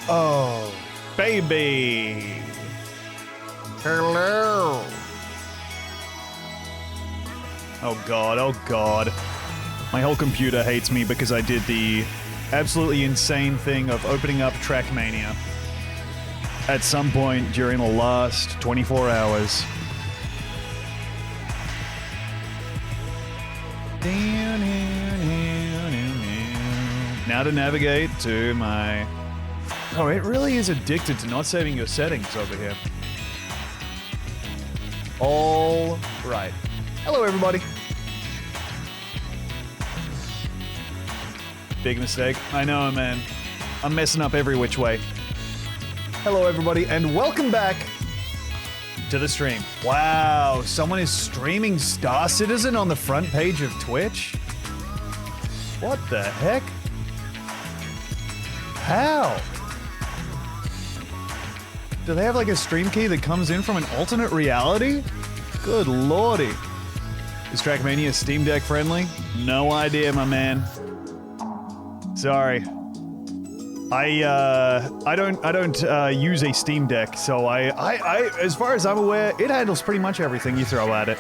Oh, baby. Hello. Oh god, oh god. My whole computer hates me because I did the absolutely insane thing of opening up Trackmania at some point during the last 24 hours. Now to navigate to my... Oh, it really is addicted to not saving your settings over here. All right. Hello, everybody. Big mistake. I know, man. I'm messing up every which way. Hello, everybody, and welcome back to the stream. Wow, someone is streaming Star Citizen on the front page of Twitch? What the heck? How? Do they have like a stream key that comes in from an alternate reality? Good lordy. Is Trackmania Steam Deck friendly? No idea, my man. Sorry. I don't use a Steam Deck, so I as far as I'm aware, it handles pretty much everything you throw at it.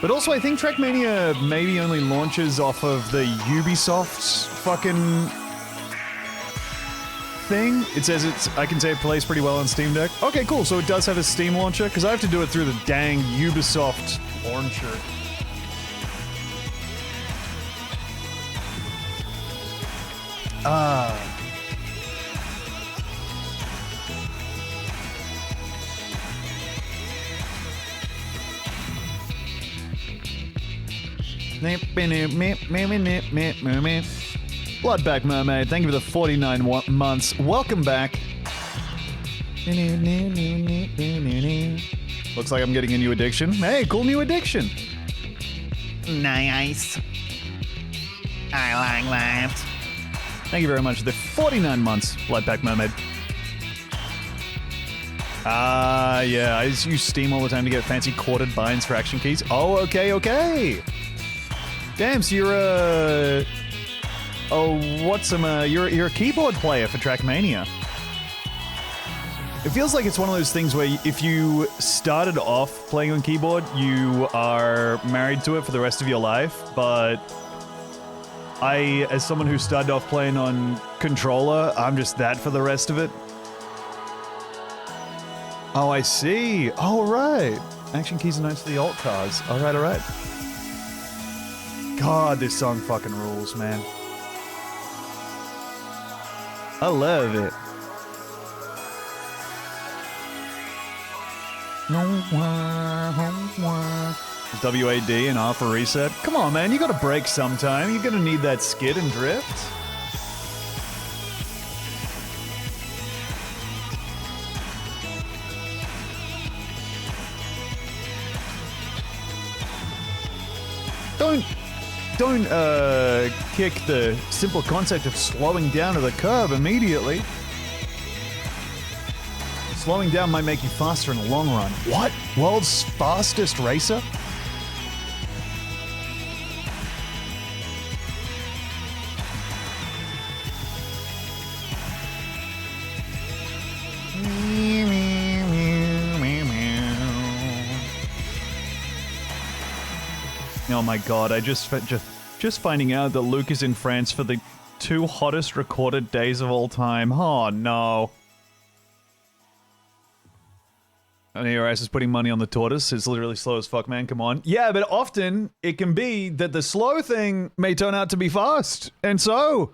But also, I think Trackmania maybe only launches off of the Ubisoft's fucking thing. It says I can say it plays pretty well on Steam Deck. Okay, cool. So it does have a Steam launcher, because I have to do it through the dang Ubisoft launcher. Bloodback Mermaid, thank you for the 49 months. Welcome back. Looks like I'm getting a new addiction. Hey, cool new addiction. Nice. I like that. Thank you very much for the 49 months, Bloodback Mermaid. Yeah, I just use Steam all the time to get fancy corded binds for action keys. Oh, okay. Damn, so you're a... you're a keyboard player for Trackmania. It feels like it's one of those things where if you started off playing on keyboard, you are married to it for the rest of your life, but I, as someone who started off playing on controller, I'm just that for the rest of it. Oh, I see. Oh, right. Action keys are nice to the alt cards. All right. God, this song fucking rules, man. I love it. WAD and R for reset. Come on, man, you gotta break sometime. You're gonna need that skid and drift. Don't kick the simple concept of slowing down to the curb immediately. Slowing down might make you faster in the long run. What? World's fastest racer? Oh my god, I just finding out that Luke is in France for the 2 hottest recorded days of all time. Oh no. And your ass is putting money on the tortoise. It's literally slow as fuck, man. Come on. Yeah, but often it can be that the slow thing may turn out to be fast. And so...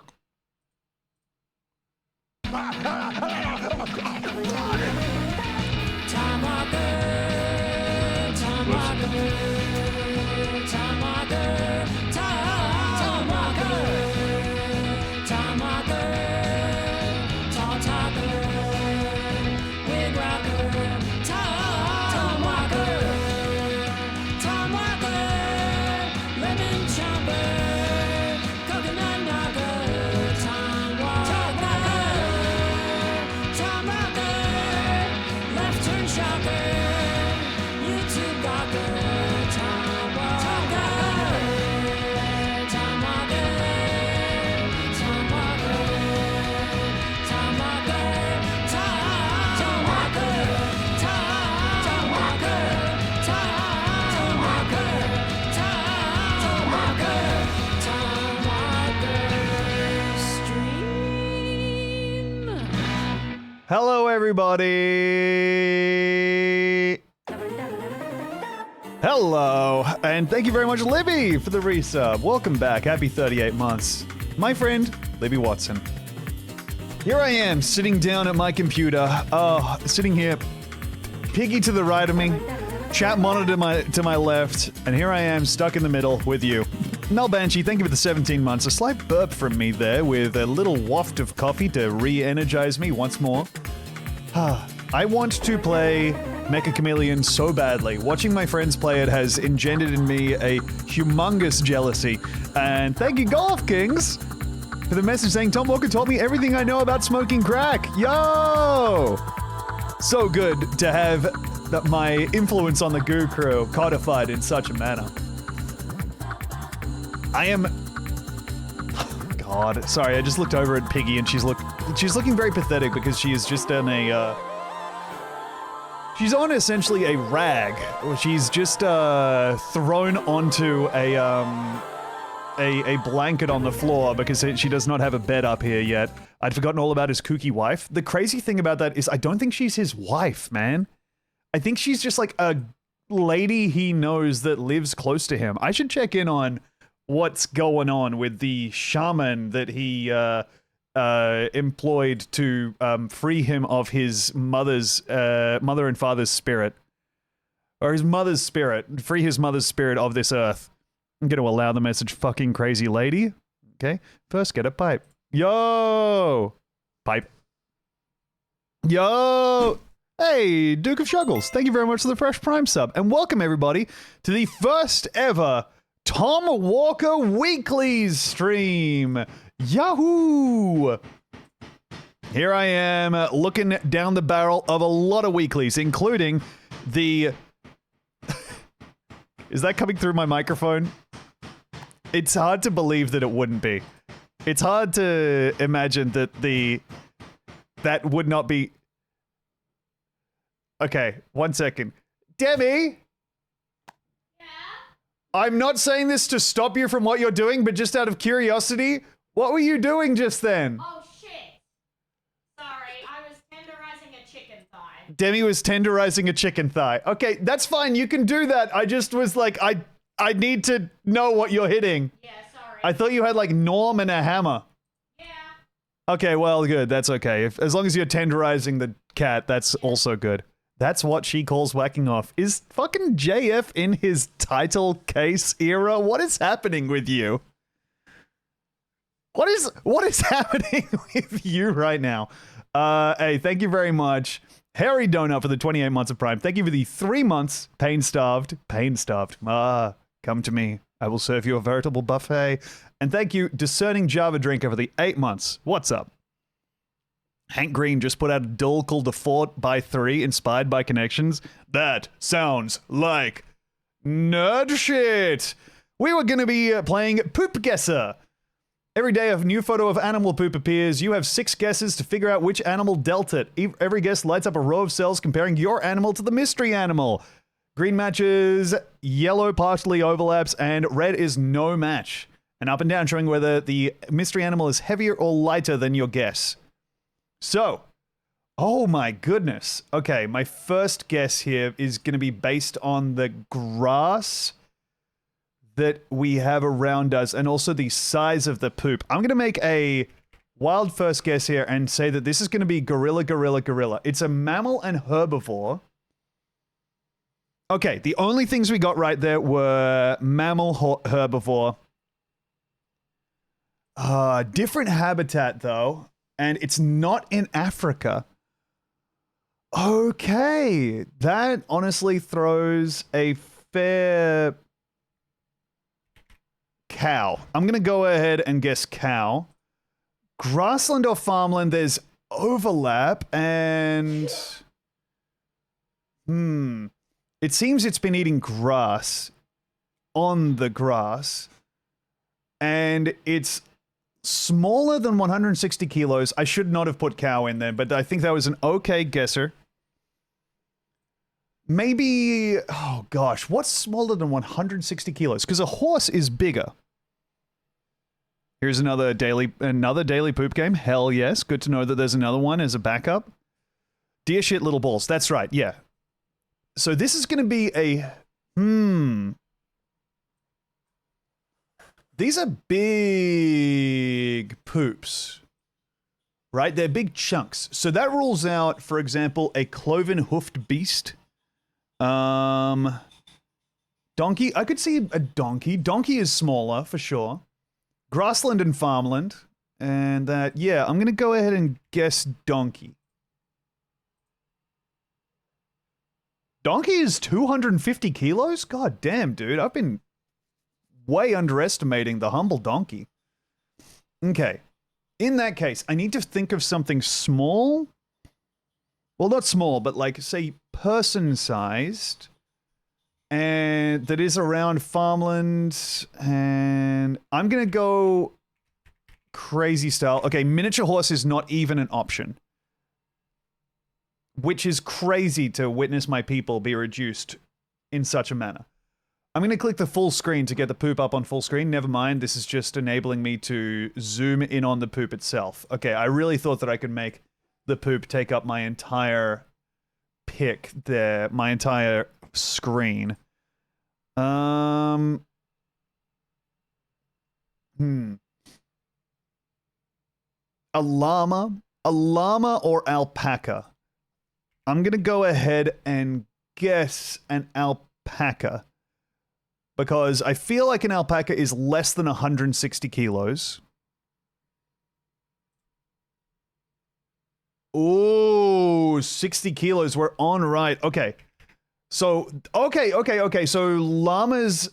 Hello, everybody. Hello, and thank you very much, Libby, for the resub. Welcome back. Happy 38 months. My friend, Libby Watson. Here I am, sitting down at my computer. Oh, sitting here, Piggy to the right of me, chat monitor to my left, and here I am, stuck in the middle with you. Mel Banshee, thank you for the 17 months. A slight burp from me there with a little waft of coffee to re-energize me once more. I want to play Mecha Chameleon so badly. Watching my friends play it has engendered in me a humongous jealousy. And thank you, Golf Kings, for the message saying, Tom Walker taught me everything I know about smoking crack. Yo! So good to have my influence on the Goo Crew codified in such a manner. I am... Oh, God. Sorry, I just looked over at Piggy and she's looking very pathetic because she is just on a... She's on essentially a rag. She's just thrown onto a blanket on the floor because she does not have a bed up here yet. I'd forgotten all about his kooky wife. The crazy thing about that is I don't think she's his wife, man. I think she's just like a lady he knows that lives close to him. I should check in on what's going on with the shaman that he employed to free him of his mother and father's spirit. Or his mother's spirit. Free his mother's spirit of this earth. I'm going to allow the message, fucking crazy lady. Okay, first get a pipe. Yo! Pipe. Yo! Hey, Duke of Shuggles, thank you very much for the fresh Prime sub. And welcome everybody to the first ever Tom Walker Weeklies stream. Yahoo! Here I am looking down the barrel of a lot of weeklies, including the... Is that coming through my microphone? It's hard to believe that it wouldn't be. It's hard to imagine that that would not be... Okay, 1 second. Debbie? Yeah? I'm not saying this to stop you from what you're doing, but just out of curiosity, what were you doing just then? Oh, shit. Sorry, I was tenderizing a chicken thigh. Demi was tenderizing a chicken thigh. Okay, that's fine. You can do that. I just was like, I need to know what you're hitting. Yeah, sorry. I thought you had like Norm and a hammer. Yeah. Okay, well, good. That's okay. As long as you're tenderizing the cat, that's also good. That's what she calls whacking off. Is fucking JF in his title case era? What is happening with you? What is happening with you right now? Hey, thank you very much. Harry Donut for the 28 months of Prime. Thank you for the 3 months. Pain-starved. Pain-starved. Come to me. I will serve you a veritable buffet. And thank you, Discerning Java Drinker, for the 8 months. What's up? Hank Green just put out a duel called the 4x3, inspired by connections. That sounds like nerd shit. We were going to be playing Poop Guesser. Every day a new photo of animal poop appears. You have 6 guesses to figure out which animal dealt it. Every guess lights up a row of cells comparing your animal to the mystery animal. Green matches, yellow partially overlaps, and red is no match. And up and down showing whether the mystery animal is heavier or lighter than your guess. So, oh my goodness. Okay, my first guess here is going to be based on the grass that we have around us and also the size of the poop. I'm going to make a wild first guess here and say that this is going to be gorilla, gorilla, gorilla. It's a mammal and herbivore. Okay, the only things we got right there were mammal, herbivore. Different habitat, though. And it's not in Africa. Okay, that honestly throws a fair... Cow. I'm going to go ahead and guess cow. Grassland or farmland, there's overlap, and... It seems it's been eating grass on the grass, and it's smaller than 160 kilos. I should not have put cow in there, but I think that was an okay guesser. Maybe, oh gosh, what's smaller than 160 kilos? Because a horse is bigger. Here's another daily poop game. Hell yes, good to know that there's another one as a backup. Dear shit little balls, that's right, yeah. So this is going to be a, These are big poops, right? They're big chunks. So that rules out, for example, a cloven-hoofed beast. Donkey. I could see a donkey. Donkey is smaller, for sure. Grassland and farmland. And that, yeah, I'm going to go ahead and guess donkey. Donkey is 250 kilos? God damn, dude. I've been way underestimating the humble donkey. Okay. In that case, I need to think of something small. Well, not small, but like, say, person-sized. And that is around farmland. And I'm going to go crazy style. Okay, miniature horse is not even an option. Which is crazy to witness my people be reduced in such a manner. I'm going to click the full screen to get the poop up on full screen. Never mind, this is just enabling me to zoom in on the poop itself. Okay, I really thought that I could make the poop take up my entire pic there, my entire screen. A llama or alpaca? I'm going to go ahead and guess an alpaca. Because I feel like an alpaca is less than 160 kilos. Ooh, 60 kilos. We're on right. Okay. So, okay. So llamas...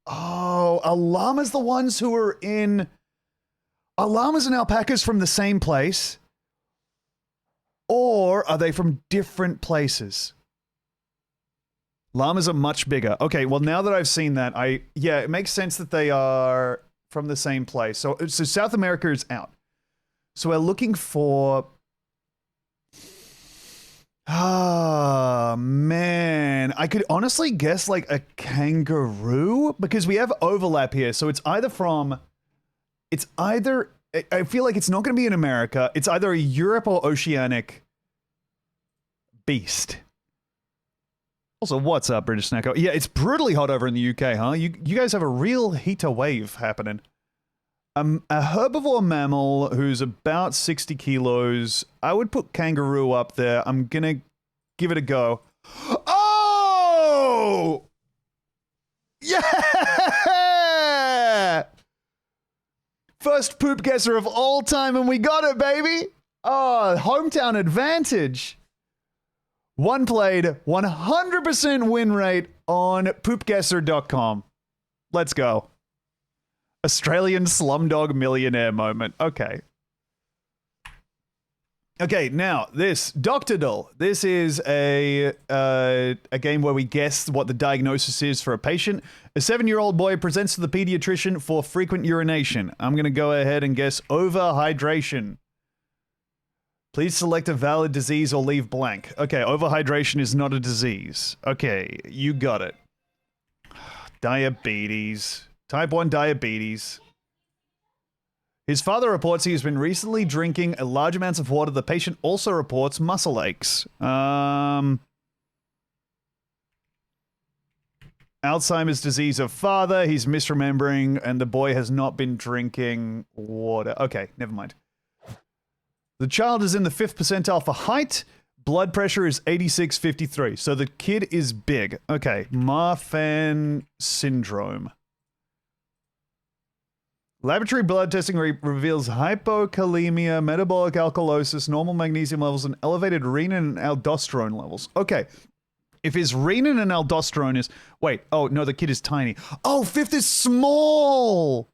Oh, are llamas the ones who are in... Are llamas and alpacas from the same place? Or are they from different places? Llamas are much bigger. Okay, well, now that I've seen that, yeah, it makes sense that they are from the same place. So South America is out. So we're looking for... Ah, man. I could honestly guess like a kangaroo because we have overlap here. So it's either from... It's either... I feel like it's not going to be in America. It's either a Europe or Oceanic beast. Also, what's up, British Snacko? Yeah, it's brutally hot over in the UK, huh? You guys have a real heater wave happening. A herbivore mammal who's about 60 kilos. I would put kangaroo up there. I'm gonna give it a go. Oh! Yeah! First poop guesser of all time, and we got it, baby! Oh, hometown advantage. One played, 100% win rate on poopguesser.com. Let's go. Australian Slumdog Millionaire moment. Okay. Okay, now this Doctordle. This is a game where we guess what the diagnosis is for a patient. A 7-year-old boy presents to the pediatrician for frequent urination. I'm going to go ahead and guess overhydration. Please select a valid disease or leave blank. Okay, overhydration is not a disease. Okay, you got it. Diabetes. Type 1 diabetes. His father reports he has been recently drinking large amounts of water. The patient also reports muscle aches. Alzheimer's disease of father. He's misremembering, and the boy has not been drinking water. Okay, never mind. The child is in the 5th percentile for height. Blood pressure is 86/53. So the kid is big. Okay, Marfan syndrome. Laboratory blood testing reveals hypokalemia, metabolic alkalosis, normal magnesium levels, and elevated renin and aldosterone levels. Okay. If his renin and aldosterone is... Wait. Oh, no, the kid is tiny. Oh, 5th is small!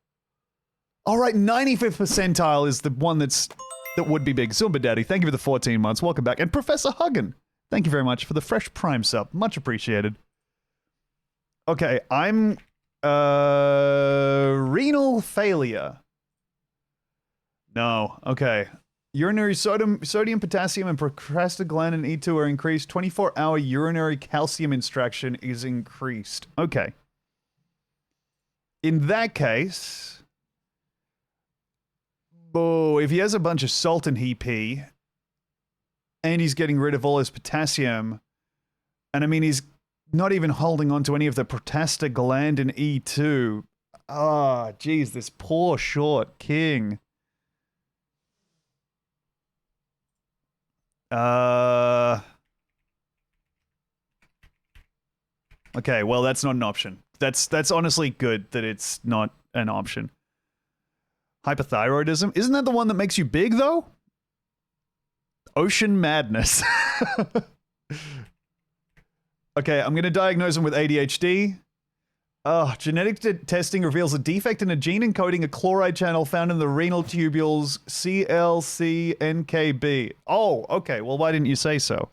All right, 95th percentile is the one that would be big. Zumba Daddy, thank you for the 14 months. Welcome back. And Professor Huggan, thank you very much for the fresh Prime sub. Much appreciated. Okay, I'm... renal failure. No. Okay. Urinary sodium, potassium, and prostaglandin E2 are increased. 24-hour urinary calcium extraction is increased. Okay. In that case, oh, if he has a bunch of salt in he pee, and he's getting rid of all his potassium, and I mean he's not even holding on to any of the prostaglandin E2. Ah, geez, this poor short king. Okay, well, that's not an option. That's honestly good that it's not an option. Hypothyroidism? Isn't that the one that makes you big, though? Ocean madness. Okay, I'm going to diagnose him with ADHD. Genetic testing reveals a defect in a gene encoding a chloride channel found in the renal tubules CLCNKB. Oh, okay. Well, why didn't you say so?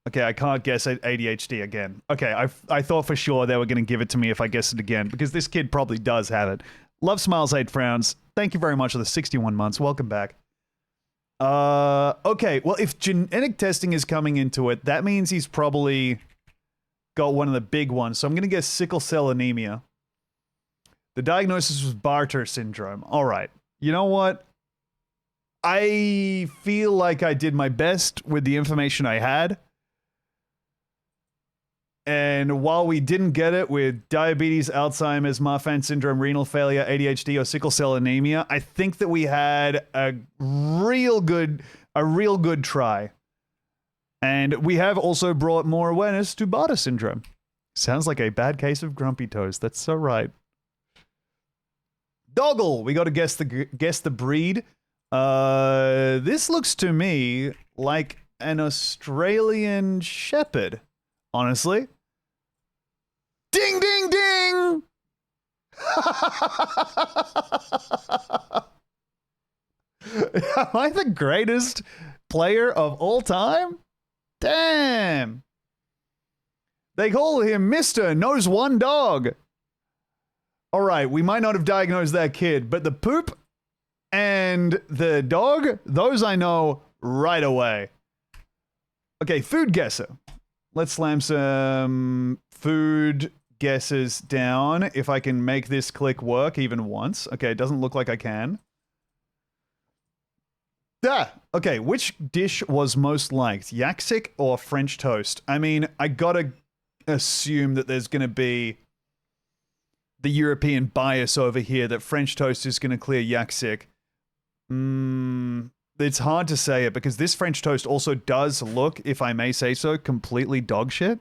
Okay, I can't guess ADHD again. Okay, I thought for sure they were going to give it to me if I guessed it again, because this kid probably does have it. Love Smiles 8 Frowns. Thank you very much for the 61 months. Welcome back. Okay, well, if genetic testing is coming into it, that means he's probably got one of the big ones. So I'm going to guess sickle cell anemia. The diagnosis was Bartter syndrome. All right. You know what? I feel like I did my best with the information I had. And while we didn't get it with diabetes, Alzheimer's, Marfan syndrome, renal failure, ADHD, or sickle cell anemia, I think that we had a real good try. And we have also brought more awareness to Bartter syndrome. Sounds like a bad case of grumpy toes. That's so right. Doggle, we got to guess the breed. This looks to me like an Australian Shepherd, honestly. Ding, ding, ding! Am I the greatest player of all time? Damn! They call him Mr. Knows One Dog. Alright, we might not have diagnosed that kid, but the poop and the dog, those I know right away. Okay, food guesser. Let's slam some food guesses down if I can make this click work even once. Okay, it doesn't look like I can. Okay, which dish was most liked? Yaksic or French toast? I mean, I gotta assume that there's gonna be the European bias over here that French toast is gonna clear Yaksic. It's hard to say it because this French toast also does look, if I may say so, completely dog shit.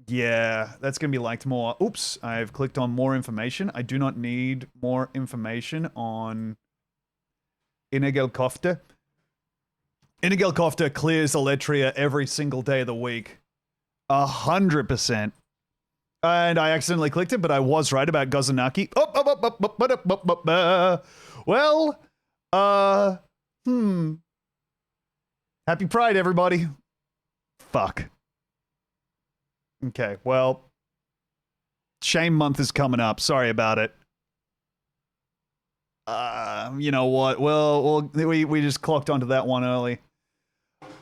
Yeah, that's going to be liked more. Oops, I've clicked on more information. I do not need more information on Inegel Kofta. Inegel Kofta clears Eletria every single day of the week. 100%. And I accidentally clicked it, but I was right about Gozanaki. Well, Happy Pride, everybody. Fuck. Okay, well, shame month is coming up. Sorry about it. You know what? Well, we just clocked onto that one early.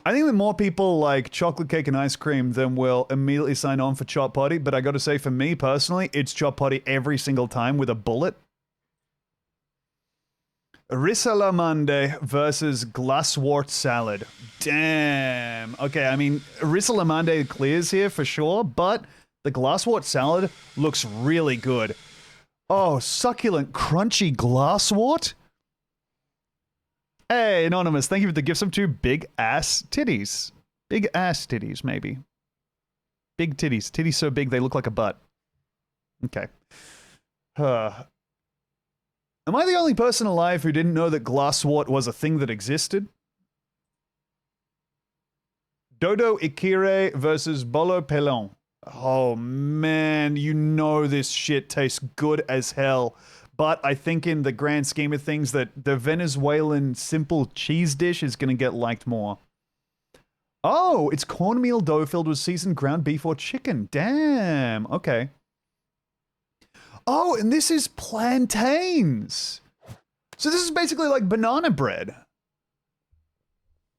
I think that more people like chocolate cake and ice cream than will immediately sign on for Chop Potty, but I gotta say, for me personally, it's Chop Potty every single time with a bullet. Risalamande versus glasswort salad. Damn. Okay, I mean, Risalamande clears here for sure, but the glasswort salad looks really good. Oh, succulent, crunchy glasswort? Hey, Anonymous, thank you for the gifts of 2 big ass titties. Big ass titties, maybe. Big titties. Titties so big they look like a butt. Okay. Am I the only person alive who didn't know that glasswort was a thing that existed? Dodo Ikire versus Bolo Pelon. Oh man, you know this shit tastes good as hell. But I think in the grand scheme of things that the Venezuelan simple cheese dish is going to get liked more. Oh, it's cornmeal dough filled with seasoned ground beef or chicken. Damn, okay. Oh, and this is plantains. So this is basically like banana bread.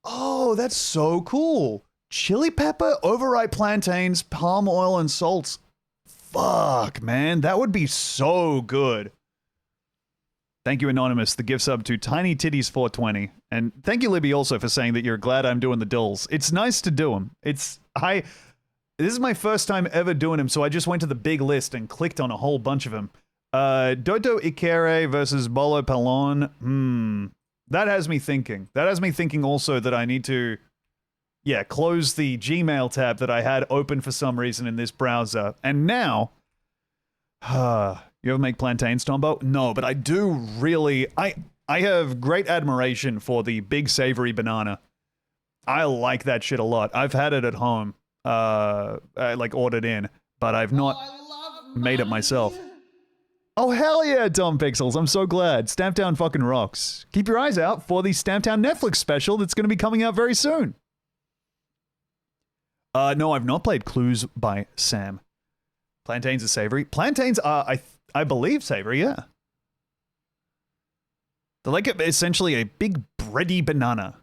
Oh, that's so cool. Chili pepper, overripe plantains, palm oil, and salt. Fuck, man. That would be so good. Thank you, Anonymous. The gift sub to Tiny Titties 420. And thank you, Libby, also for saying that you're glad I'm doing the dulls. It's nice to do them. This is my first time ever doing them, so I just went to the big list and clicked on a whole bunch of them. Dodo Ikere versus Bolo Pelon. That has me thinking. That has me thinking also that I need to, close the Gmail tab that I had open for some reason in this browser. And now, you ever make plantains, Tombo? No, but I do really, I have great admiration for the big savory banana. I like that shit a lot. I've had it at home. Like ordered in, but I've not made it myself. Oh, hell yeah, Tom Pixels. I'm so glad. Stamptown fucking rocks. Keep your eyes out for the Stamptown Netflix special that's going to be coming out very soon. No, I've not played Clues by Sam. Plantains are savory. Plantains are, I believe, savory, yeah. They're like essentially a big bready banana.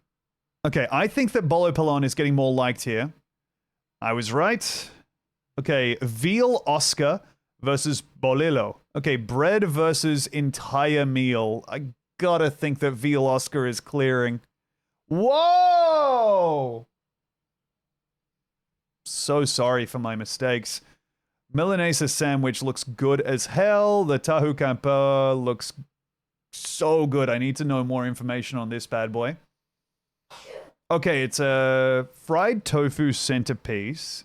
Okay, I think that Bolo Pelon is getting more liked here. I was right. Okay, veal Oscar versus bolillo. Okay, bread versus entire meal. I gotta think that veal Oscar is clearing. Whoa! So sorry for my mistakes. Milanesa sandwich looks good as hell. The tahu camper looks so good. I need to know more information on this bad boy. Okay, it's a fried tofu centerpiece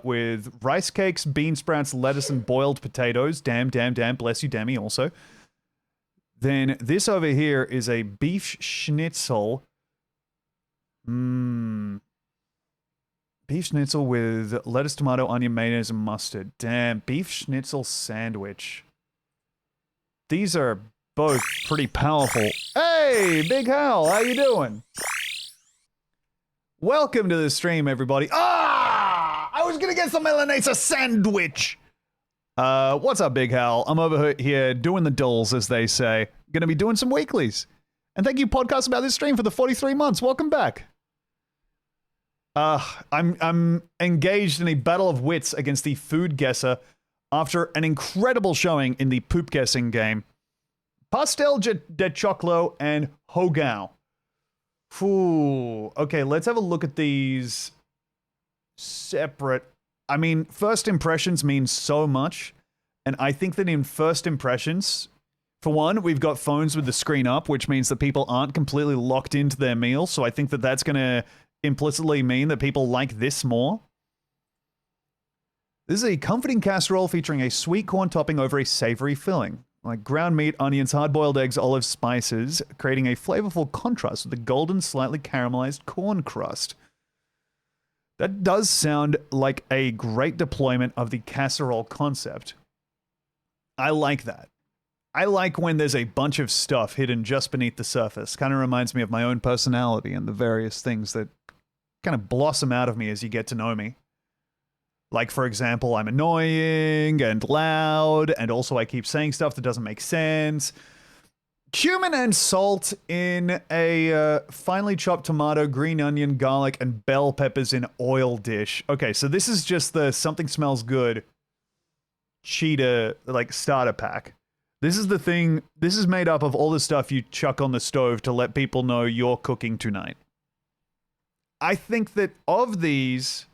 with rice cakes, bean sprouts, lettuce, and boiled potatoes. Damn. Bless you, Demi, also. Then this over here is a beef schnitzel. Beef schnitzel with lettuce, tomato, onion, mayonnaise, and mustard. Damn, beef schnitzel sandwich. These are both pretty powerful. Hey, Big Hal, how you doing? Welcome to the stream, everybody. I was gonna get some Milanesa sandwich. What's up, Big Hal? I'm over here doing the dulls, as they say. Gonna be doing some weeklies. And thank you, Podcast About This Stream, for the 43 months. Welcome back. I'm engaged in a battle of wits against the food guesser after an incredible showing in the poop guessing game. Pastel de Choclo and Hogao. Ooh, okay, let's have a look at these separate. I mean, first impressions mean so much, and I think that in first impressions, for one, we've got phones with the screen up, which means that people aren't completely locked into their meal, so I think that that's going to implicitly mean that people like this more. This is a comforting casserole featuring a sweet corn topping over a savory filling. Like ground meat, onions, hard-boiled eggs, olive spices, creating a flavorful contrast with the golden, slightly caramelized corn crust. That does sound like a great deployment of the casserole concept. I like that. I like when there's a bunch of stuff hidden just beneath the surface. Kind of reminds me of my own personality and the various things that kind of blossom out of me as you get to know me. Like, for example, I'm annoying and loud, and also I keep saying stuff that doesn't make sense. Cumin and salt in a finely chopped tomato, green onion, garlic, and bell peppers in oil dish. Okay, so this is just the something smells good cheetah, like, starter pack. This is the thing. This is made up of all the stuff you chuck on the stove to let people know you're cooking tonight. I think that of these,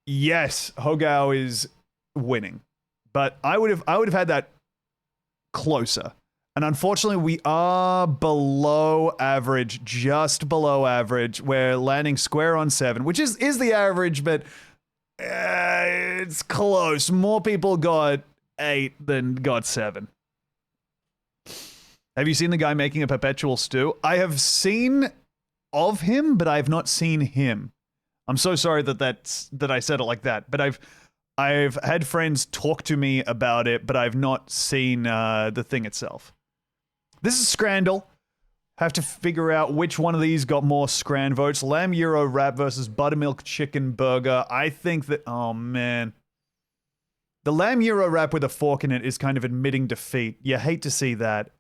yes, Hogao is winning, but I would have had that closer. And unfortunately, we are below average, just below average. We're landing square on 7, which is the average, but it's close. More people got 8 than got 7. Have you seen the guy making a perpetual stew? I have seen of him, but I have not seen him. I'm so sorry that I said it like that, but I've had friends talk to me about it, but I've not seen the thing itself. This is Scrandle. Have to figure out which one of these got more Scran votes. Lamb Euro Wrap versus Buttermilk Chicken Burger. I think that, oh man. The Lamb Euro Wrap with a fork in it is kind of admitting defeat. You hate to see that.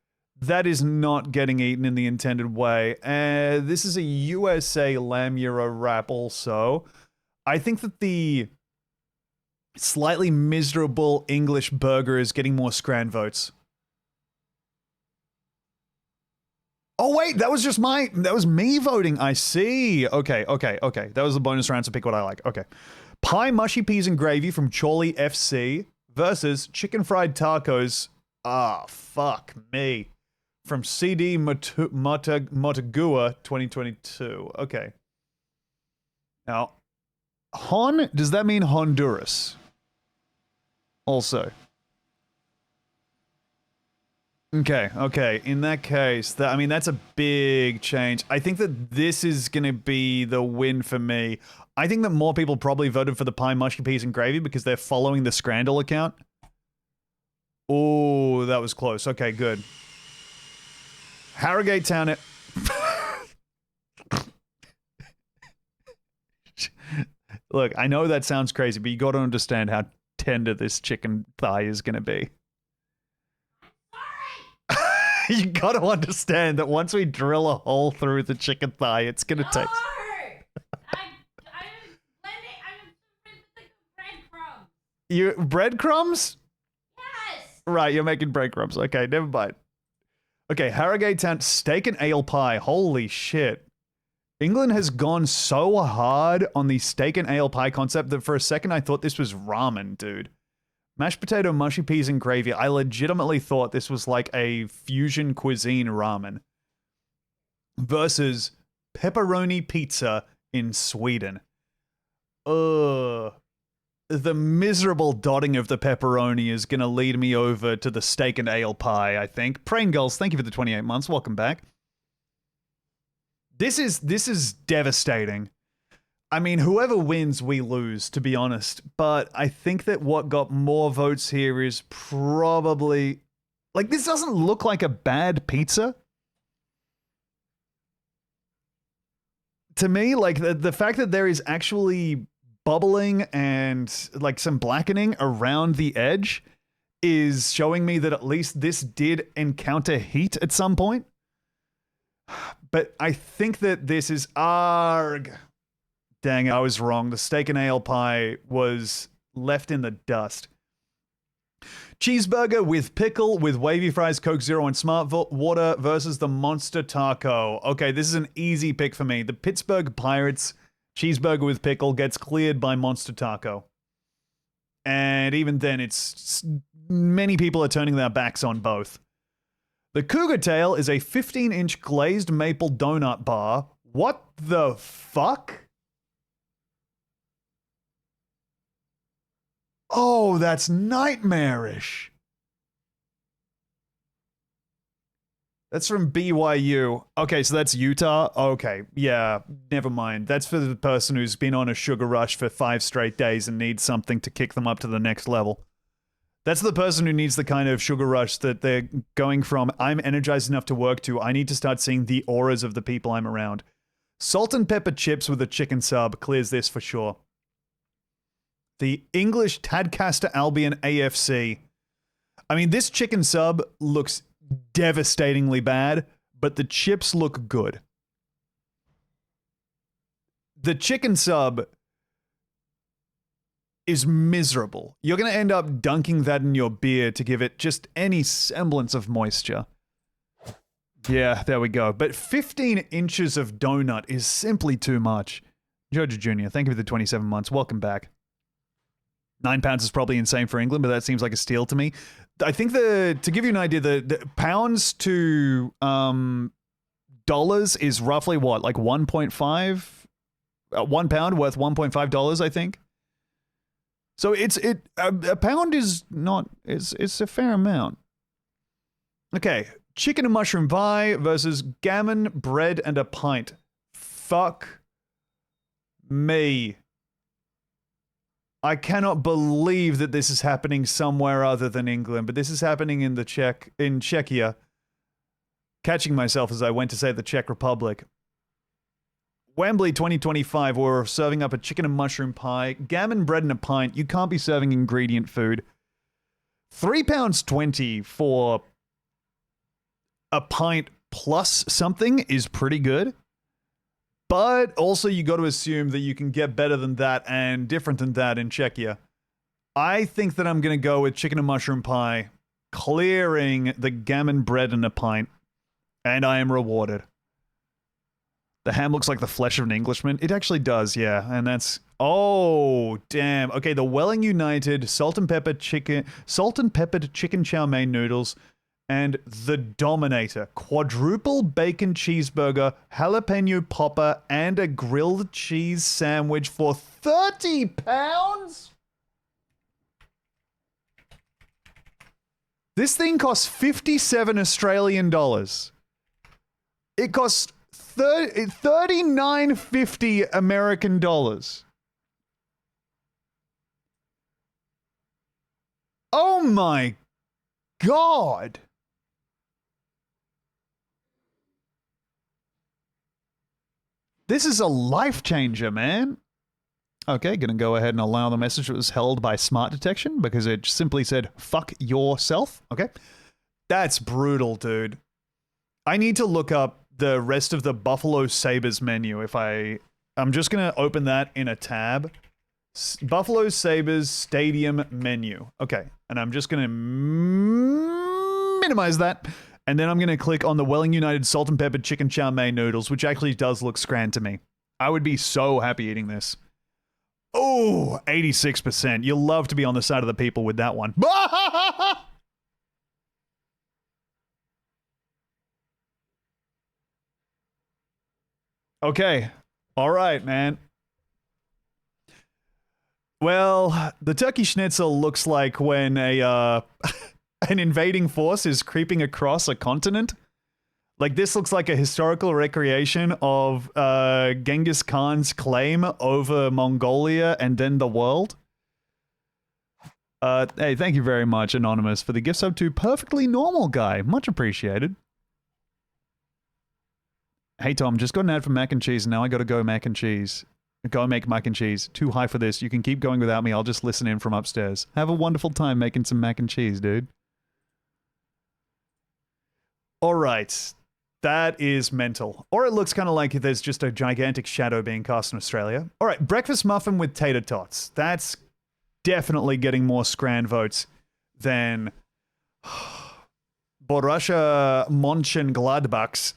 That is not getting eaten in the intended way. This is a USA Lamb Euro Wrap also. I think that the slightly miserable English burger is getting more Scran votes. Oh wait, that was me voting. I see. Okay. That was the bonus round, so pick what I like. Okay. Pie, mushy peas, and gravy from Chorley FC versus chicken fried tacos. Ah, fuck me. From CD Motagua 2022. Okay. Now, does that mean Honduras? Also. Okay. In that case, that's a big change. I think that this is going to be the win for me. I think that more people probably voted for the pie, mushy peas, and gravy because they're following the Scrandle account. Oh, that was close. Okay, good. Harrogate Town it. Look, I know that sounds crazy, but you got to understand how tender this chicken thigh is going to be. You got to understand that once we drill a hole through the chicken thigh, it's going to taste. Breadcrumbs? Yes. Right, you're making breadcrumbs. Okay, never mind. Okay, Harrogate Town steak and ale pie. Holy shit. England has gone so hard on the steak and ale pie concept that for a second I thought this was ramen, dude. Mashed potato, mushy peas, and gravy. I legitimately thought this was like a fusion cuisine ramen. Versus pepperoni pizza in Sweden. The miserable dotting of the pepperoni is going to lead me over to the steak and ale pie, I think. Pringles, thank you for the 28 months. Welcome back. This is devastating. I mean, whoever wins, we lose, to be honest. But I think that what got more votes here is probably... Like, this doesn't look like a bad pizza. To me, like, the fact that there is actually bubbling and, like, some blackening around the edge is showing me that at least this did encounter heat at some point. But I think that this is... Arg. Dang, I was wrong. The steak and ale pie was left in the dust. Cheeseburger with pickle, with wavy fries, Coke Zero, and Smart Water versus the Monster Taco. Okay, this is an easy pick for me. The Pittsburgh Pirates cheeseburger with pickle gets cleared by Monster Taco. And even then, it's many people are turning their backs on both. The Cougar Tail is a 15-inch glazed maple donut bar. What the fuck? Oh, that's nightmarish. That's from BYU. Okay, so that's Utah? Okay, yeah, never mind. That's for the person who's been on a sugar rush for 5 straight days and needs something to kick them up to the next level. That's the person who needs the kind of sugar rush that they're going from, I'm energized enough to work, to I need to start seeing the auras of the people I'm around. Salt and pepper chips with a chicken sub clears this for sure. The English Tadcaster Albion AFC. I mean, this chicken sub looks devastatingly bad, but the chips look good. The chicken sub is miserable. You're going to end up dunking that in your beer to give it just any semblance of moisture. Yeah, there we go. But 15 inches of donut is simply too much. Georgia Jr., thank you for the 27 months. Welcome back. 9 pounds is probably insane for England, but that seems like a steal to me. I think to give you an idea, the pounds to dollars is roughly what, like 1.5? 1 pound worth $1.5, I think. So a pound is not, it's a fair amount. Okay, chicken and mushroom pie versus gammon, bread, and a pint. Fuck me. I cannot believe that this is happening somewhere other than England, but this is happening in Czechia. Catching myself as I went to say the Czech Republic. Wembley 2025, we're serving up a chicken and mushroom pie, gammon, bread, and a pint. You can't be serving ingredient food. £3.20 for a pint plus something is pretty good. But also you got to assume that you can get better than that and different than that in Czechia. I think that I'm going to go with chicken and mushroom pie, clearing the gammon, bread, and a pint. And I am rewarded. The ham looks like the flesh of an Englishman. It actually does, yeah. And that's... Oh, damn. Okay, the Welling United salt and peppered chicken chow mein noodles and the Dominator. Quadruple bacon cheeseburger, jalapeno popper, and a grilled cheese sandwich for £30? This thing costs 57 Australian dollars. It costs $39.50 American dollars. Oh my God. This is a life changer, man. Okay, gonna go ahead and allow the message that was held by smart detection because it simply said, fuck yourself. Okay. That's brutal, dude. I need to look up the rest of the Buffalo Sabres menu. I'm just going to open that in a tab. Buffalo Sabres Stadium menu. Okay. And I'm just going to minimize that. And then I'm going to click on the Welling United salt and pepper chicken chow mein noodles, which actually does look scran to me. I would be so happy eating this. Oh, 86%. You'll love to be on the side of the people with that one. Okay. All right, man. Well, the turkey schnitzel looks like when an invading force is creeping across a continent. Like, this looks like a historical recreation of Genghis Khan's claim over Mongolia and then the world. Hey, thank you very much, Anonymous, for the gift sub to Perfectly Normal Guy. Much appreciated. Hey, Tom, just got an ad for mac and cheese, and now I gotta go mac and cheese. Go make mac and cheese. Too high for this. You can keep going without me. I'll just listen in from upstairs. Have a wonderful time making some mac and cheese, dude. All right. That is mental. Or it looks kind of like there's just a gigantic shadow being cast in Australia. All right, breakfast muffin with tater tots. That's definitely getting more scran votes than Borussia Mönchengladbach's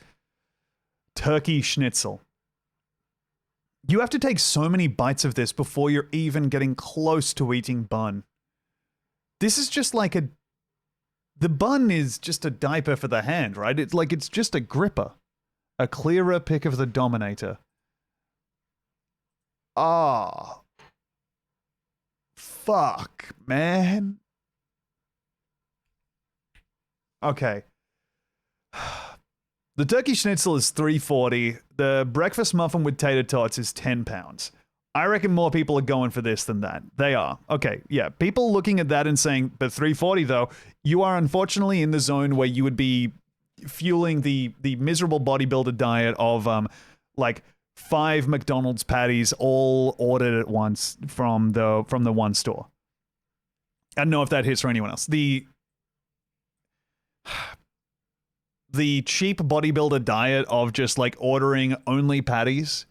turkey schnitzel. You have to take so many bites of this before you're even getting close to eating bun. This is just like the bun is just a diaper for the hand, right? It's just a gripper. A clearer pick of the Dominator. Ah. Fuck, man. Okay. The turkey schnitzel is $3.40. The breakfast muffin with tater tots is £10. I reckon more people are going for this than that. They are. Okay, yeah. People looking at that and saying, but $3.40 though, you are unfortunately in the zone where you would be fueling the miserable bodybuilder diet of like 5 McDonald's patties all ordered at once from the one store. I don't know if that hits for anyone else. The cheap bodybuilder diet of just like ordering only patties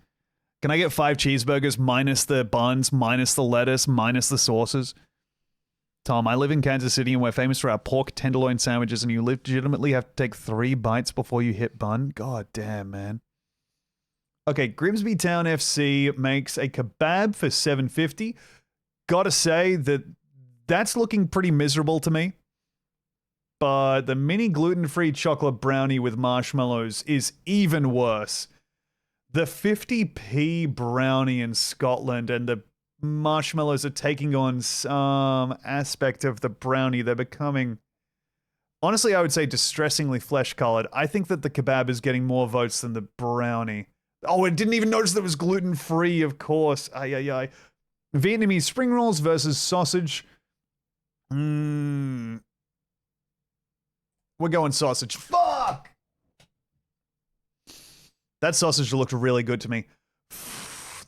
Can I get 5 cheeseburgers minus the buns, minus the lettuce, minus the sauces? Tom, I live in Kansas City and we're famous for our pork tenderloin sandwiches, and you legitimately have to take 3 bites before you hit bun? God damn, man. Okay, Grimsby Town FC makes a kebab for $7.50. Gotta say that that's looking pretty miserable to me. But the mini gluten-free chocolate brownie with marshmallows is even worse. The 50p brownie in Scotland and the marshmallows are taking on some aspect of the brownie. They're becoming, honestly, I would say distressingly flesh-colored. I think that the kebab is getting more votes than the brownie. Oh, I didn't even notice that it was gluten-free, of course. Ay, ay, ay. Vietnamese spring rolls versus sausage. We're going sausage. Fuck! That sausage looked really good to me.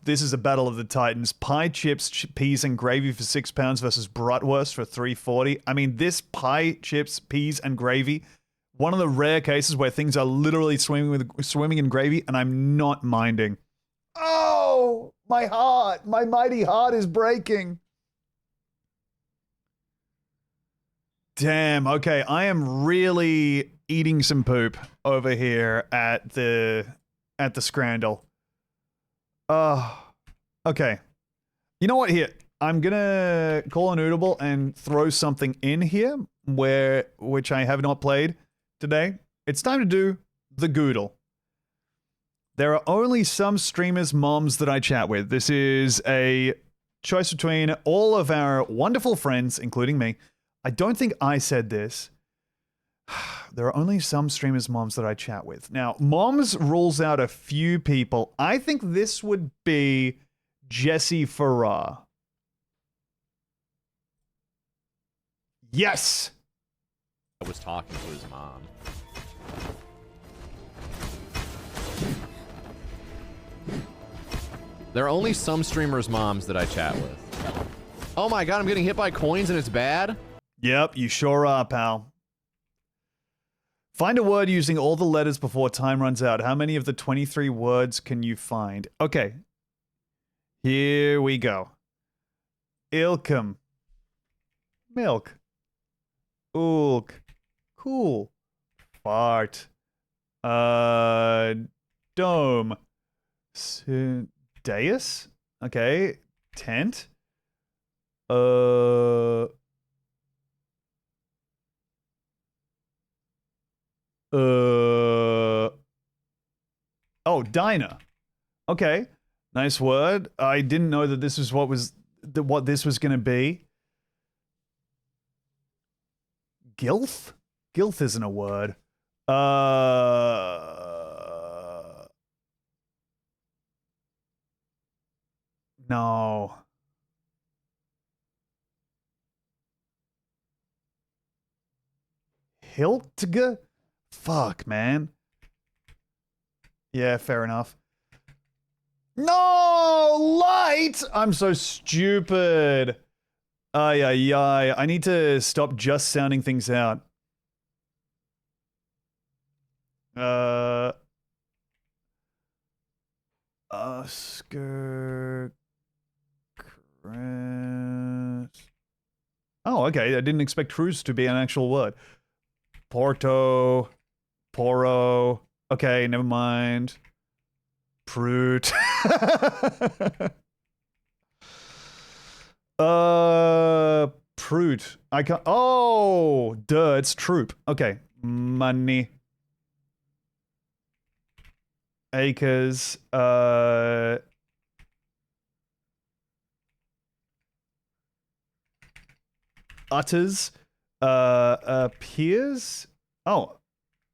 This is a battle of the titans. Pie, chips, peas, and gravy for £6 versus bratwurst for $3.40. I mean, this pie, chips, peas, and gravy, one of the rare cases where things are literally swimming in gravy, and I'm not minding. Oh, my heart, my mighty heart is breaking. Damn, okay, I am really eating some poop over here at the Scrandle. Okay. You know what, here, I'm gonna call an audible and throw something in here which I have not played today. It's time to do the Goodle. There are only some streamers' moms that I chat with. This is a choice between all of our wonderful friends, including me. I don't think I said this. There are only some streamers' moms that I chat with. Now, moms rules out a few people. I think this would be Jesse Farrar. Yes! I was talking to his mom. There are only some streamers' moms that I chat with. Oh my god, I'm getting hit by coins and it's bad? Yep, you sure are, pal. Find a word using all the letters before time runs out. How many of the 23 words can you find? Okay. Here we go. Ilkum. Milk. Ulk. Cool. Fart. Dome. Dais? Okay. Tent. Oh, diner. Okay. Nice word. I didn't know that this was what this was going to be. Gilth? Gilth isn't a word. No. Hiltge? Fuck, man. Yeah, fair enough. No! Light! I'm so stupid. Ay, ay, ay. I need to stop just sounding things out. Oscar... Oh, okay. I didn't expect cruise to be an actual word. Porto... Poro... Okay, never mind. Prude. Prude. I can't. Oh, duh, it's troop. Okay. Money. Acres. Utters. Peers. Oh,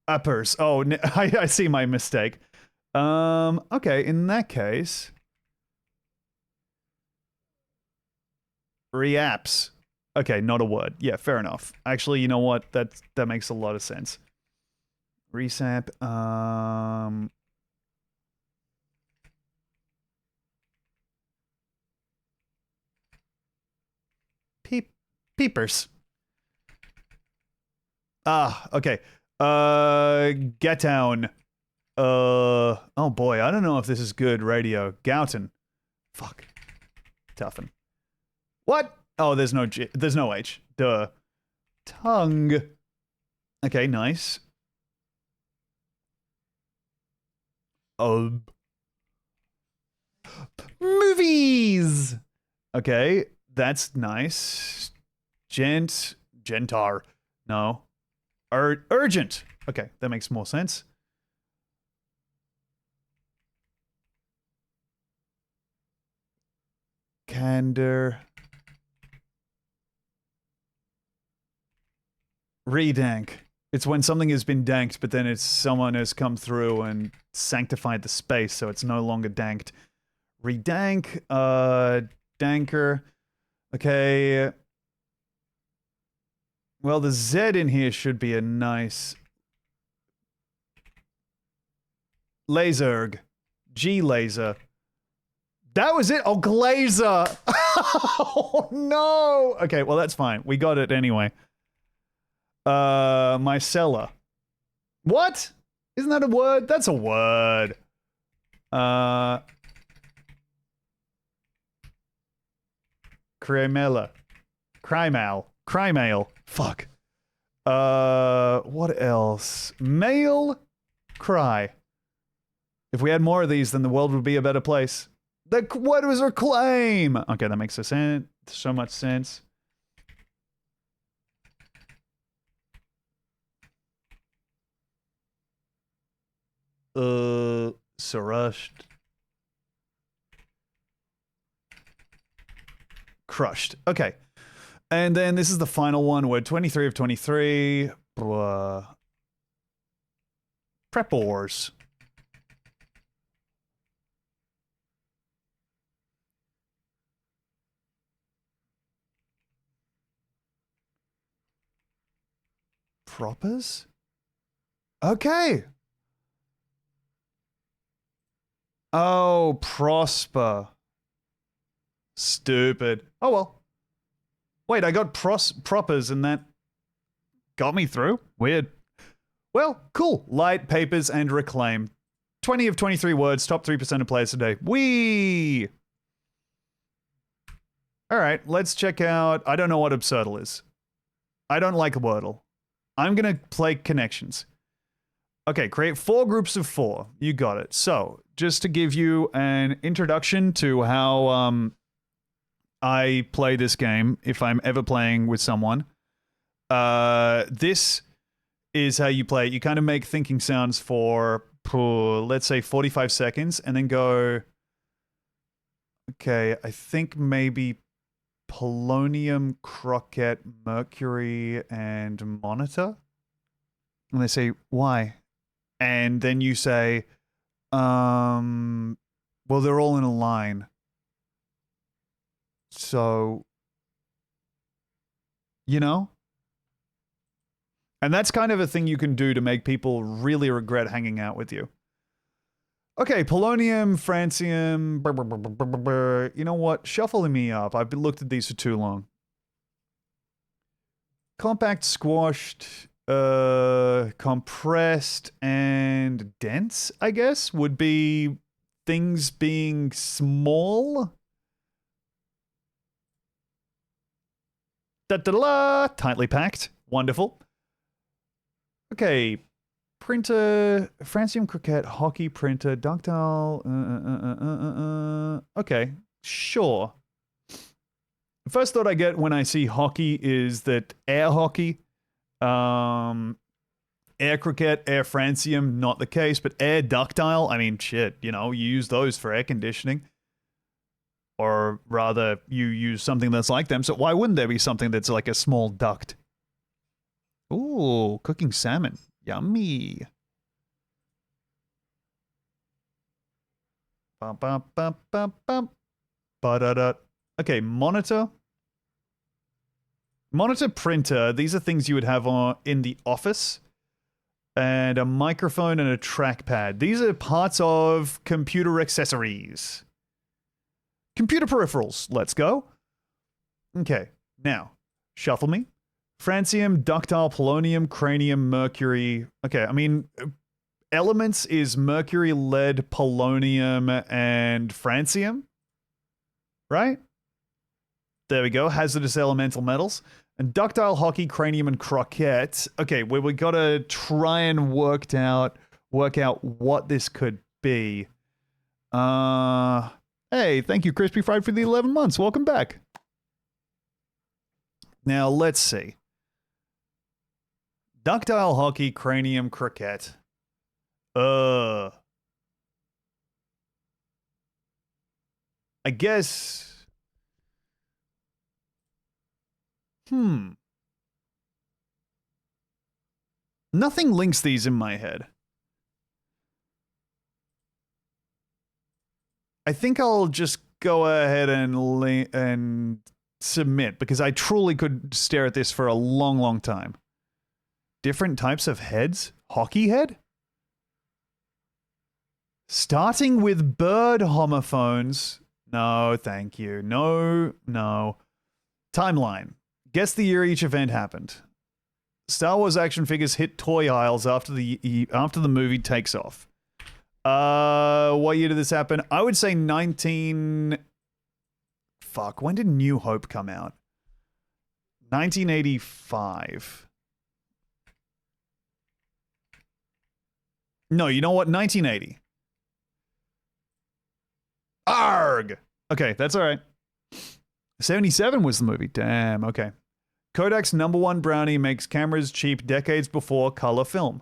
uppers. Oh, I see my mistake. Okay, in that case. Reapps. Okay, not a word. Yeah, fair enough. Actually, you know what? That makes a lot of sense. Resap. Peepers. Ah, okay. Get down. Oh boy, I don't know if this is good radio. Gouten. Fuck. Toughen. What? Oh, there's no G. There's no H. Duh. Tongue. Okay, nice. Movies. Okay, that's nice. Gentar. No. Urgent. Okay, that makes more sense. Candor. Redank. It's when something has been danked, but then it's someone has come through and sanctified the space, so it's no longer danked. Redank. Danker. Okay. Well, the Z in here should be a nice... Laserg. G-laser. That was it? Oh, glazer! Oh, no! Okay, well, that's fine. We got it anyway. Mycella. What? Isn't that a word? That's a word. Cremella. Crimal. Crimail. Fuck. What else? Mail? Cry. If we had more of these, then the world would be a better place. What was her claim? Okay, that makes so much sense. Surushed. Crushed. Okay. And then this is the final one. We're 23 of 23. Prepors. Propers? Okay. Oh, prosper. Stupid. Oh well. Wait, I got propers and that got me through? Weird. Well, cool. Light, papers, and reclaim. 20 of 23 words, top 3% of players today. Whee! Alright, let's check out... I don't know what Absurdle is. I don't like Wordle. I'm gonna play Connections. Okay, create 4 groups of 4. You got it. So, just to give you an introduction to how I play this game, if I'm ever playing with someone, this is how you play it. You kind of make thinking sounds for, let's say, 45 seconds, and then go, okay, I think maybe polonium, croquette, mercury, and monitor. And they say, why? And then you say, well, they're all in a line. So, you know? And that's kind of a thing you can do to make people really regret hanging out with you. Okay, polonium, francium, you know what? Shuffle me up. I've looked at these for too long. Compact, squashed, compressed, and dense, I guess, would be things being small. Da-da-da-la! Tightly packed. Wonderful. Okay. Printer, francium croquette, hockey printer, ductile. Okay, sure. The first thought I get when I see hockey is that air hockey, air croquette, air francium, not the case, but air ductile, I mean, shit, you know, you use those for air conditioning. Or rather, you use something that's like them, so why wouldn't there be something that's like a small duct? Ooh, cooking salmon. Yummy. Bum, bum, bum, bum, bum. Ba-da-da. Okay, monitor. Monitor, printer. These are things you would have in the office. And a microphone and a trackpad. These are parts of computer accessories. Computer peripherals. Let's go. Okay, now, shuffle me. Francium, ductile, polonium, cranium, mercury. Okay, I mean, elements is mercury, lead, polonium, and francium. Right? There we go. Hazardous elemental metals. And ductile hockey, cranium, and croquette. Okay, we gotta try and work out what this could be. Hey, thank you, Crispy Fried, for the 11 months. Welcome back. Now, let's see. Ductile hockey, cranium, croquette. I guess... Nothing links these in my head. I think I'll just go ahead and submit, because I truly could stare at this for a long, long time. Different types of heads? Hockey head? Starting with bird homophones. No, thank you. No. Timeline. Guess the year each event happened. Star Wars action figures hit toy aisles after the movie takes off. What year did this happen? I would say 19... Fuck, when did New Hope come out? 1985. No, you know what? 1980. Arg! Okay, that's all right. 77 was the movie. Damn, okay. Kodak's #1 brownie makes cameras cheap decades before color film.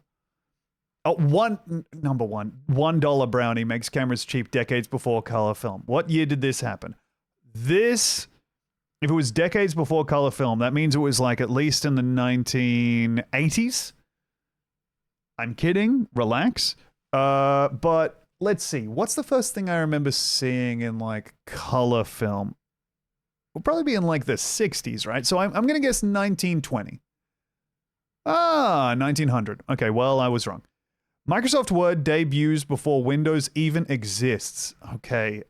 Oh, $1 brownie makes cameras cheap decades before color film. What year did this happen? This, if it was decades before color film, that means it was like at least in the 1980s. I'm kidding. Relax. But let's see. What's the first thing I remember seeing in like color film? We'll probably be in like the 60s, right? So I'm going to guess 1920. 1900. Okay, well, I was wrong. Microsoft Word debuts before Windows even exists. Okay,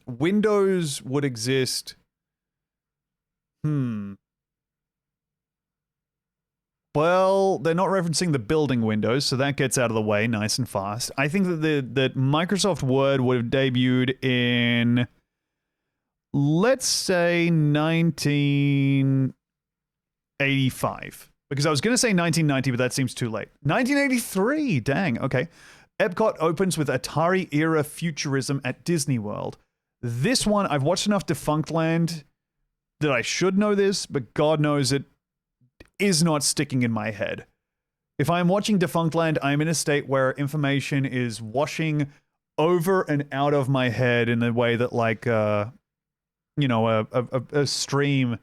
Windows would exist. Well, they're not referencing the building Windows, so that gets out of the way nice and fast. I think that Microsoft Word would have debuted in... Let's say 1985. Because I was going to say 1990, but that seems too late. 1983! Dang, okay. Epcot opens with Atari-era futurism at Disney World. This one, I've watched enough Defunctland that I should know this, but God knows it is not sticking in my head. If I'm watching Defunctland, I'm in a state where information is washing over and out of my head in the way that, like, you know, a stream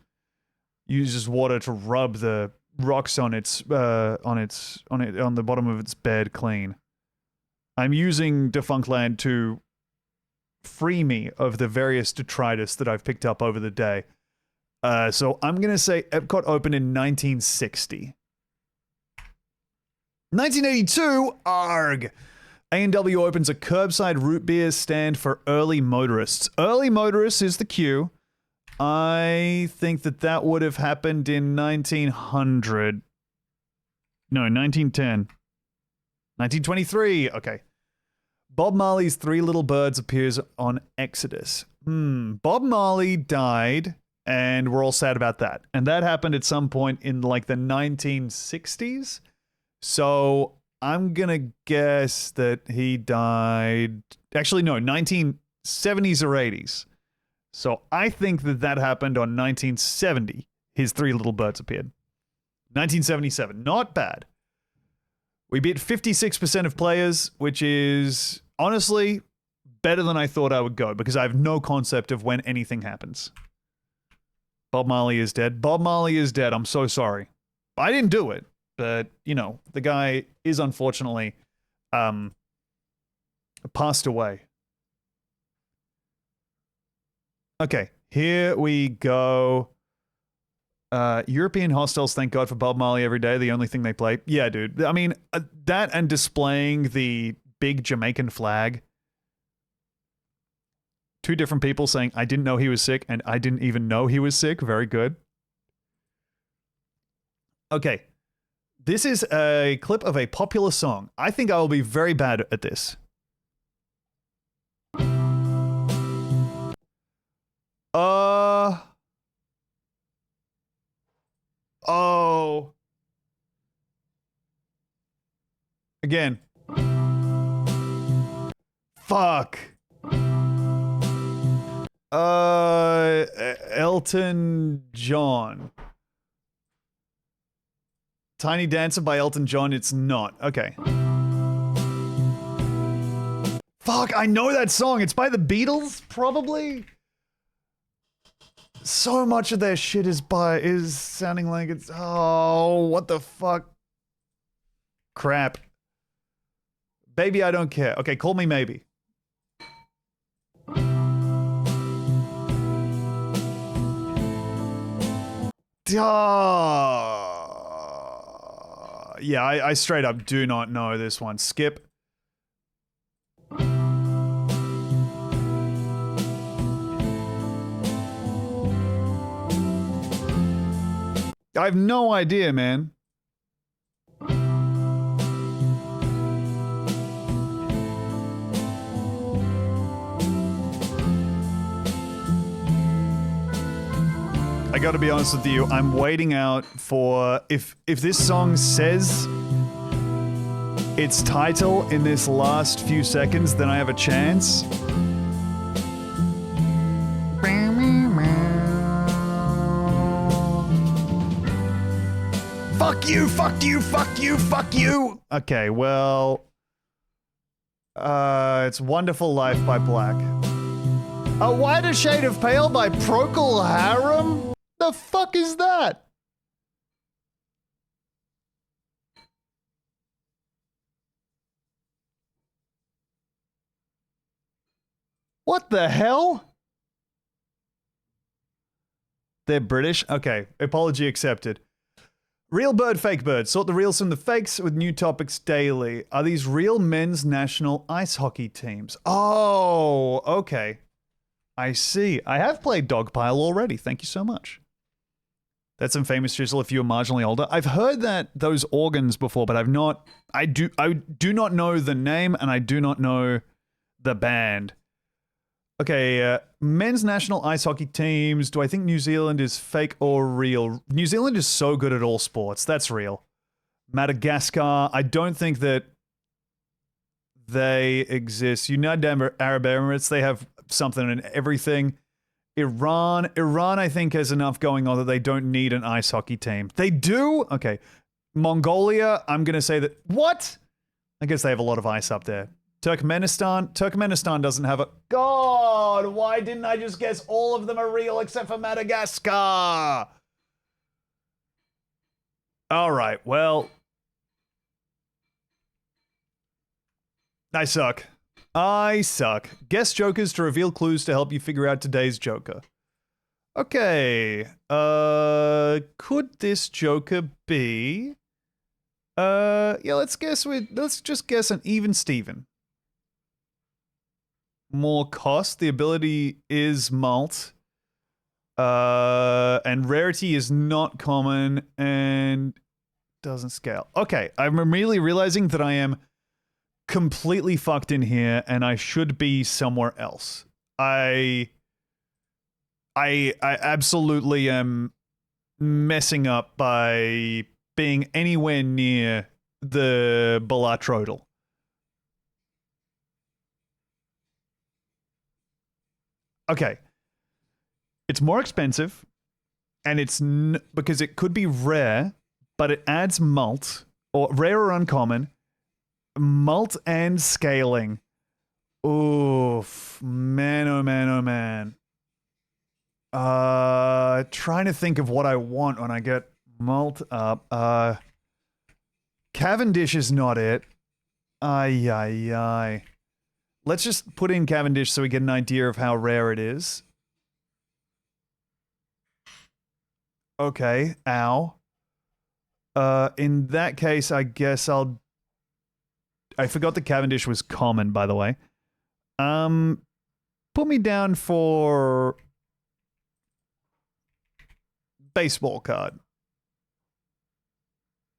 uses water to rub the rocks on the bottom of its bed clean. I'm using Defunctland to free me of the various detritus that I've picked up over the day. So I'm gonna say Epcot opened in 1960. 1982, arg! A&W opens a curbside root beer stand for early motorists. Early motorists is the cue. I think that would have happened in 1900. No, 1910. 1923. Okay. Bob Marley's Three Little Birds appears on Exodus. Bob Marley died, and we're all sad about that. And that happened at some point in like the 1960s. So I'm gonna guess that he died... Actually, no, 1970s or 80s. So I think that happened on 1970. His Three Little Birds appeared. 1977. Not bad. We beat 56% of players, which is, honestly, better than I thought I would go, because I have no concept of when anything happens. Bob Marley is dead. Bob Marley is dead. I'm so sorry. I didn't do it. But, you know, the guy is unfortunately passed away. Okay, here we go. European hostels thank God for Bob Marley every day. The only thing they play. Yeah, dude. I mean, that and displaying the big Jamaican flag. Two different people saying, I didn't know he was sick, and I didn't even know he was sick. Very good. Okay. This is a clip of a popular song. I think I will be very bad at this. Oh. Again. Fuck. Elton John. Tiny Dancer by Elton John, it's not. Okay. Fuck, I know that song. It's by the Beatles, probably? So much of their shit is sounding like it's... Oh, what the fuck? Crap. Baby, I don't care. Okay, call me maybe. Yeah, I straight up do not know this one. Skip. I have no idea, man. I gotta be honest with you, I'm waiting out for if this song says its title in this last few seconds, then I have a chance. Fuck you, fuck you, fuck you, fuck you! Okay, well... it's Wonderful Life by Black. A Wider Shade of Pale by Procol Harum? The fuck is that? What the hell? They're British? Okay, apology accepted. Real bird, fake bird. Sort the reals from the fakes with new topics daily. Are these real men's national ice hockey teams? Oh, okay. I see. I have played Dogpile already. Thank you so much. That's some famous chisel if you're marginally older. I've heard that those organs before, but I've not... I do not know the name, and I do not know the band. Okay, men's national ice hockey teams. Do I think New Zealand is fake or real? New Zealand is so good at all sports. That's real. Madagascar. I don't think that they exist. United Arab Emirates, they have something in everything. Iran, I think, has enough going on that they don't need an ice hockey team. They do? Okay. Mongolia, I'm going to say that... What? I guess they have a lot of ice up there. Turkmenistan doesn't have a... God, why didn't I just guess all of them are real except for Madagascar? All right, well... I suck. Guess jokers to reveal clues to help you figure out today's joker. Okay. Could this joker be... yeah, let's just guess an even Steven. More cost. The ability is malt. And rarity is not common and doesn't scale. Okay, I'm immediately realizing that I am completely fucked in here and I should be somewhere else. I absolutely am messing up by being anywhere near the Balatrodal. Okay. It's more expensive, and it's because it could be rare, but it adds malt, or rare or uncommon, malt and scaling. Oof. Man, oh man, oh man. Trying to think of what I want when I get malt up. Cavendish is not it. Ay, ay, ay. Let's just put in Cavendish so we get an idea of how rare it is. Okay, ow. In that case, I guess I forgot that Cavendish was common, by the way. Put me down for... baseball card.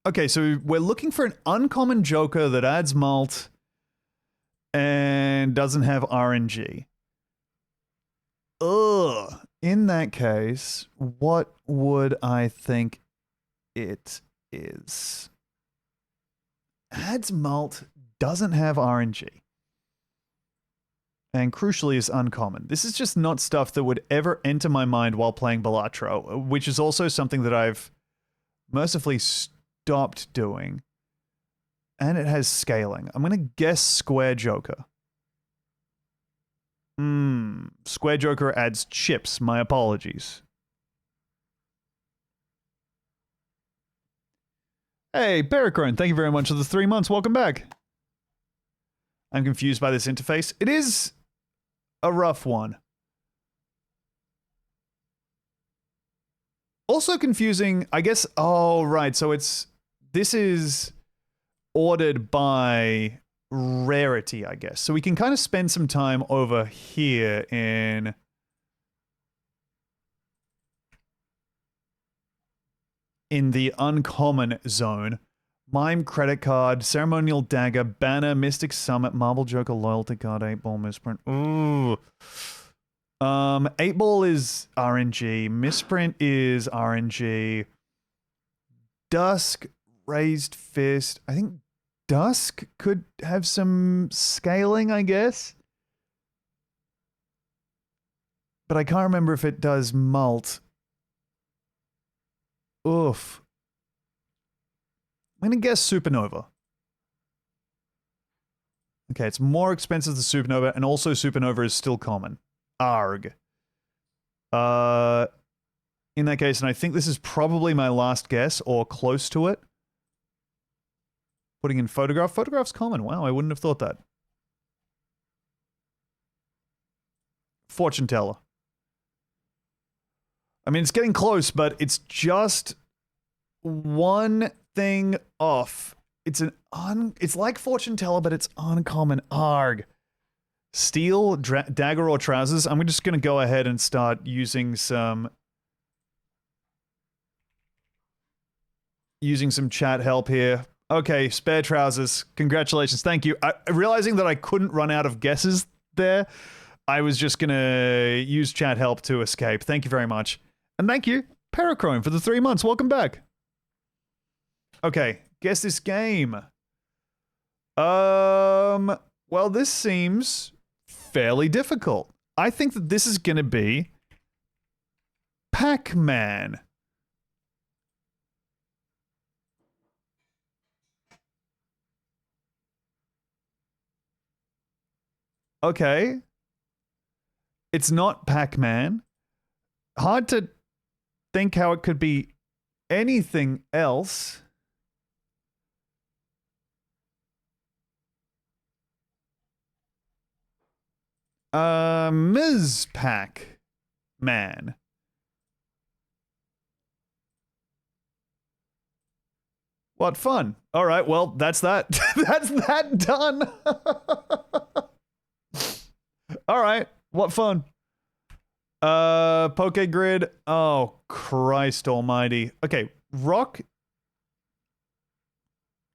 Okay, so we're looking for an uncommon Joker that adds mult and doesn't have RNG. Ugh. In that case, what would I think it is? Adds mult, doesn't have RNG. And crucially is uncommon. This is just not stuff that would ever enter my mind while playing Balatro, which is also something that I've mercifully stopped doing. And it has scaling. I'm going to guess Square Joker. Square Joker adds chips. My apologies. Hey, Barracrone, thank you very much for the 3 months. Welcome back. I'm confused by this interface. It is a rough one. Also confusing, I guess. Oh, right. So this is ordered by rarity, I guess. So we can kind of spend some time over here in the uncommon zone. Mime, credit card, ceremonial dagger, banner, mystic summit, marble joker, loyalty card, 8-ball, misprint. Ooh. 8-ball is RNG, misprint is RNG. Dusk, raised fist. I think Dusk could have some scaling, I guess. But I can't remember if it does mult. Oof. I'm going to guess Supernova. Okay, it's more expensive than Supernova, and also Supernova is still common. Arg. In that case, and I think this is probably my last guess, or close to it. Putting in photograph. Photograph's common. Wow, I wouldn't have thought that. Fortune teller. I mean, it's getting close, but it's just one thing off. It's like fortune teller, but it's uncommon. Arg. Steel, dagger, or trousers. I'm just gonna go ahead and start using some chat help here. Okay, spare trousers. Congratulations. Thank you. Realizing that I couldn't run out of guesses there, I was just gonna use chat help to escape. Thank you very much. And thank you, Parachrome, for the 3 months. Welcome back. Okay, guess this game. Well, this seems fairly difficult. I think that this is gonna be Pac-Man. Okay. It's not Pac-Man. Hard to think how it could be anything else. Ms. Pac-Man. What fun. All right, well, that's that. That's that done. All right, what fun. Poke Grid. Oh, Christ almighty. Okay, rock.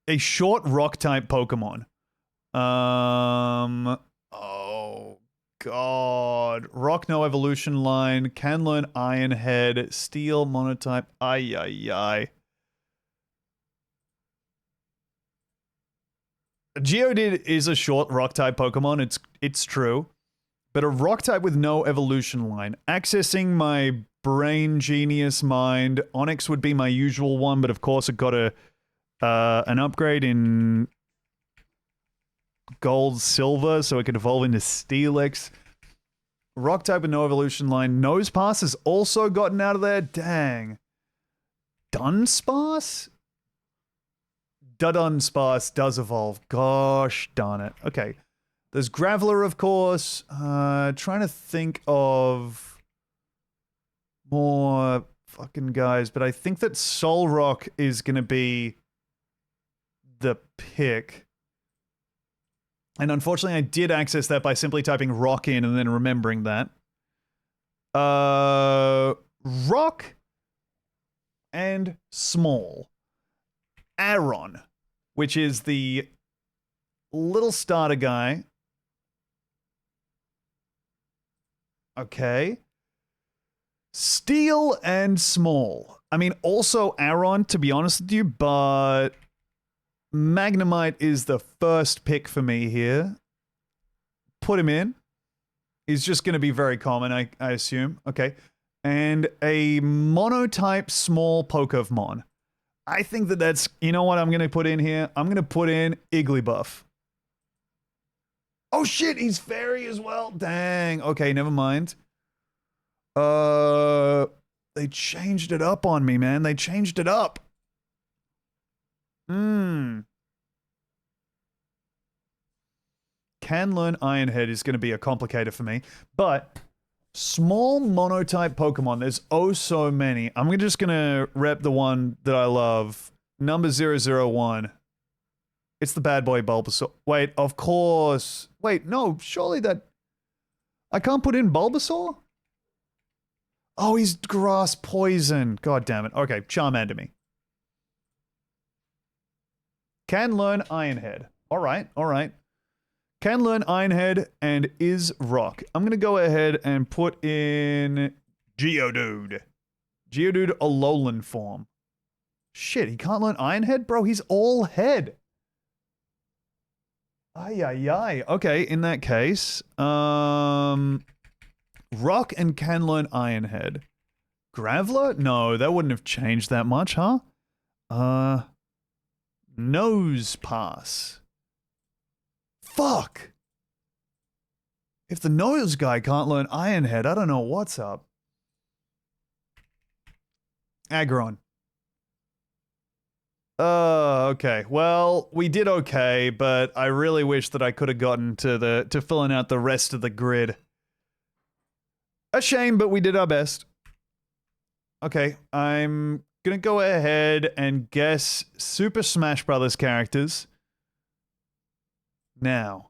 A short rock type Pokemon. Oh, God. Rock, no evolution line. Can learn Iron Head. Steel, monotype. Ay, ay, ay. Geodude is a short rock type Pokemon. It's true. But a rock type with no evolution line. Accessing my brain genius mind, Onyx would be my usual one, but of course it got an upgrade in gold silver, so it could evolve into Steelix. Rock type with no evolution line. Nosepass has also gotten out of there. Dang. Dunsparce? Dunsparce does evolve. Gosh darn it. Okay. There's Graveler, of course. Trying to think of more fucking guys, but I think that Solrock is going to be the pick. And unfortunately, I did access that by simply typing rock in and then remembering that. Rock and small. Aron, which is the little starter guy. Okay. Steel and small. I mean, also Aron, to be honest with you, but Magnemite is the first pick for me here. Put him in. He's just going to be very common, I assume. Okay. And a monotype small Pokemon. I think that's, you know what I'm going to put in here? I'm going to put in Igglybuff. Oh shit, he's fairy as well. Dang. Okay, never mind. They changed it up on me, man. They changed it up. Can learn Ironhead is going to be a complicator for me, but small monotype Pokemon, there's oh so many. I'm just going to rep the one that I love. Number 001. It's the bad boy Bulbasaur. Wait, of course. Wait, no, surely that... I can't put in Bulbasaur? Oh, he's grass poison. God damn it. Okay, Charmander me. Can learn Ironhead. Alright, alright. Can learn Ironhead and is rock. I'm gonna go ahead and put in Geodude. Geodude Alolan form. Shit, he can't learn Ironhead? Bro, he's all head. Ay, ay, ay. Okay, in that case, Rock and can learn Ironhead. Graveler? No, that wouldn't have changed that much, huh? Nose Pass. Fuck! If the nose guy can't learn Ironhead, I don't know what's up. Aggron. Okay. Well, we did okay, but I really wish that I could have gotten to filling out the rest of the grid. A shame, but we did our best. Okay, I'm gonna go ahead and guess Super Smash Brothers characters. Now.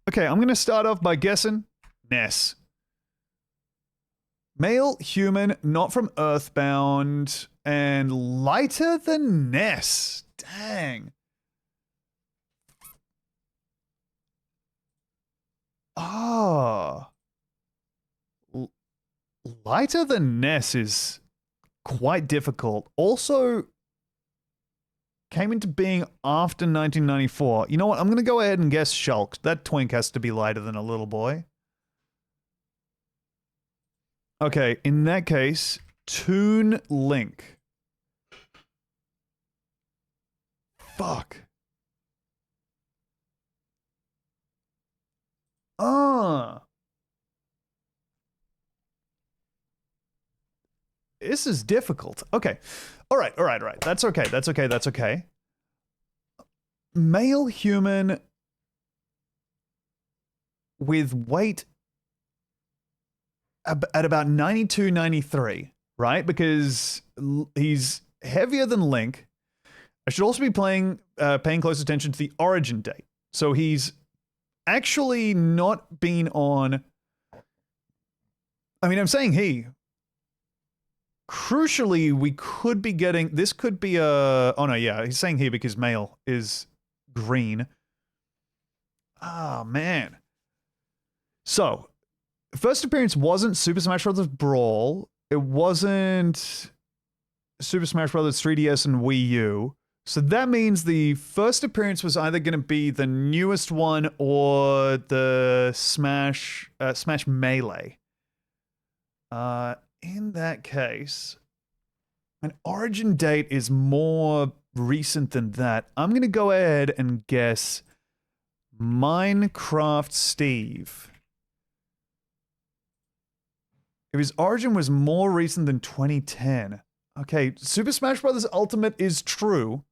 Okay, I'm gonna start off by guessing Ness. Male, human, not from Earthbound, and lighter than Ness. Dang. Ah. Lighter than Ness is quite difficult. Also, came into being after 1994. You know what? I'm going to go ahead and guess Shulk. That twink has to be lighter than a little boy. Okay, in that case, Toon Link. Fuck. This is difficult. Okay. All right. That's okay. Male human with weight at about 92, 93, right? Because he's heavier than Link. I should also be paying close attention to the origin date. So he's actually not been on... I mean, I'm saying he. Crucially, we could be getting... This could be a... Oh, no, yeah. He's saying he because male is green. Ah, man. So, first appearance wasn't Super Smash Bros. Brawl. It wasn't Super Smash Bros. 3DS and Wii U. So that means the first appearance was either going to be the newest one or the Smash Melee. In that case, an origin date is more recent than that. I'm going to go ahead and guess Minecraft Steve. If his origin was more recent than 2010. Okay, Super Smash Bros. Ultimate is true.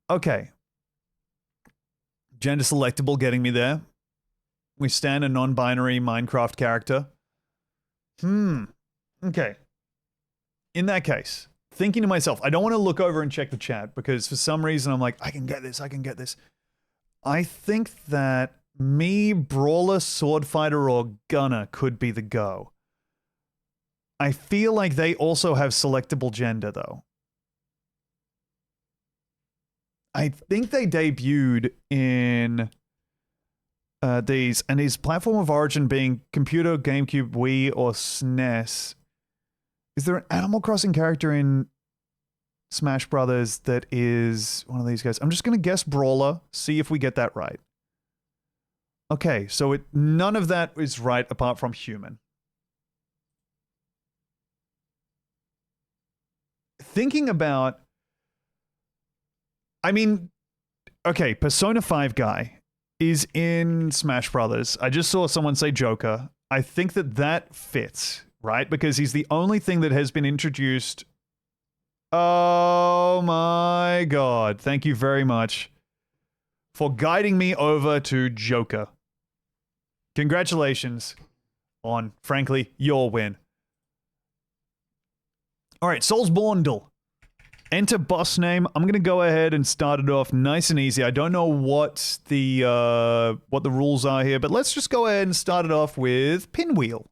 Okay. Gender selectable getting me there. We stand a non-binary Minecraft character. Okay. In that case, thinking to myself, I don't want to look over and check the chat because for some reason I'm like, I can get this. I think that me, Brawler, Sword Fighter, or Gunner could be the go. I feel like they also have selectable gender, though. I think they debuted in these, and his platform of origin being computer, GameCube, Wii, or SNES. Is there an Animal Crossing character in Smash Brothers that is one of these guys? I'm just going to guess Brawler, see if we get that right. Okay, so none of that is right apart from human. Thinking about... I mean, okay, Persona 5 guy is in Smash Brothers. I just saw someone say Joker. I think that fits, right? Because he's the only thing that has been introduced. Oh my god. Thank you very much for guiding me over to Joker. Congratulations on, frankly, your win. Alright, Soulsborne. Enter boss name. I'm gonna go ahead and start it off nice and easy. I don't know what the rules are here, but let's just go ahead and start it off with Pinwheel.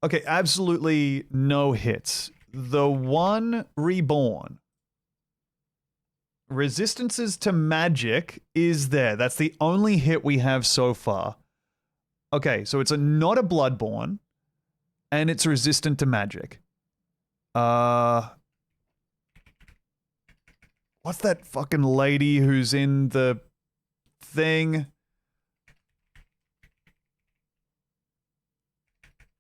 Okay, absolutely no hits. The one Reborn. Resistances to magic is there. That's the only hit we have so far. Okay, so it's not a Bloodborne, and it's resistant to magic. What's that fucking lady who's in the thing?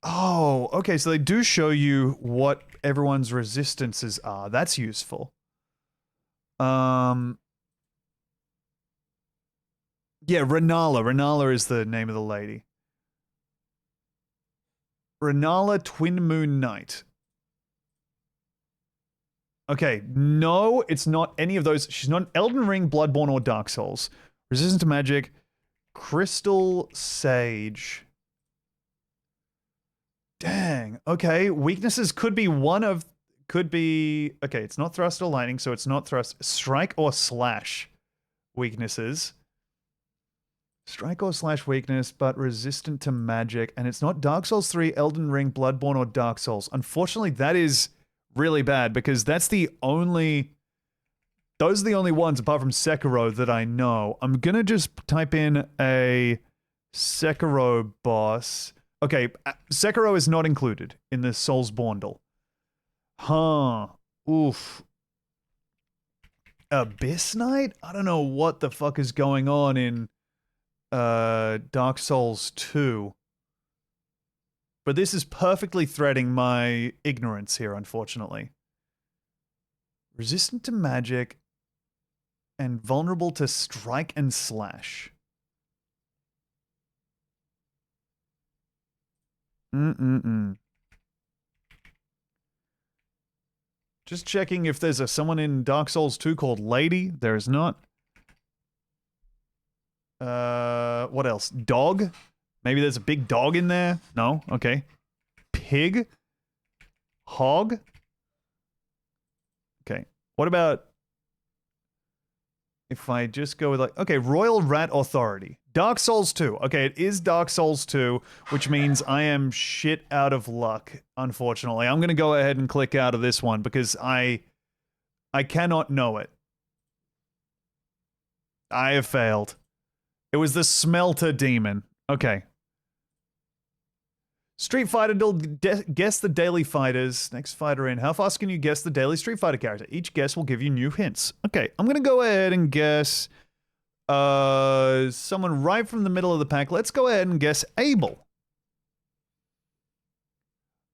Oh, okay, so they do show you what everyone's resistances are. That's useful. Yeah, Renala. Renala is the name of the lady. Renala Twin Moon Knight. Okay, no, it's not any of those. She's not an Elden Ring, Bloodborne, or Dark Souls. Resistant to magic. Crystal Sage. Dang. Okay, weaknesses could be okay, it's not thrust or lightning, so it's not thrust. Strike or slash weaknesses. Strike or slash weakness, but resistant to magic. And it's not Dark Souls 3, Elden Ring, Bloodborne, or Dark Souls. Unfortunately, that is really bad because those are the only ones apart from Sekiro that I know. I'm gonna just type in a Sekiro boss. Okay, Sekiro is not included in the Soulsborne. Huh. Oof. Abyss Knight? I don't know what the fuck is going on in Dark Souls 2. But this is perfectly threading my ignorance here, unfortunately. Resistant to magic and vulnerable to strike and slash. Just checking if there's someone in Dark Souls 2 called Lady. There is not. What else? Dog? Maybe there's a big dog in there? No? Okay. Pig? Hog? Okay. What about if I just go with like... Okay, Royal Rat Authority. Dark Souls 2. Okay, it is Dark Souls 2, which means I am shit out of luck, unfortunately. I'm gonna go ahead and click out of this one because I cannot know it. I have failed. It was the Smelter Demon. Okay. Street Fighter, guess the daily fighters. Next fighter in. How fast can you guess the daily Street Fighter character? Each guess will give you new hints. Okay, I'm gonna go ahead and guess someone right from the middle of the pack. Let's go ahead and guess Abel.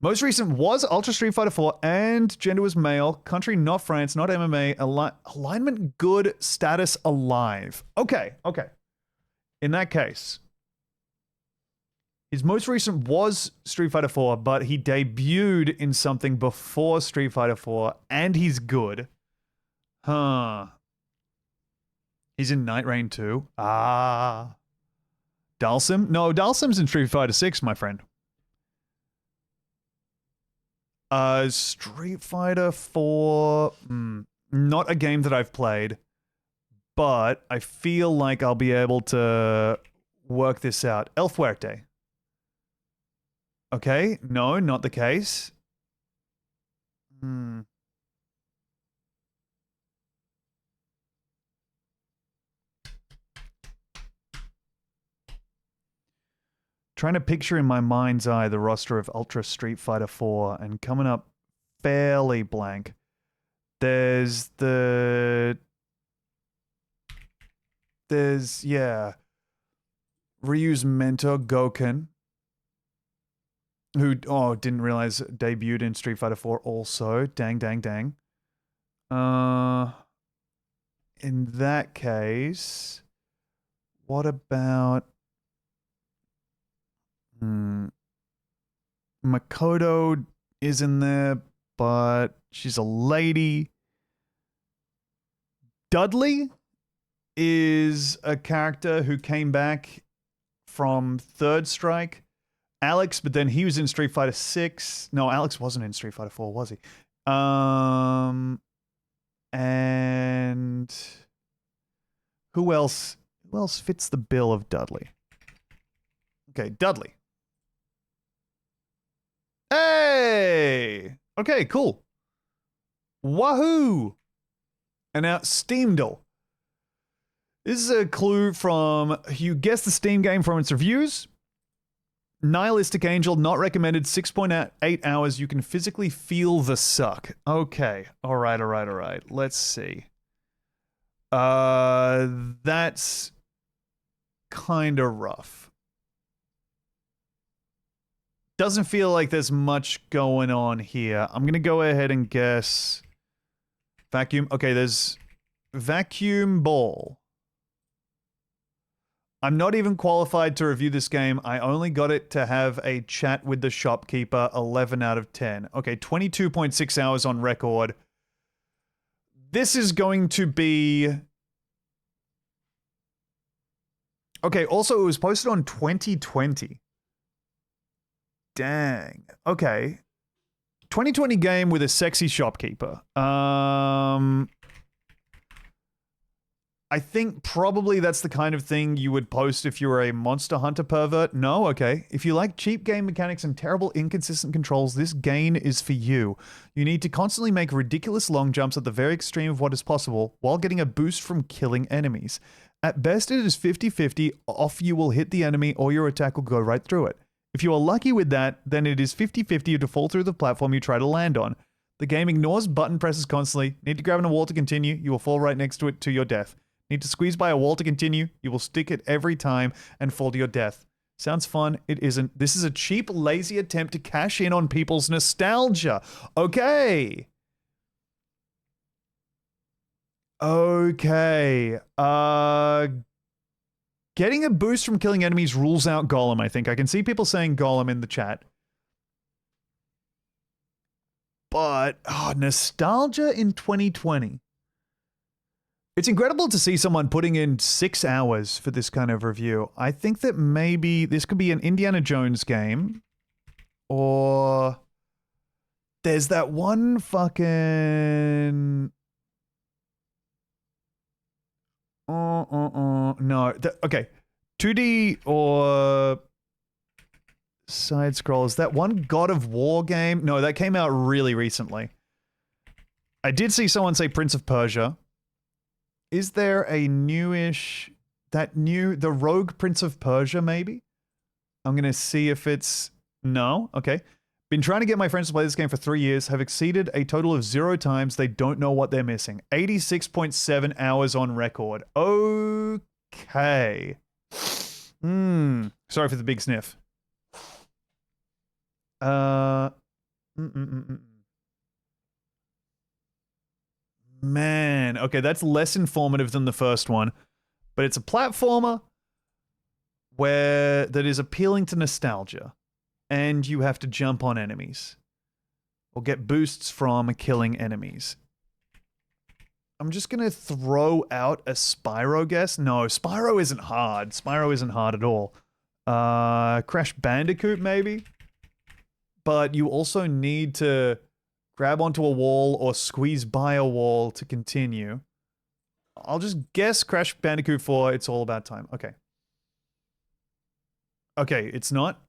Most recent was Ultra Street Fighter 4 and gender was male. Country not France, not MMA. Alignment good, status alive. Okay, okay. In that case, his most recent was Street Fighter 4, but he debuted in something before Street Fighter 4, and he's good. Huh. He's in Night Rain 2. Ah. Dalsim? No, Dalsim's in Street Fighter 6, my friend. Street Fighter 4... not a game that I've played, but I feel like I'll be able to work this out. El Fuerte. Okay, no, not the case. Hmm. Trying to picture in my mind's eye the roster of Ultra Street Fighter 4 and coming up fairly blank. There's yeah, Ryu's mentor Goken, who didn't realize debuted in Street Fighter 4 also. Dang, dang, dang. In that case, what about Makoto is in there, but she's a lady. Dudley is a character who came back from Third Strike. Alex, but then he was in Street Fighter 6. No, Alex wasn't in Street Fighter 4, was he? And who else? Who else fits the bill of Dudley? Okay, Dudley. Hey! Okay, cool. Wahoo! And now Steamdle. This is a clue from, you guessed the Steam game from its reviews. Nihilistic Angel, not recommended, 6.8 hours. You can physically feel the suck. Okay, all right. Let's see. That's kind of rough. Doesn't feel like there's much going on here. I'm going to go ahead and guess Vacuum. Okay, there's Vacuum Ball. I'm not even qualified to review this game. I only got it to have a chat with the shopkeeper, 11 out of 10. Okay, 22.6 hours on record. This is going to be... Okay, also it was posted on 2020. Dang. Okay. 2020 game with a sexy shopkeeper. I think probably that's the kind of thing you would post if you were a Monster Hunter pervert. No? Okay. If you like cheap game mechanics and terrible inconsistent controls, this game is for you. You need to constantly make ridiculous long jumps at the very extreme of what is possible while getting a boost from killing enemies. At best, it is 50-50. Off you will hit the enemy or your attack will go right through it. If you are lucky with that, then it is 50-50 to fall through the platform you try to land on. The game ignores button presses constantly. Need to grab on a wall to continue. You will fall right next to it to your death. Need to squeeze by a wall to continue. You will stick it every time and fall to your death. Sounds fun. It isn't. This is a cheap, lazy attempt to cash in on people's nostalgia. Okay. Okay. Getting a boost from killing enemies rules out Golem, I think. I can see people saying Golem in the chat. But, nostalgia in 2020. It's incredible to see someone putting in 6 hours for this kind of review. I think that maybe this could be an Indiana Jones game. Or there's that one fucking... No. Okay. 2D or side scrollers. That one God of War game? No, that came out really recently. I did see someone say Prince of Persia. Is there a newish... The Rogue Prince of Persia, maybe? I'm going to see if it's... No? Okay. Been trying to get my friends to play this game for 3 years. Have exceeded a total of 0 times. They don't know what they're missing. 86.7 hours on record. Okay. Sorry for the big sniff. Man. Okay, that's less informative than the first one. But it's a platformer that is appealing to nostalgia. And you have to jump on enemies. Or get boosts from killing enemies. I'm just going to throw out a Spyro guess. No, Spyro isn't hard. Spyro isn't hard at all. Crash Bandicoot, maybe? But you also need to grab onto a wall or squeeze by a wall to continue. I'll just guess Crash Bandicoot 4, It's All About Time. Okay. Okay, it's not.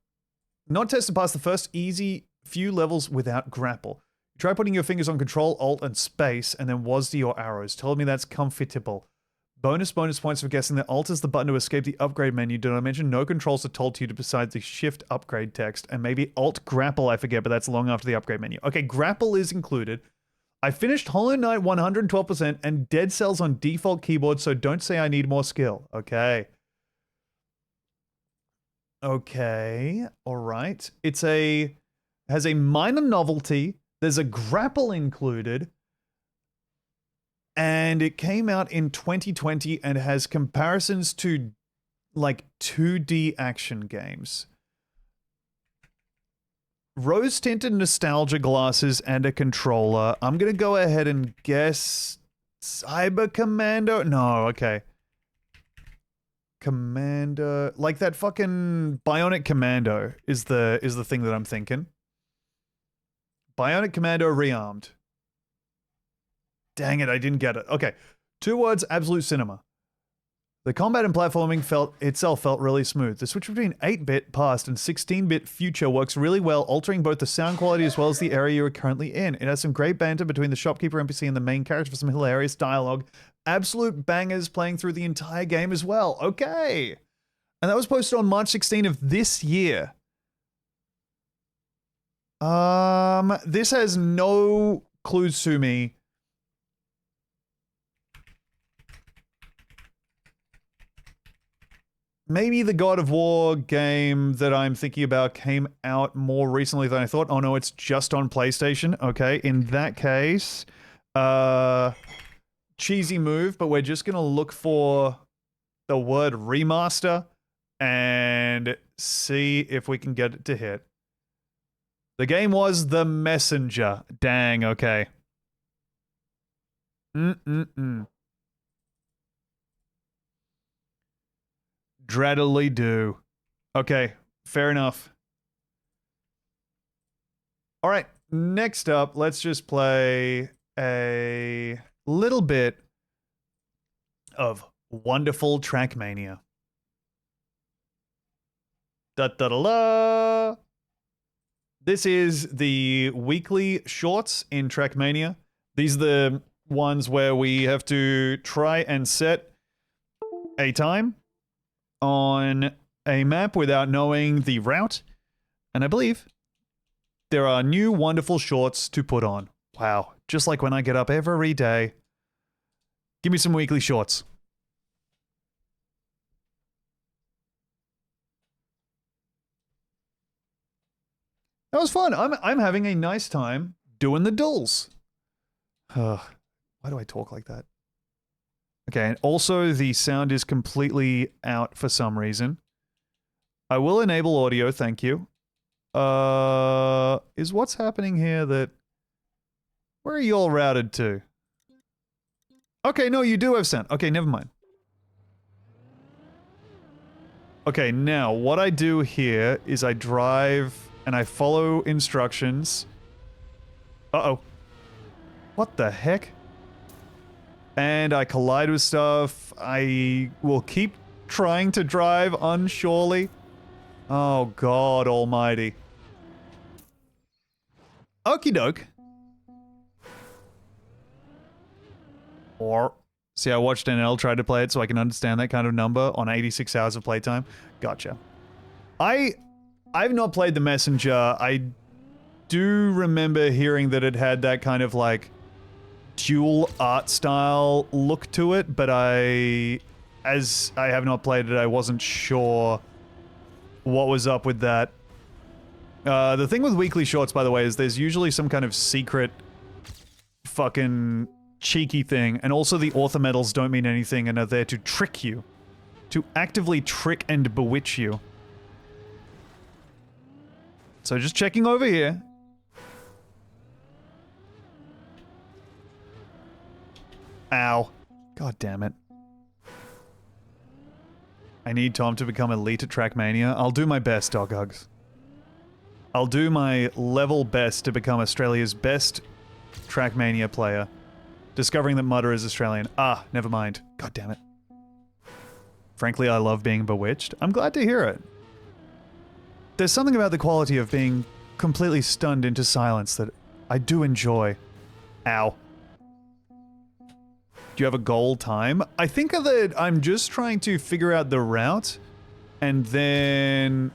Not tested past the first easy few levels without grapple. Try putting your fingers on Control, Alt, and Space, and then WASD your arrows. Told me that's comfortable. Bonus points for guessing that Alt is the button to escape the upgrade menu. Did I mention no controls are told to you besides the Shift upgrade text? And maybe Alt Grapple, I forget, but that's long after the upgrade menu. Okay, Grapple is included. I finished Hollow Knight 112% and Dead Cells on default keyboard, so don't say I need more skill. Okay. Okay, alright. Has a minor novelty. There's a grapple included. And it came out in 2020 and has comparisons to like 2D action games. Rose-tinted nostalgia glasses and a controller. I'm gonna go ahead and guess Cyber Commando. No, okay. Commander, like that fucking Bionic Commando is the thing that I'm thinking. Bionic Commando Rearmed. Dang it, I didn't get it. Okay. 2 words, absolute cinema. The combat and platforming felt really smooth. The switch between 8-bit past and 16-bit future works really well, altering both the sound quality as well as the area you're currently in. It has some great banter between the shopkeeper NPC and the main character for some hilarious dialogue. Absolute bangers playing through the entire game as well. Okay. And that was posted on March 16 of this year. This has no clues to me. Maybe the God of War game that I'm thinking about came out more recently than I thought. Oh no, it's just on PlayStation. Okay, in that case, cheesy move, but we're just gonna look for the word remaster and see if we can get it to hit. The game was The Messenger. Dang, okay. Dreadily do. Okay, fair enough. All right, next up, let's just play a little bit of wonderful Trackmania. Da-da-da-la! This is the weekly shorts in Trackmania. These are the ones where we have to try and set a time on a map without knowing the route. And I believe there are new wonderful shorts to put on. Wow. Just like when I get up every day. Give me some weekly shorts. That was fun. I'm having a nice time doing the dulls. Why do I talk like that? Okay, and also the sound is completely out for some reason. I will enable audio, thank you. Is what's happening here that... Where are you all routed to? Okay, no, you do have sound. Okay, never mind. Okay, now, what I do here is I drive and I follow instructions. Uh-oh. What the heck? And I collide with stuff. I will keep trying to drive unsurely. Oh, God almighty. Okie doke. Or, see, I watched NL try to play it so I can understand that kind of number on 86 hours of playtime. Gotcha. I've not played The Messenger. I do remember hearing that it had that kind of like dual art style look to it, but as I have not played it, I wasn't sure what was up with that. The thing with weekly shorts, by the way, is there's usually some kind of secret fucking cheeky thing, and also the author medals don't mean anything and are there to trick you. To actively trick and bewitch you. So just checking over here. Ow. God damn it. I need Tom to become elite at Trackmania. I'll do my best, Dog Hugs. I'll do my level best to become Australia's best Trackmania player. Discovering that Mutter is Australian. Ah, never mind. God damn it. Frankly, I love being bewitched. I'm glad to hear it. There's something about the quality of being completely stunned into silence that I do enjoy. Ow. Do you have a goal time? I think that I'm just trying to figure out the route, and then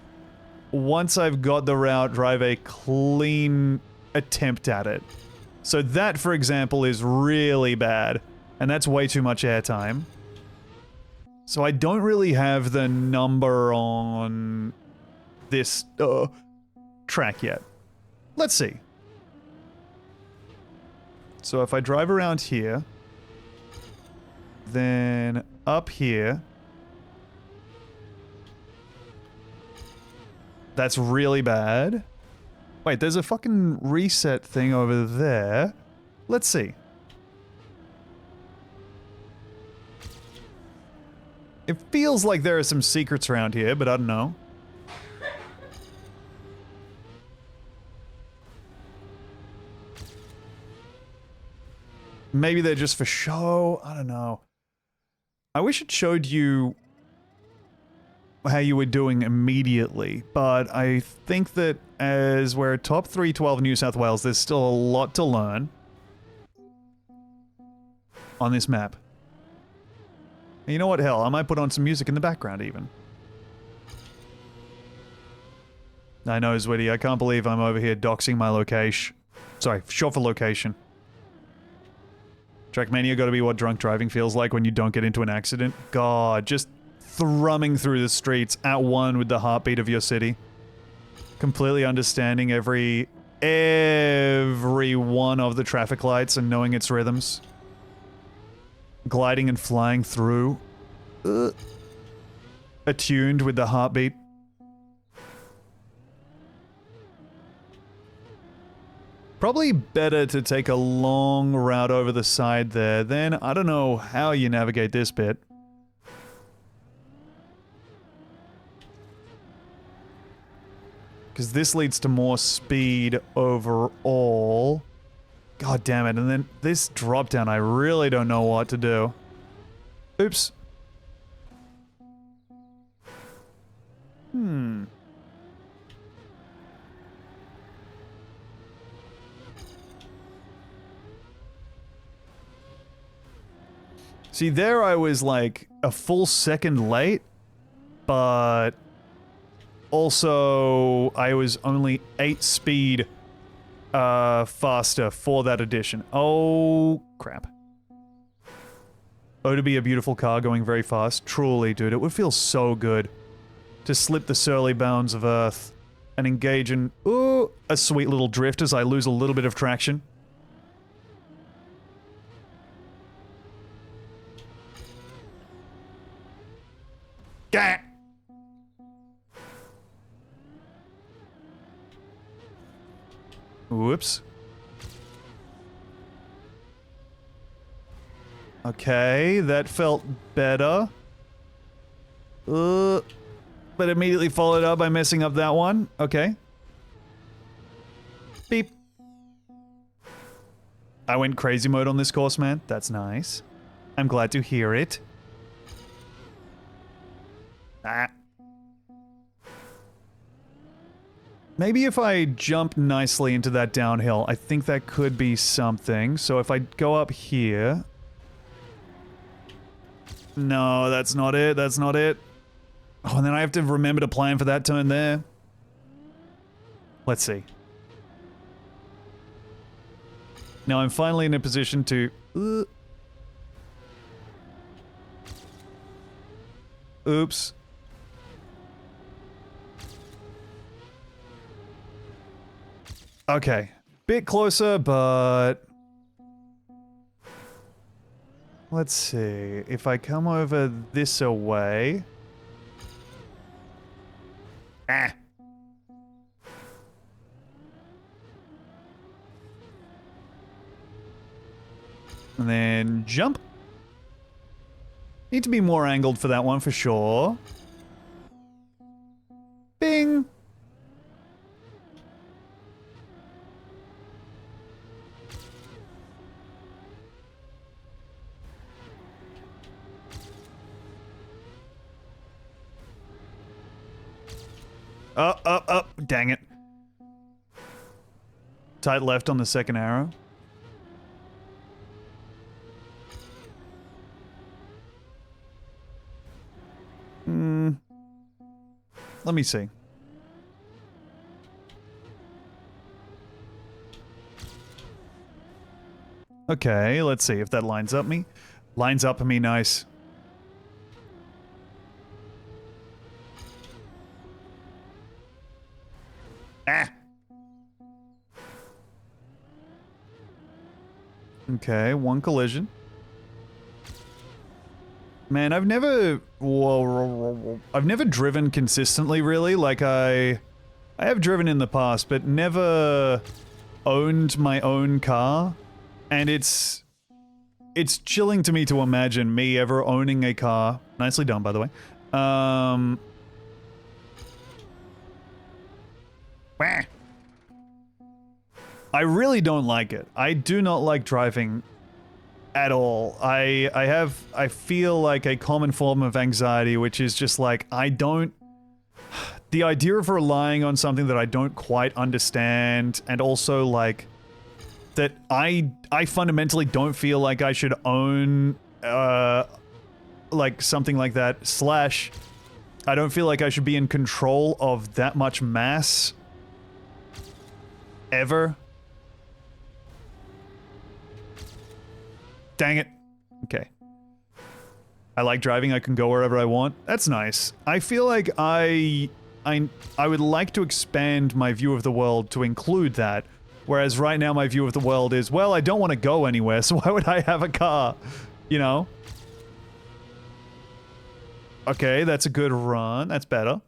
once I've got the route, drive a clean attempt at it. So that, for example, is really bad, and that's way too much airtime. So I don't really have the number on this track yet. Let's see. So if I drive around here, then up here, that's really bad. Wait, there's a fucking reset thing over there. Let's see. It feels like there are some secrets around here, but I don't know. Maybe they're just for show. I don't know. I wish it showed you how you were doing immediately, but I think that as we're top 312 New South Wales, there's still a lot to learn on this map. And you know what? Hell, I might put on some music in the background even. I know, Zwitty, I can't believe I'm over here doxing my location. Sorry, short for location. Trackmania gotta be what drunk driving feels like when you don't get into an accident. God, just thrumming through the streets at one with the heartbeat of your city. Completely understanding every one of the traffic lights and knowing its rhythms. Gliding and flying through. Attuned with the heartbeat. Probably better to take a long route over the side there. Then I don't know how you navigate this bit. Because this leads to more speed overall. God damn it. And then this drop down, I really don't know what to do. Oops. See, there I was like a full second late, but also I was only 8 speed faster for that addition. Oh, crap. Oh, to be a beautiful car going very fast. Truly, dude, it would feel so good to slip the surly bounds of Earth and engage in, ooh, a sweet little drift as I lose a little bit of traction. Gah! Whoops. Okay, that felt better. But immediately followed up by messing up that one. Okay. Beep. I went crazy mode on this course, man. That's nice. I'm glad to hear it. Ah. Maybe if I jump nicely into that downhill, I think that could be something. So if I go up here... No, that's not it. That's not it. Oh, and then I have to remember to plan for that turn there. Let's see. Now I'm finally in a position to... Oops. Okay. Bit closer, but... Let's see. If I come over this away... Ah. And then jump. Need to be more angled for that one for sure. Bing. Dang it. Tight left on the second arrow. Let me see. Okay, let's see if that lines up me. Lines up me nice. Ah! Okay, one collision. Man, I've never... Whoa, I've never driven consistently, really. Like, I have driven in the past, but never owned my own car. And it's chilling to me to imagine me ever owning a car. Nicely done, by the way. I really don't like it. I do not like driving at all. I feel like a common form of anxiety, which is just like, the idea of relying on something that I don't quite understand, and also like, that I fundamentally don't feel like I should own, like something like that, slash, I don't feel like I should be in control of that much mass, ever. Dang it. Okay. I like driving, I can go wherever I want. That's nice. I feel like I would like to expand my view of the world to include that. Whereas right now my view of the world is, well, I don't want to go anywhere, so why would I have a car? You know? Okay, that's a good run. That's better.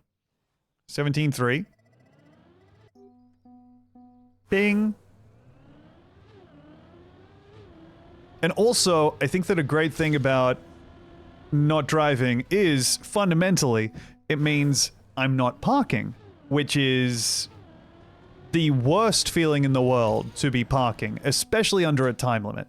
17-3. Bing. And also, I think that a great thing about not driving is, fundamentally, it means I'm not parking, which is the worst feeling in the world to be parking, especially under a time limit.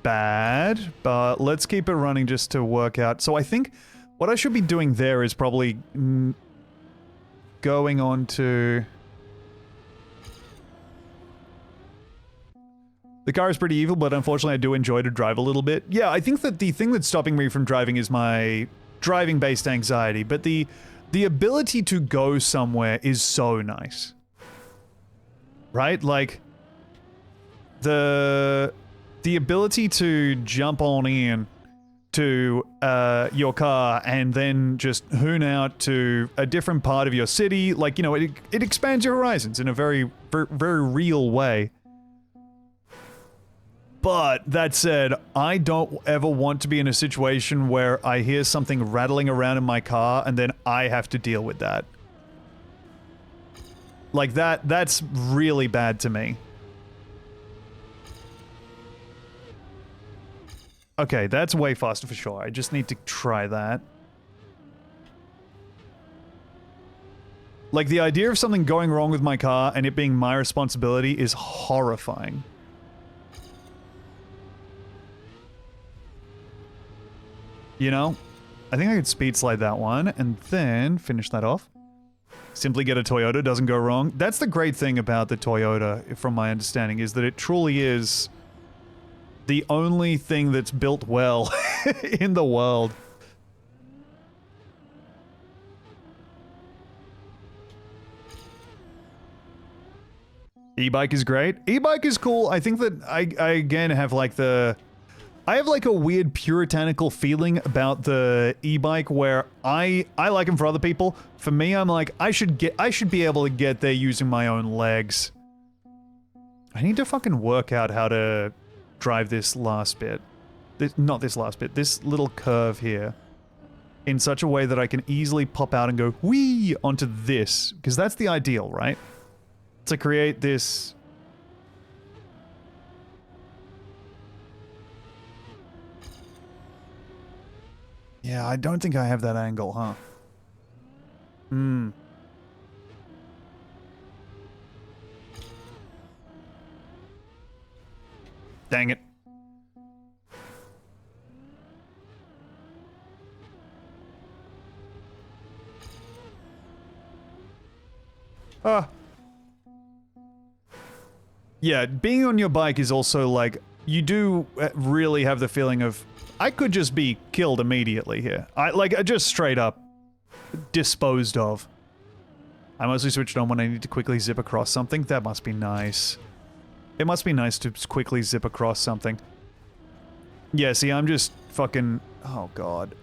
Bad, but let's keep it running just to work out. So I think what I should be doing there is probably going on to... The car is pretty evil, but unfortunately I do enjoy to drive a little bit. Yeah, I think that the thing that's stopping me from driving is my driving-based anxiety, but the ability to go somewhere is so nice. Right? Like, the ability to jump on in to your car and then just hoon out to a different part of your city, like, you know, it expands your horizons in a very, very real way. But, that said, I don't ever want to be in a situation where I hear something rattling around in my car and then I have to deal with that. Like, that's really bad to me. Okay, that's way faster for sure. I just need to try that. Like, the idea of something going wrong with my car and it being my responsibility is horrifying. You know? I think I could speed slide that one and then finish that off. Simply get a Toyota, doesn't go wrong. That's the great thing about the Toyota, from my understanding, is that it truly is the only thing that's built well in the world. E-bike is great. E-bike is cool. I think that I again have like I have like a weird puritanical feeling about the e-bike where I like them for other people. For me, I'm like, I should be able to get there using my own legs. I need to fucking work out how to drive this last bit. Not this last bit, this little curve here. In such a way that I can easily pop out and go whee onto this. Because that's the ideal, right? To create this... Yeah, I don't think I have that angle, huh? Dang it. Ah. Yeah, being on your bike is also like, you do really have the feeling of, I could just be killed immediately here. Just straight up disposed of. I mostly switched on when I need to quickly zip across something. That must be nice. It must be nice to quickly zip across something. Yeah, see, I'm just fucking... Oh, God.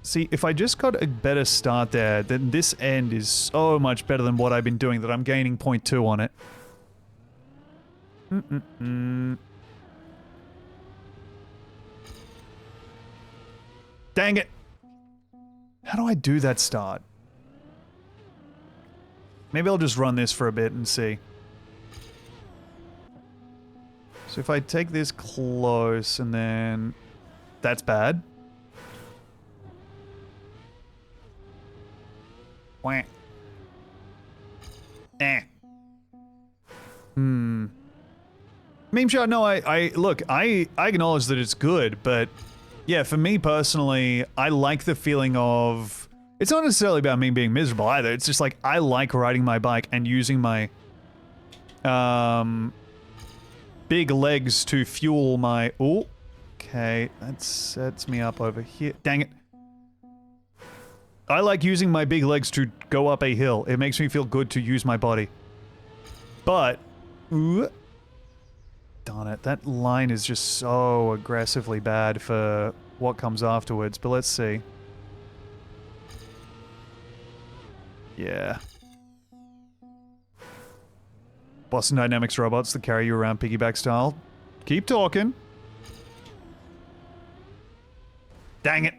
See, if I just got a better start there, then this end is so much better than what I've been doing that I'm gaining 0.2 on it. Dang it! How do I do that start? Maybe I'll just run this for a bit and see. So if I take this close and then... That's bad. Wah. Eh. Meme shot, no, look, I acknowledge that it's good, but yeah, for me personally, I like the feeling of... It's not necessarily about me being miserable either, it's just like, I like riding my bike and using my, big legs to fuel my... Ooh, okay, that sets me up over here. Dang it. I like using my big legs to go up a hill. It makes me feel good to use my body. But... Ooh, darn it, that line is just so aggressively bad for what comes afterwards, but let's see. Yeah. Boston Dynamics robots that carry you around piggyback style. Keep talking. Dang it.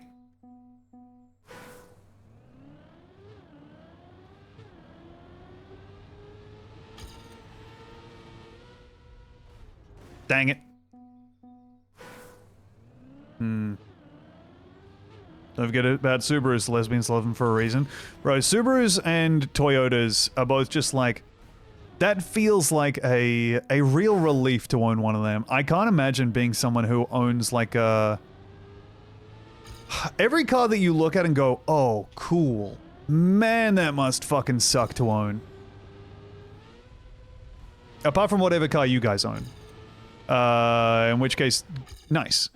Dang it. Don't forget about Subarus. Lesbians love them for a reason. Bro, Subarus and Toyotas are both just like... That feels like a real relief to own one of them. I can't imagine being someone who owns like a... Every car that you look at and go, oh, cool. Man, that must fucking suck to own. Apart from whatever car you guys own. In which case, nice.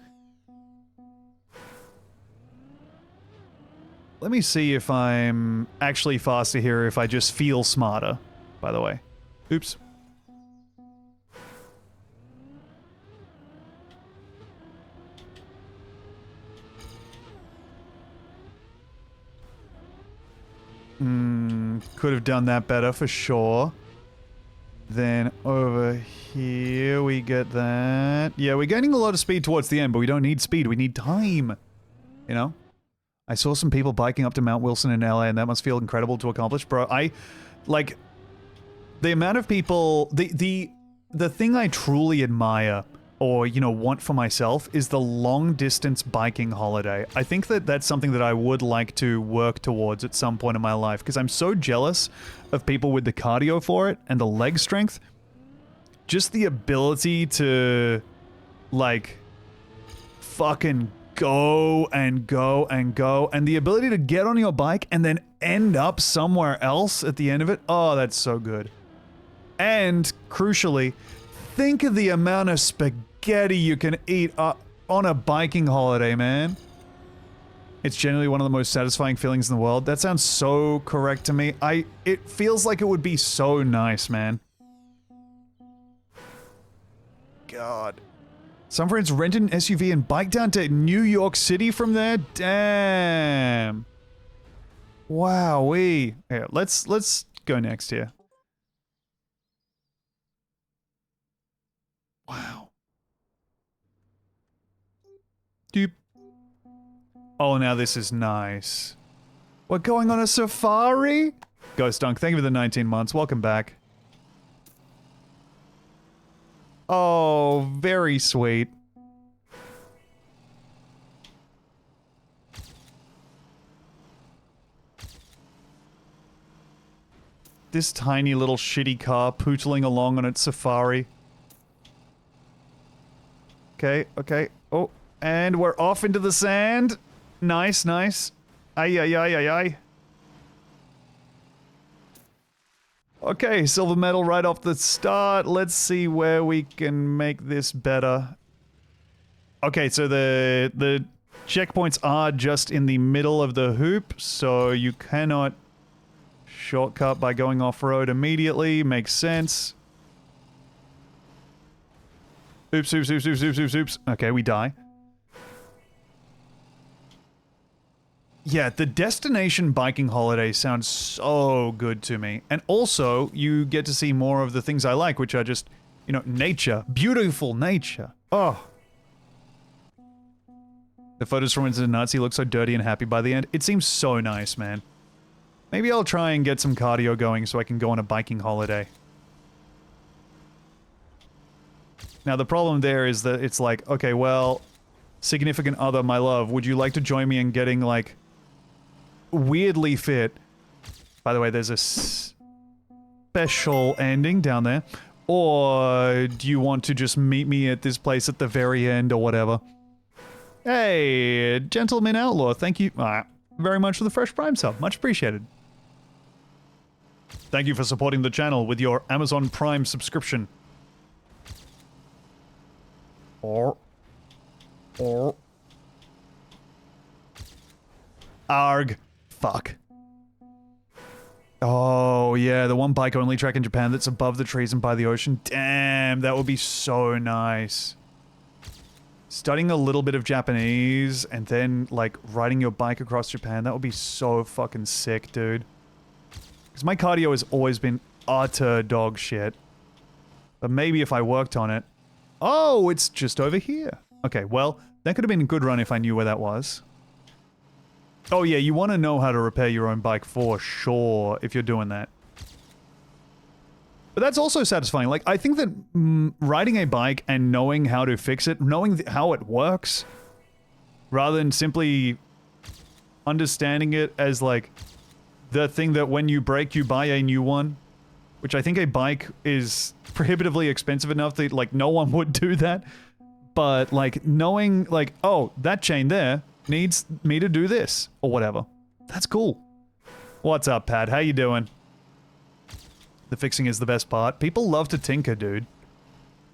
Let me see if I'm actually faster here if I just feel smarter, by the way. Oops. Could have done that better for sure. Then over here we get that. Yeah, we're gaining a lot of speed towards the end, but we don't need speed, we need time. You know? I saw some people biking up to Mount Wilson in LA, and that must feel incredible to accomplish, bro. Like, the amount of people... The thing I truly admire, or, you know, want for myself, is the long-distance biking holiday. I think that that's something that I would like to work towards at some point in my life, because I'm so jealous of people with the cardio for it, and the leg strength. Just the ability to, like, fucking go and go and go, and the ability to get on your bike and then end up somewhere else at the end of it. Oh, that's so good. And, crucially, think of the amount of spaghetti you can eat on a biking holiday, man. It's generally one of the most satisfying feelings in the world. That sounds so correct to me. It feels like it would be so nice, man. God. Some friends rented an SUV and biked down to New York City from there? Damn. Wowee. Here, let's go next here. Wow. Doop. Oh, now this is nice. We're going on a safari? Ghost Dunk, thank you for the 19 months. Welcome back. Oh, very sweet. This tiny little shitty car pootling along on its safari. Okay, okay. Oh, and we're off into the sand. Nice, nice. Ay, ay, ay, ay, ay. Okay, silver medal right off the start. Let's see where we can make this better. Okay, so the checkpoints are just in the middle of the hoop, so you cannot shortcut by going off-road immediately. Makes sense. Oops, oops, oops, oops, oops, oops, oops. Okay, we die. Yeah, the destination biking holiday sounds so good to me. And also, you get to see more of the things I like, which are just, you know, nature. Beautiful nature. Oh. The photos from Winter Nazi look so dirty and happy by the end. It seems so nice, man. Maybe I'll try and get some cardio going so I can go on a biking holiday. Now, the problem there is that it's like, okay, well, significant other, my love, would you like to join me in getting, like, weirdly fit? By the way, there's a special ending down there. Or do you want to just meet me at this place at the very end or whatever? Hey, Gentleman Outlaw, thank you very much for the Fresh Prime sub. Much appreciated. Thank you for supporting the channel with your Amazon Prime subscription. Arg. Fuck. Oh, yeah, the one bike-only track in Japan that's above the trees and by the ocean. Damn, that would be so nice. Studying a little bit of Japanese and then, like, riding your bike across Japan, that would be so fucking sick, dude. Because my cardio has always been utter dog shit. But maybe if I worked on it... Oh, it's just over here. Okay, well, that could have been a good run if I knew where that was. Oh yeah, you want to know how to repair your own bike for sure if you're doing that. But that's also satisfying. Like, I think that riding a bike and knowing how to fix it, knowing how it works, rather than simply understanding it as, like, the thing that when you break, you buy a new one, which I think a bike is prohibitively expensive enough that, like, no one would do that. But, like, knowing, like, oh, that chain there needs me to do this, or whatever. That's cool. What's up, Pat? How you doing? The fixing is the best part. People love to tinker, dude.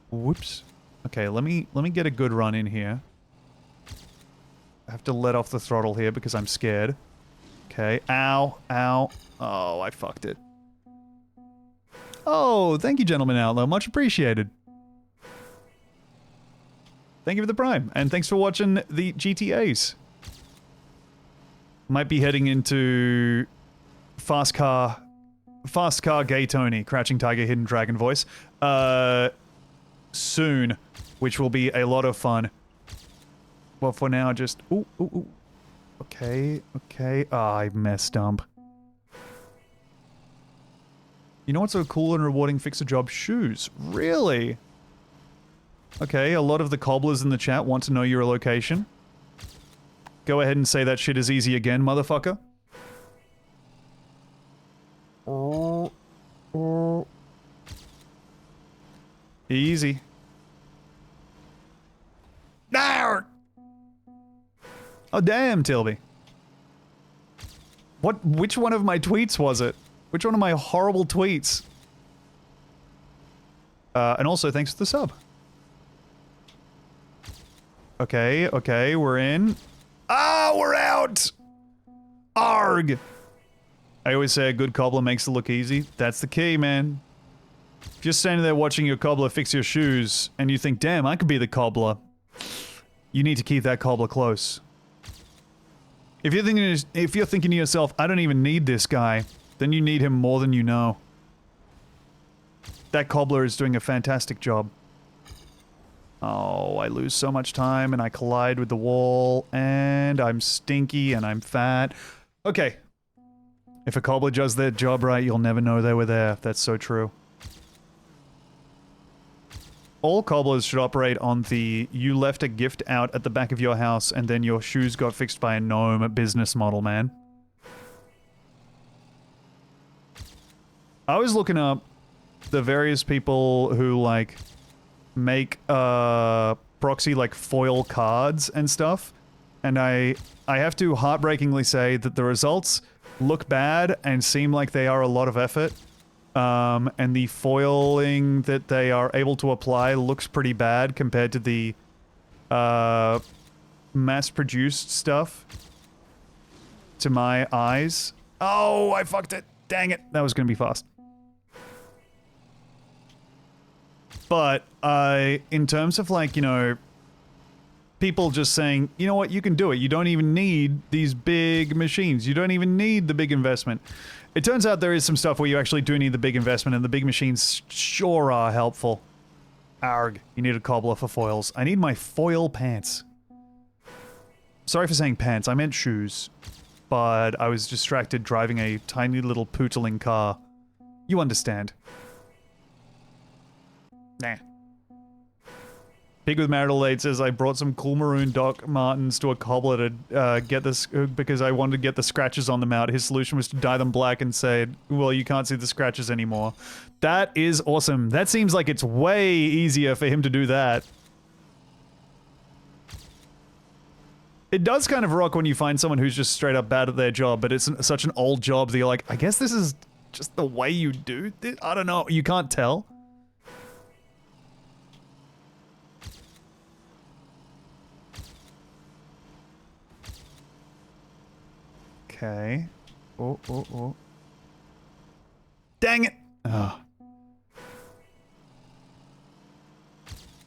Whoops. Okay, let me get a good run in here. I have to let off the throttle here because I'm scared. Okay. Ow. Ow. Oh, I fucked it. Oh, thank you, Gentleman Outlaw. Much appreciated. Thank you for the Prime, and thanks for watching the GTAs. Might be heading into Fast Car Gay Tony, Crouching Tiger, Hidden Dragon voice, soon, which will be a lot of fun. Well, for now, just... Ooh, ooh, ooh. Okay, okay. Ah, I messed up. You know what's a cool and rewarding fix-a-job? Shoes. Really? Okay, a lot of the cobblers in the chat want to know your location. Go ahead and say that shit is easy again, motherfucker. Easy. There! Oh, damn, Tilby. Which one of my tweets was it? Which one of my horrible tweets? And also, thanks for the sub. Okay, okay, we're in. Ah, we're out! Arg! I always say a good cobbler makes it look easy. That's the key, man. If you're standing there watching your cobbler fix your shoes, and you think, damn, I could be the cobbler, you need to keep that cobbler close. If you're thinking to yourself, I don't even need this guy, then you need him more than you know. That cobbler is doing a fantastic job. Oh, I lose so much time, and I collide with the wall, and I'm stinky, and I'm fat. Okay. If a cobbler does their job right, you'll never know they were there. That's so true. All cobblers should operate on the you left a gift out at the back of your house, and then your shoes got fixed by a gnome business model, man. I was looking up the various people who, like, make, proxy like foil cards and stuff, and I have to heartbreakingly say that the results look bad and seem like they are a lot of effort. And the foiling that they are able to apply looks pretty bad compared to the mass-produced stuff to my eyes. Oh, I fucked it. Dang it. That was going to be fast. But in terms of like, you know, people just saying, you know what, you can do it. You don't even need these big machines. You don't even need the big investment. It turns out there is some stuff where you actually do need the big investment, and the big machines sure are helpful. Arg, you need a cobbler for foils. I need my foil pants. Sorry for saying pants, I meant shoes. But I was distracted driving a tiny little pootling car. You understand. Nah. Pig with Marital Aid says, I brought some cool maroon Doc Martens to a cobbler to get this, because I wanted to get the scratches on them out. His solution was to dye them black and said, well, you can't see the scratches anymore. That is awesome. That seems like it's way easier for him to do that. It does kind of rock when you find someone who's just straight up bad at their job, but it's such an old job that you're like, I guess this is just the way you do this? I don't know. You can't tell. Okay. Oh. Dang it! Oh.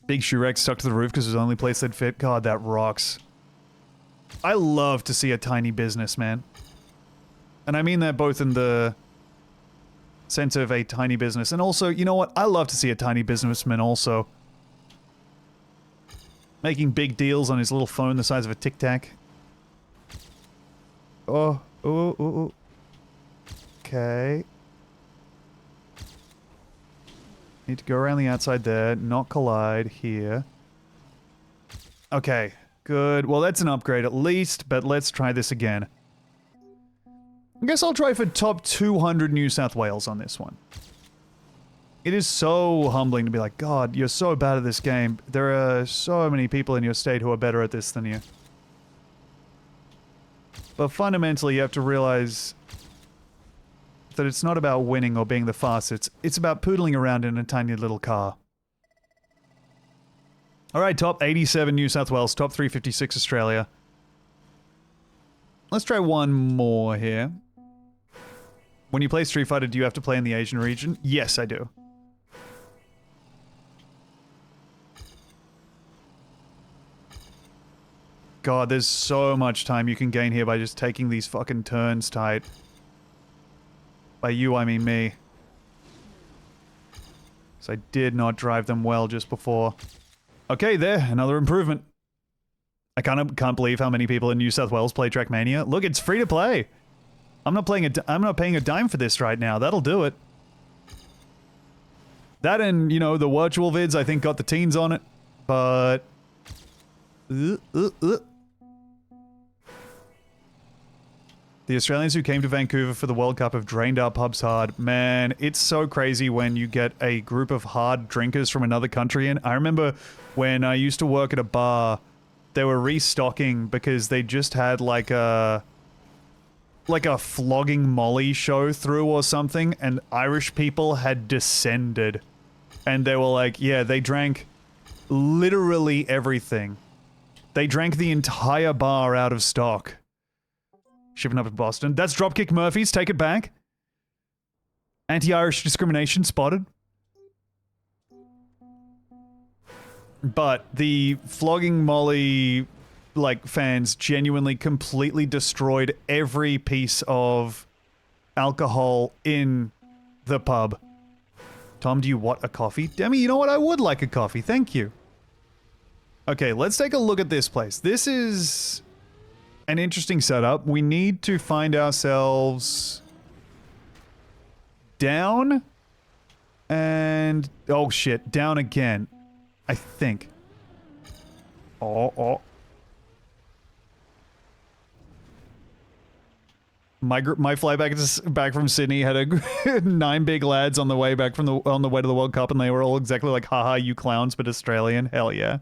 Big shoe rack stuck to the roof because it was the only place that fit. God, that rocks. I love to see a tiny business, man. And I mean that both in the sense of a tiny business, and also, you know what? I love to see a tiny businessman also. Making big deals on his little phone the size of a Tic Tac. Oh. Okay. Need to go around the outside there, not collide here. Okay, good. Well, that's an upgrade at least, but let's try this again. I guess I'll try for top 200 New South Wales on this one. It is so humbling to be like, God, you're so bad at this game. There are so many people in your state who are better at this than you. But fundamentally, you have to realize that it's not about winning or being the fastest. It's about poodling around in a tiny little car. Alright, top 87 New South Wales, top 356 Australia. Let's try one more here. When you play Street Fighter, do you have to play in the Asian region? Yes, I do. God, there's so much time you can gain here by just taking these fucking turns tight. By you, I mean me. So I did not drive them well just before. Okay, there, another improvement. I can't believe how many people in New South Wales play Trackmania. Look, it's free to play. I'm not paying a dime for this right now. That'll do it. That and, you know, the virtual vids I think got the teens on it, but The Australians who came to Vancouver for the World Cup have drained our pubs hard. Man, it's so crazy when you get a group of hard drinkers from another country in. I remember when I used to work at a bar, they were restocking because they just had like a flogging Molly show through or something, and Irish people had descended. And they were like, yeah, they drank literally everything. They drank the entire bar out of stock. Shipping up to Boston. That's Dropkick Murphys. Take it back. Anti-Irish discrimination spotted. But the flogging Molly, like, fans genuinely completely destroyed every piece of alcohol in the pub. Tom, do you want a coffee? Demi, you know what? I would like a coffee. Thank you. Okay, let's take a look at this place. This is an interesting setup. We need to find ourselves down and... oh shit, down again. I think. Oh. My flight back from Sydney had a 9 big lads on the way back from on the way to the World Cup, and they were all exactly like, haha, you clowns, but Australian. Hell yeah.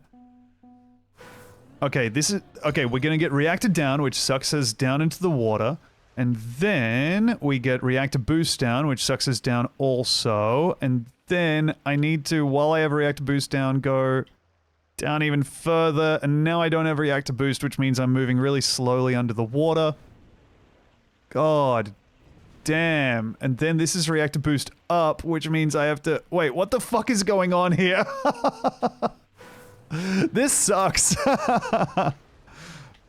Okay, this is... Okay, we're gonna get reactor down, which sucks us down into the water. And then we get reactor boost down, which sucks us down also. And then I need to, while I have reactor boost down, go down even further. And now I don't have reactor boost, which means I'm moving really slowly under the water. God damn. And then this is reactor boost up, which means I have to... Wait, what the fuck is going on here? This sucks.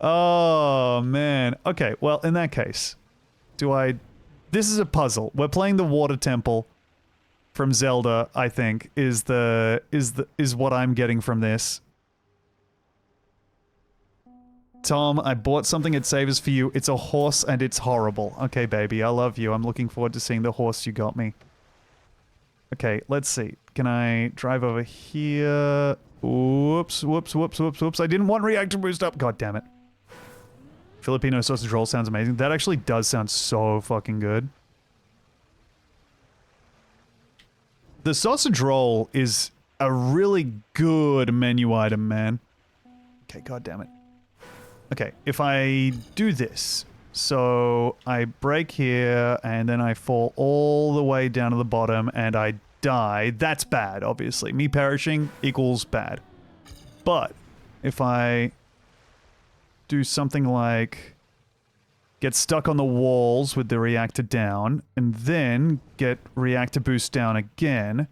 Oh, man. Okay, well, in that case, this is a puzzle. We're playing the water temple from Zelda, I think, is what I'm getting from this. Tom, I bought something at Savers for you. It's a horse and it's horrible. Okay, baby, I love you. I'm looking forward to seeing the horse you got me. Okay, let's see. Can I drive over here? Whoops, whoops, whoops, whoops, whoops. I didn't want reactor boost up. God damn it. Filipino sausage roll sounds amazing. That actually does sound so fucking good. The sausage roll is a really good menu item, man. Okay, god damn it. Okay, if I do this, so I break here and then I fall all the way down to the bottom and I die, that's bad, obviously. Me perishing equals bad. But if I do something like get stuck on the walls with the reactor down and then get reactor boost down again.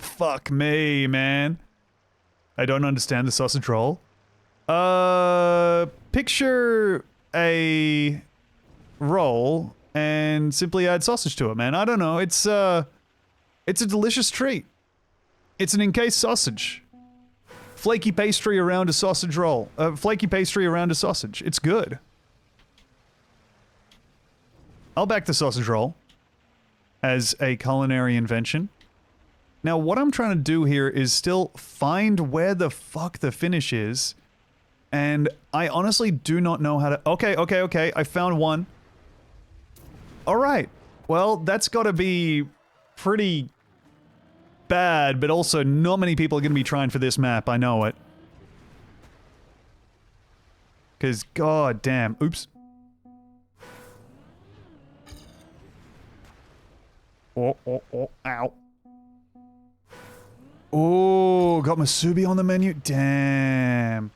Fuck me, man. I don't understand the sausage roll. Picture a roll and simply add sausage to it, man. I don't know. It's a delicious treat. It's an encased sausage. Flaky pastry around a sausage roll. Flaky pastry around a sausage. It's good. I'll back the sausage roll as a culinary invention. Now, what I'm trying to do here is still find where the fuck the finish is. And I honestly do not know how to... Okay. I found one. Alright. Well, that's gotta be pretty bad, but also not many people are gonna be trying for this map. I know it. Because, god damn. Oops. Oh, ow. Oh, got Masubi on the menu? Damn.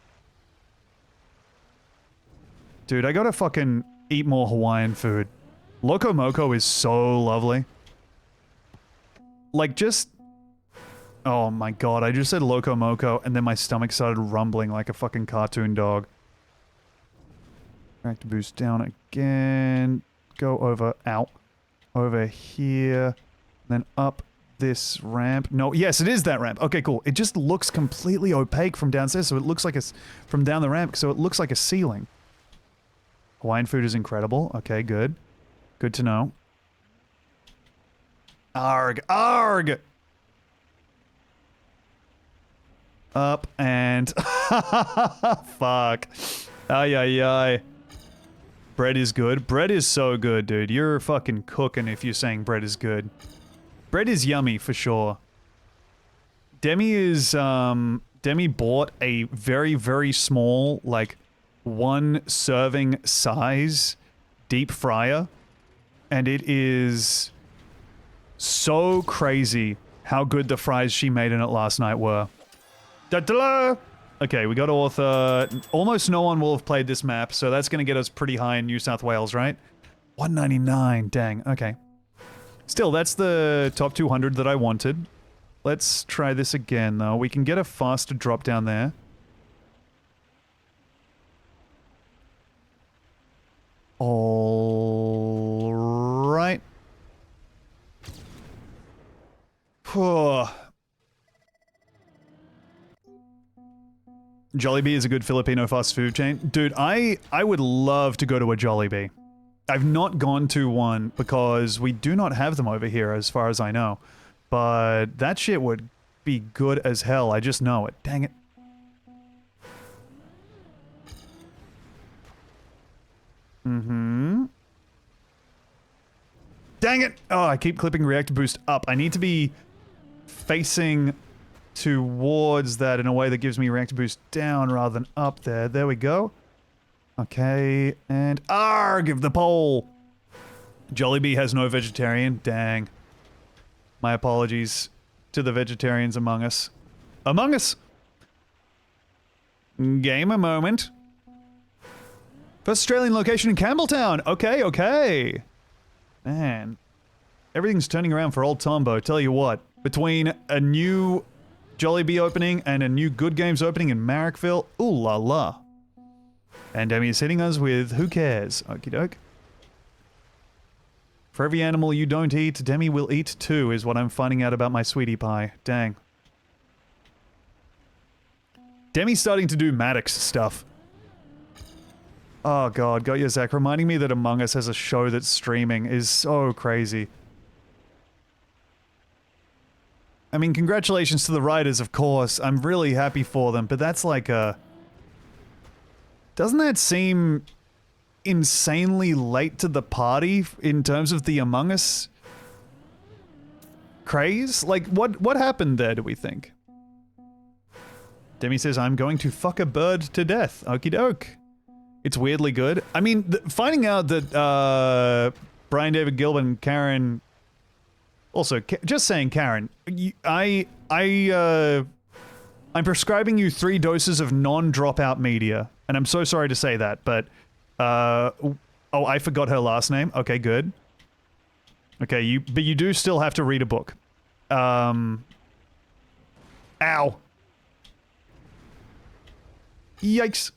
Dude, I gotta fucking eat more Hawaiian food. Loco Moco is so lovely. Like, just... Oh my god, I just said Loco Moco, and then my stomach started rumbling like a fucking cartoon dog. Back to boost down again. Go over, out. Over here. Then up this ramp. No, yes, it is that ramp. Okay, cool. It just looks completely opaque from downstairs, so it looks like it's from down the ramp, so it looks like a ceiling. Hawaiian food is incredible. Okay, good. Good to know. Arg. Arg! Up and... Fuck. Ay, ay, ay. Bread is good. Bread is so good, dude. You're fucking cooking if you're saying bread is good. Bread is yummy, for sure. Demi bought a very, very small, like, 1 serving size deep fryer. And it is so crazy how good the fries she made in it last night were. Da-da-la! Okay, we got author. Almost no one will have played this map, so that's gonna get us pretty high in New South Wales, right? 199, dang, okay. Still, that's the top 200 that I wanted. Let's try this again, though. We can get a faster drop down there. Alright. Jollibee is a good Filipino fast food chain. Dude, I would love to go to a Jollibee. I've not gone to one because we do not have them over here as far as I know. But that shit would be good as hell. I just know it. Dang it. Dang it! Oh, I keep clipping reactor boost up. I need to be facing towards that in a way that gives me reactor boost down rather than up there. There we go. Okay, and arg the pole. Jollibee has no vegetarian. Dang. My apologies to the vegetarians among us. Among us! Game a moment. First Australian location in Campbelltown. Okay, okay. Man. Everything's turning around for old Tombo. Tell you what. Between a new Jollibee opening and a new Good Games opening in Marrickville. Ooh la la. And Demi is hitting us with who cares? Okie doke. For every animal you don't eat, Demi will eat too, is what I'm finding out about my sweetie pie. Dang. Demi's starting to do Maddox stuff. Oh god, got you, Zach. Reminding me that Among Us has a show that's streaming is so crazy. I mean, congratulations to the writers, of course. I'm really happy for them, but that's like a... Doesn't that seem insanely late to the party in terms of the Among Us craze? Like, what happened there, do we think? Demi says, I'm going to fuck a bird to death. Okie doke. It's weirdly good. I mean, finding out that Brian David Gilbert and Karen... Also, just saying, Karen, I'm prescribing you 3 doses of non-dropout media. And I'm so sorry to say that, but... oh, I forgot her last name. Okay, good. Okay, but you do still have to read a book. Ow. Yikes.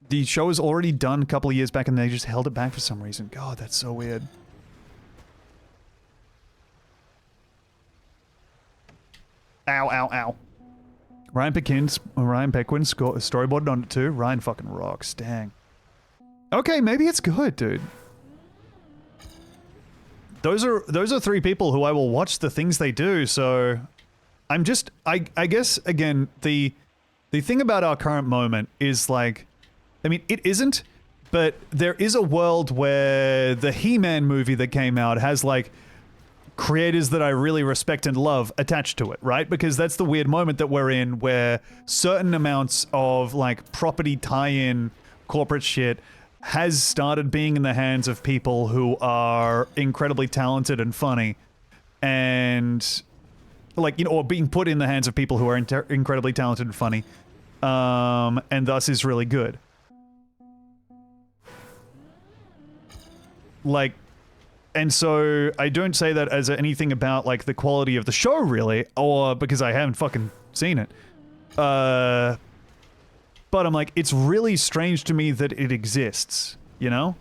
The show was already done a couple of years back and they just held it back for some reason. God, that's so weird. Ow, ow, ow. Ryan Pequin storyboarded on it too. Ryan fucking rocks. Dang. Okay, maybe it's good, dude. Those are 3 people who I will watch the things they do, so... I'm just... I guess, again, the thing about our current moment is, like... I mean, it isn't, but there is a world where the He-Man movie that came out has, like... creators that I really respect and love attached to it, right? Because that's the weird moment that we're in where certain amounts of, like, property tie-in corporate shit has started being in the hands of people who are incredibly talented and funny. And, like, you know, or being put in the hands of people who are incredibly talented and funny. And thus is really good. Like... And so, I don't say that as anything about, like, the quality of the show, really, or because I haven't fucking seen it. But I'm like, it's really strange to me that it exists, you know?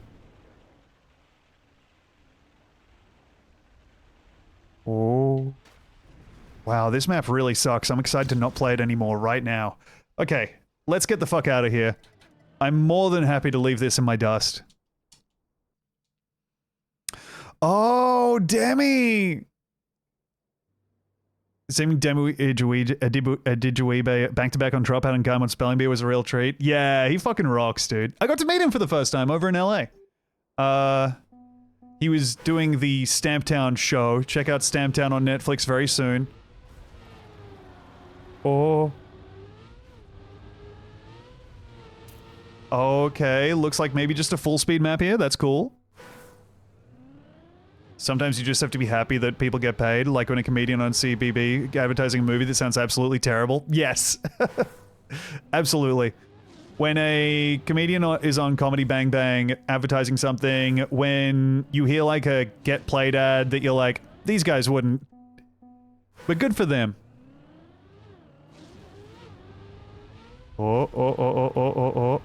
Oh. Wow, this map really sucks. I'm excited to not play it anymore right now. Okay, let's get the fuck out of here. I'm more than happy to leave this in my dust. Oh, Demi! Seeing Demi Adijuibe back-to-back on Dropout and Gaimon Spelling Bee was a real treat. Yeah, he fucking rocks, dude. I got to meet him for the first time over in LA. He was doing the Stamptown show. Check out Stamptown on Netflix very soon. Oh. Okay, looks like maybe just a full-speed map here. That's cool. Sometimes you just have to be happy that people get paid, like when a comedian on CBB advertising a movie that sounds absolutely terrible. Yes. Absolutely. When a comedian is on Comedy Bang Bang advertising something, when you hear like a get played ad that you're like, these guys wouldn't. But good for them. Oh, oh, oh, oh, oh, oh, oh.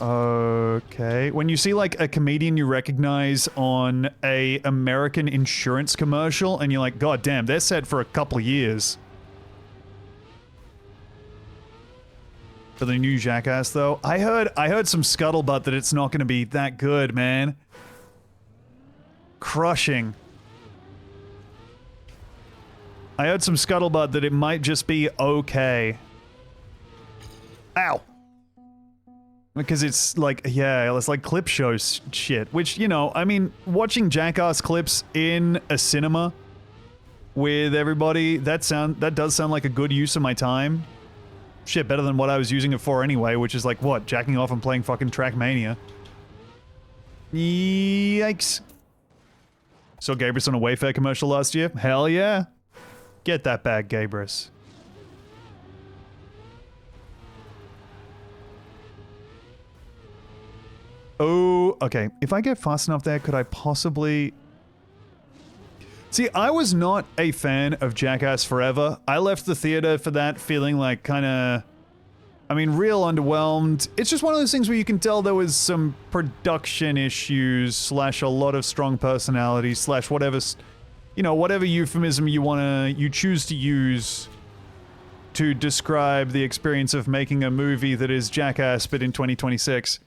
Okay. When you see, like, a comedian you recognize on a American insurance commercial, and you're like, God damn, they're set for a couple of years. For the new Jackass, though. I heard some scuttlebutt that it's not gonna be that good, man. Crushing. I heard some scuttlebutt that it might just be okay. Ow. Because it's like, yeah, it's like clip show shit. Which, you know, I mean, watching Jackass clips in a cinema with everybody, that does sound like a good use of my time. Shit, better than what I was using it for anyway, which is like, what, jacking off and playing fucking Trackmania. Yikes. Saw Gabrus on a Wayfair commercial last year? Hell yeah. Get that bag, Gabrus. Oh, okay. If I get fast enough there, could I possibly... See, I was not a fan of Jackass Forever. I left the theater for that feeling like kind of... I mean, real underwhelmed. It's just one of those things where you can tell there was some production issues slash a lot of strong personality slash whatever, you know, whatever euphemism you choose to use to describe the experience of making a movie that is Jackass but in 2026.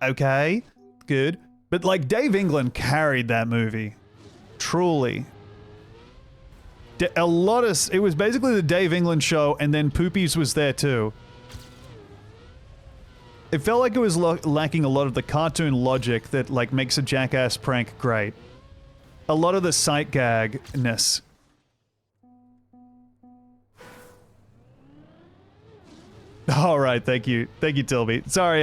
Okay, good. But like Dave England carried that movie. Truly. It was basically the Dave England show, and then Poopies was there too. It felt like it was lacking a lot of the cartoon logic that like makes a Jackass prank great. A lot of the sight gagness. All right, thank you, Tilby. Sorry,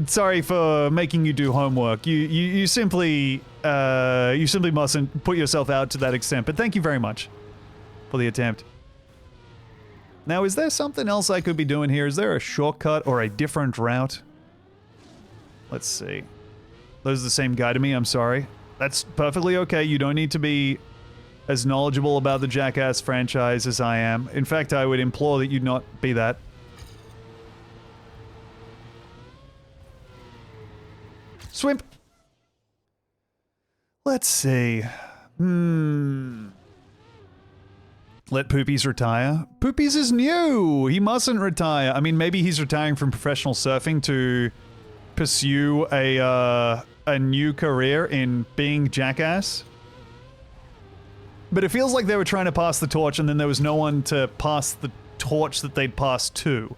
sorry for making you do homework. You simply mustn't put yourself out to that extent. But thank you very much for the attempt. Now, is there something else I could be doing here? Is there a shortcut or a different route? Let's see. Those are the same guy to me. I'm sorry. That's perfectly okay. You don't need to be as knowledgeable about the Jackass franchise as I am. In fact, I would implore that you not be that. Swimp. Let's see. Let Poopies retire. Poopies is new. He mustn't retire. I mean, maybe he's retiring from professional surfing to pursue a new career in being Jackass. But it feels like they were trying to pass the torch and then there was no one to pass the torch that they'd pass to.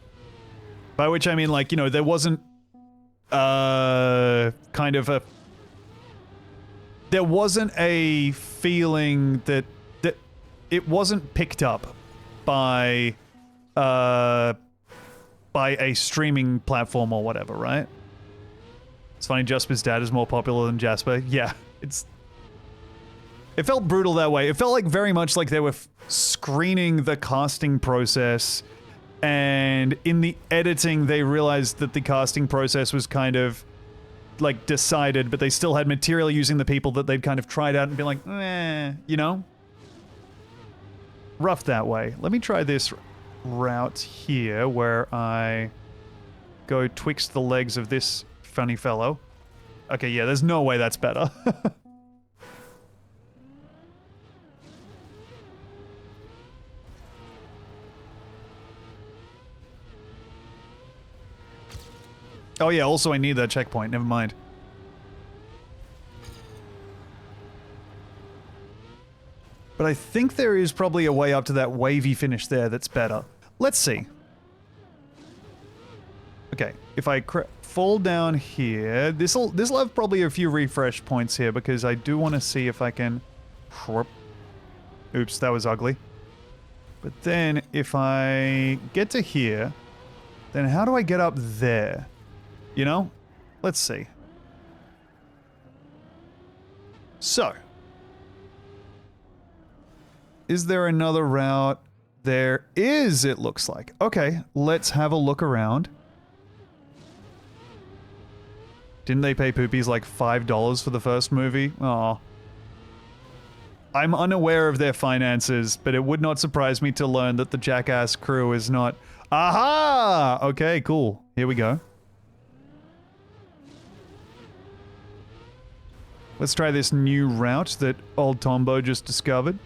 By which I mean, like, you know, there wasn't kind of a... There wasn't a feeling that it wasn't picked up by a streaming platform or whatever, right? It's funny, Jasper's dad is more popular than Jasper. Yeah, it felt brutal that way. It felt like very much like they were screening the casting process, and in the editing they realized that the casting process was kind of like decided, but they still had material using the people that they'd kind of tried out and been like, you know? Rough that way. Let me try this route here where I go twixt the legs of this funny fellow. Okay, yeah, there's no way that's better. Oh yeah, also I need that checkpoint, never mind. But I think there is probably a way up to that wavy finish there that's better. Let's see. Okay, if I fall down here, this'll have probably a few refresh points here because I do want to see if I can... Oops, that was ugly. But then if I get to here, then how do I get up there? You know? Let's see. So. Is there another route? There is, it looks like. Okay, let's have a look around. Didn't they pay Poopies like $5 for the first movie? Aw. I'm unaware of their finances, but it would not surprise me to learn that the Jackass crew is not... Aha! Okay, cool. Here we go. Let's try this new route that old Tombo just discovered.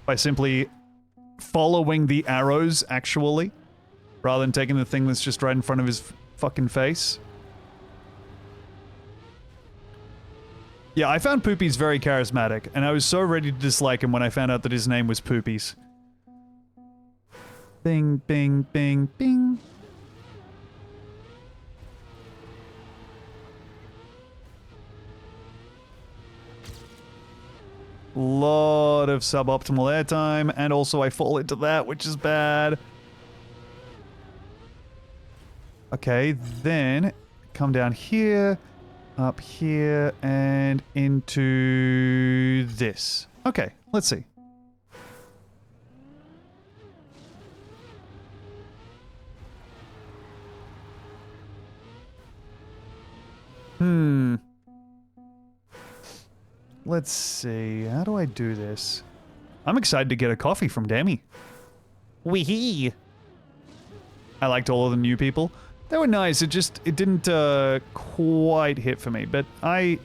By simply following the arrows, actually, rather than taking the thing that's just right in front of his fucking face. Yeah, I found Poopies very charismatic, and I was so ready to dislike him when I found out that his name was Poopies. Bing, bing, bing, bing. Lot of suboptimal airtime, and also I fall into that, which is bad. Okay, then come down here, up here, and into this. Okay, let's see. Let's see. How do I do this? I'm excited to get a coffee from Demi. Wee-hee. I liked all of the new people. They were nice. It didn't quite hit for me. But I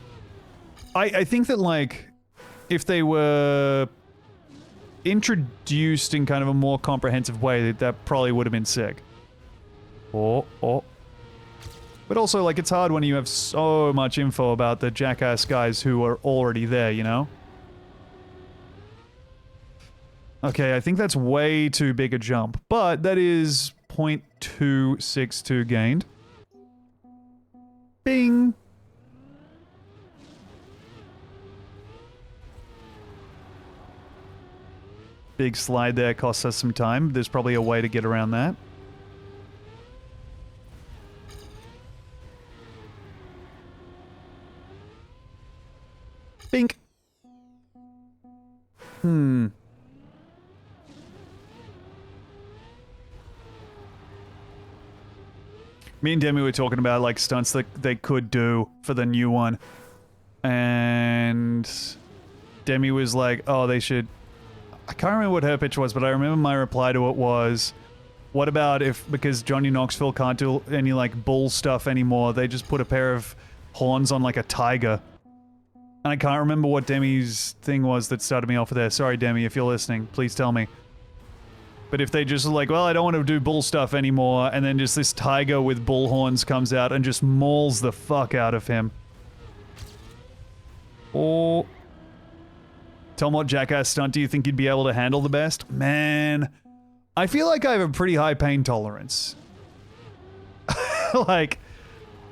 think that, like, if they were introduced in kind of a more comprehensive way, that probably would have been sick. Oh. But also, like, it's hard when you have so much info about the jackass guys who are already there, you know? Okay, I think that's way too big a jump, but that is 0.262 gained. Bing! Big slide there costs us some time. There's probably a way to get around that. Bink. Me and Demi were talking about, like, stunts that they could do for the new one. And Demi was like, oh, they should... I can't remember what her pitch was, but I remember my reply to it was, what about if, because Johnny Knoxville can't do any, like, bull stuff anymore, they just put a pair of horns on, like, a tiger. And I can't remember what Demi's thing was that started me off with there. Sorry, Demi, if you're listening, please tell me. But if they just are like, well, I don't want to do bull stuff anymore, and then just this tiger with bull horns comes out and just mauls the fuck out of him. Or... Tell me what jackass stunt do you think you'd be able to handle the best? Man, I feel like I have a pretty high pain tolerance. Like,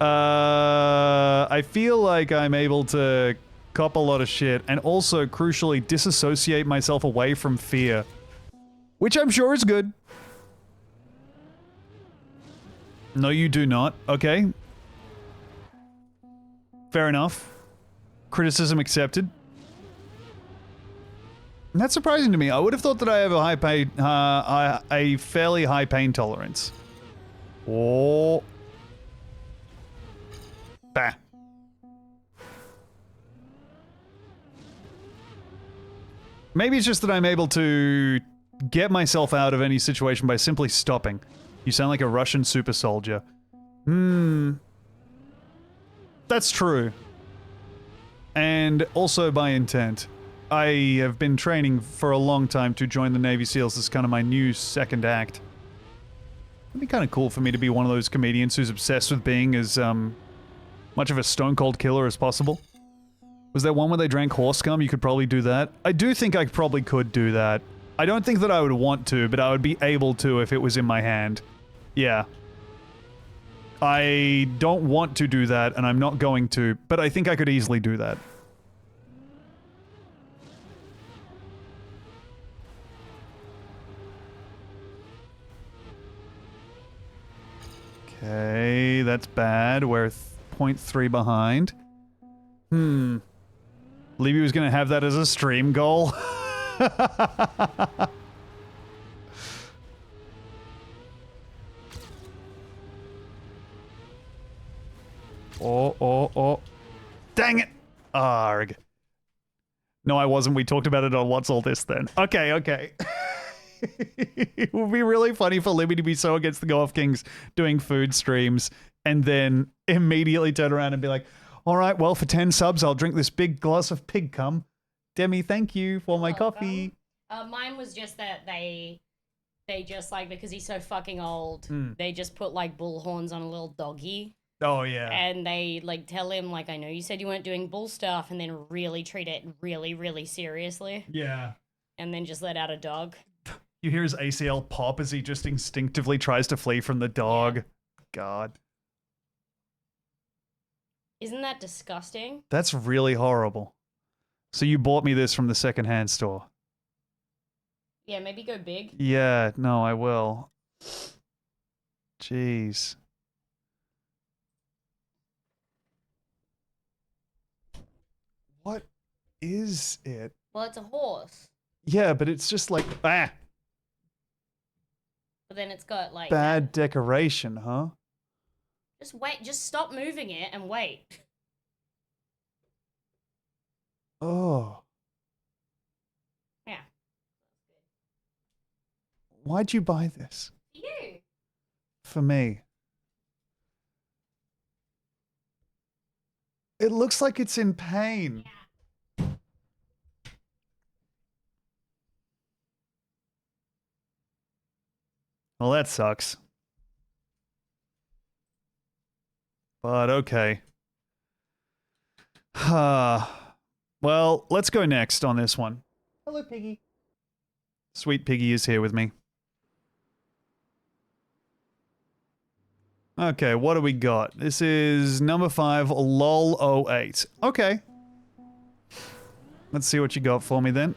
I feel like I'm able to cop a lot of shit, and also, crucially, disassociate myself away from fear. Which I'm sure is good. No, you do not. Okay. Fair enough. Criticism accepted. That's surprising to me. I would have thought that I have a high pain, a fairly high pain tolerance. Oh. Bah. Maybe it's just that I'm able to get myself out of any situation by simply stopping. You sound like a Russian super soldier. That's true. And also by intent. I have been training for a long time to join the Navy SEALs as kind of my new second act. It'd be kind of cool for me to be one of those comedians who's obsessed with being as much of a stone cold killer as possible. Was there one where they drank horse scum? You could probably do that. I do think I probably could do that. I don't think that I would want to, but I would be able to if it was in my hand. Yeah. I don't want to do that, and I'm not going to, but I think I could easily do that. Okay, that's bad. We're 0.3 behind. Levy was gonna have that as a stream goal. Oh. Dang it! Arg. No, I wasn't. We talked about it on What's All This then. Okay. It would be really funny for Libby to be so against the Golf Kings doing food streams and then immediately turn around and be like, all right, well, for 10 subs, I'll drink this big glass of pig cum. Demi, thank you for my coffee. Mine was just that they just, like, because he's so fucking old, they just put, like, bull horns on a little doggy. Oh, yeah. And they, like, tell him, like, I know you said you weren't doing bull stuff, and then really treat it really, really seriously. Yeah. And then just let out a dog. You hear his ACL pop as he just instinctively tries to flee from the dog. Yeah. God. Isn't that disgusting? That's really horrible. So you bought me this from the secondhand store? Yeah, maybe go big. Yeah, no, I will. Jeez. What is it? Well, it's a horse. Yeah, but it's just like, But then it's got, like... bad decoration, huh? Just wait. Just stop moving it and wait. Oh. Yeah. Why'd you buy this? You. For me. It looks like it's in pain. Yeah. Well, that sucks. But okay. Well, let's go next on this one. Hello, Piggy. Sweet Piggy is here with me. Okay, what do we got? This is number 5, LOL08. Okay. Let's see what you got for me then.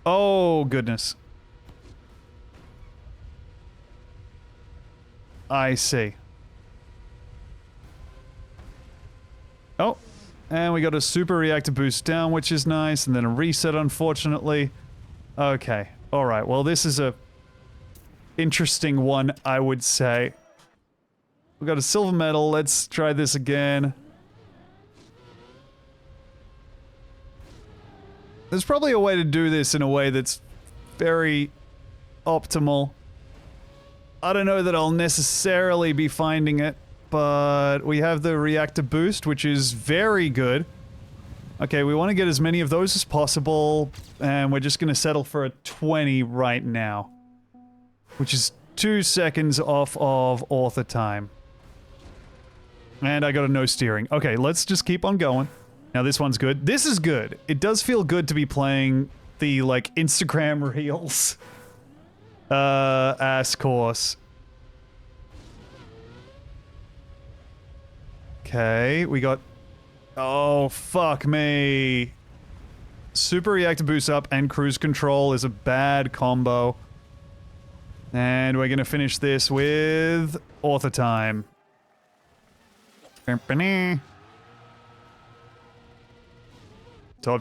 Oh, goodness. I see. Oh, and we got a super reactor boost down, which is nice, and then a reset, unfortunately. Okay, alright, well this is a interesting one, I would say. We got a silver medal, let's try this again. There's probably a way to do this in a way that's very optimal. I don't know that I'll necessarily be finding it, but we have the reactor boost, which is very good. Okay, we want to get as many of those as possible, and we're just going to settle for a 20 right now. Which is 2 seconds off of author time. And I got a no steering. Okay, let's just keep on going. Now this one's good. This is good. It does feel good to be playing the, like, Instagram Reels ass course. Okay, we got... Oh, fuck me. Super reactor boost up and cruise control is a bad combo. And we're gonna finish this with author time. Top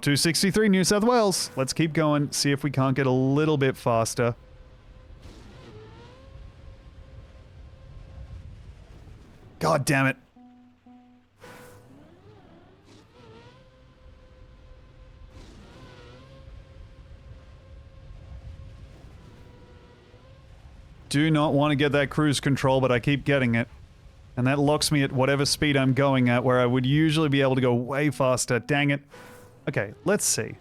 263, New South Wales. Let's keep going, see if we can't get a little bit faster. God damn it. Do not want to get that cruise control, but I keep getting it. And that locks me at whatever speed I'm going at, where I would usually be able to go way faster. Dang it. Okay, let's see.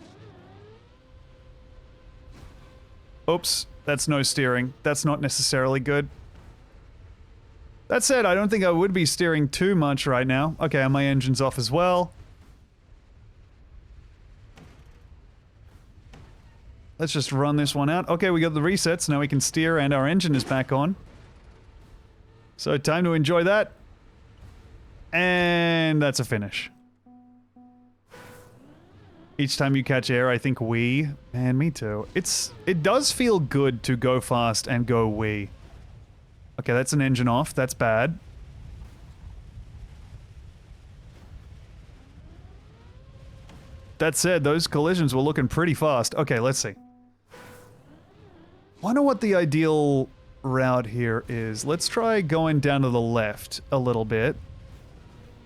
Oops, that's no steering. That's not necessarily good. That said, I don't think I would be steering too much right now. Okay, and my engine's off as well. Let's just run this one out. Okay, we got the resets. Now we can steer and our engine is back on. So time to enjoy that. And that's a finish. Each time you catch air, I think wee. Man, me too. It does feel good to go fast and go wee. Okay, that's an engine off. That's bad. That said, those collisions were looking pretty fast. Okay, let's see. Wonder what the ideal route here is. Let's try going down to the left a little bit.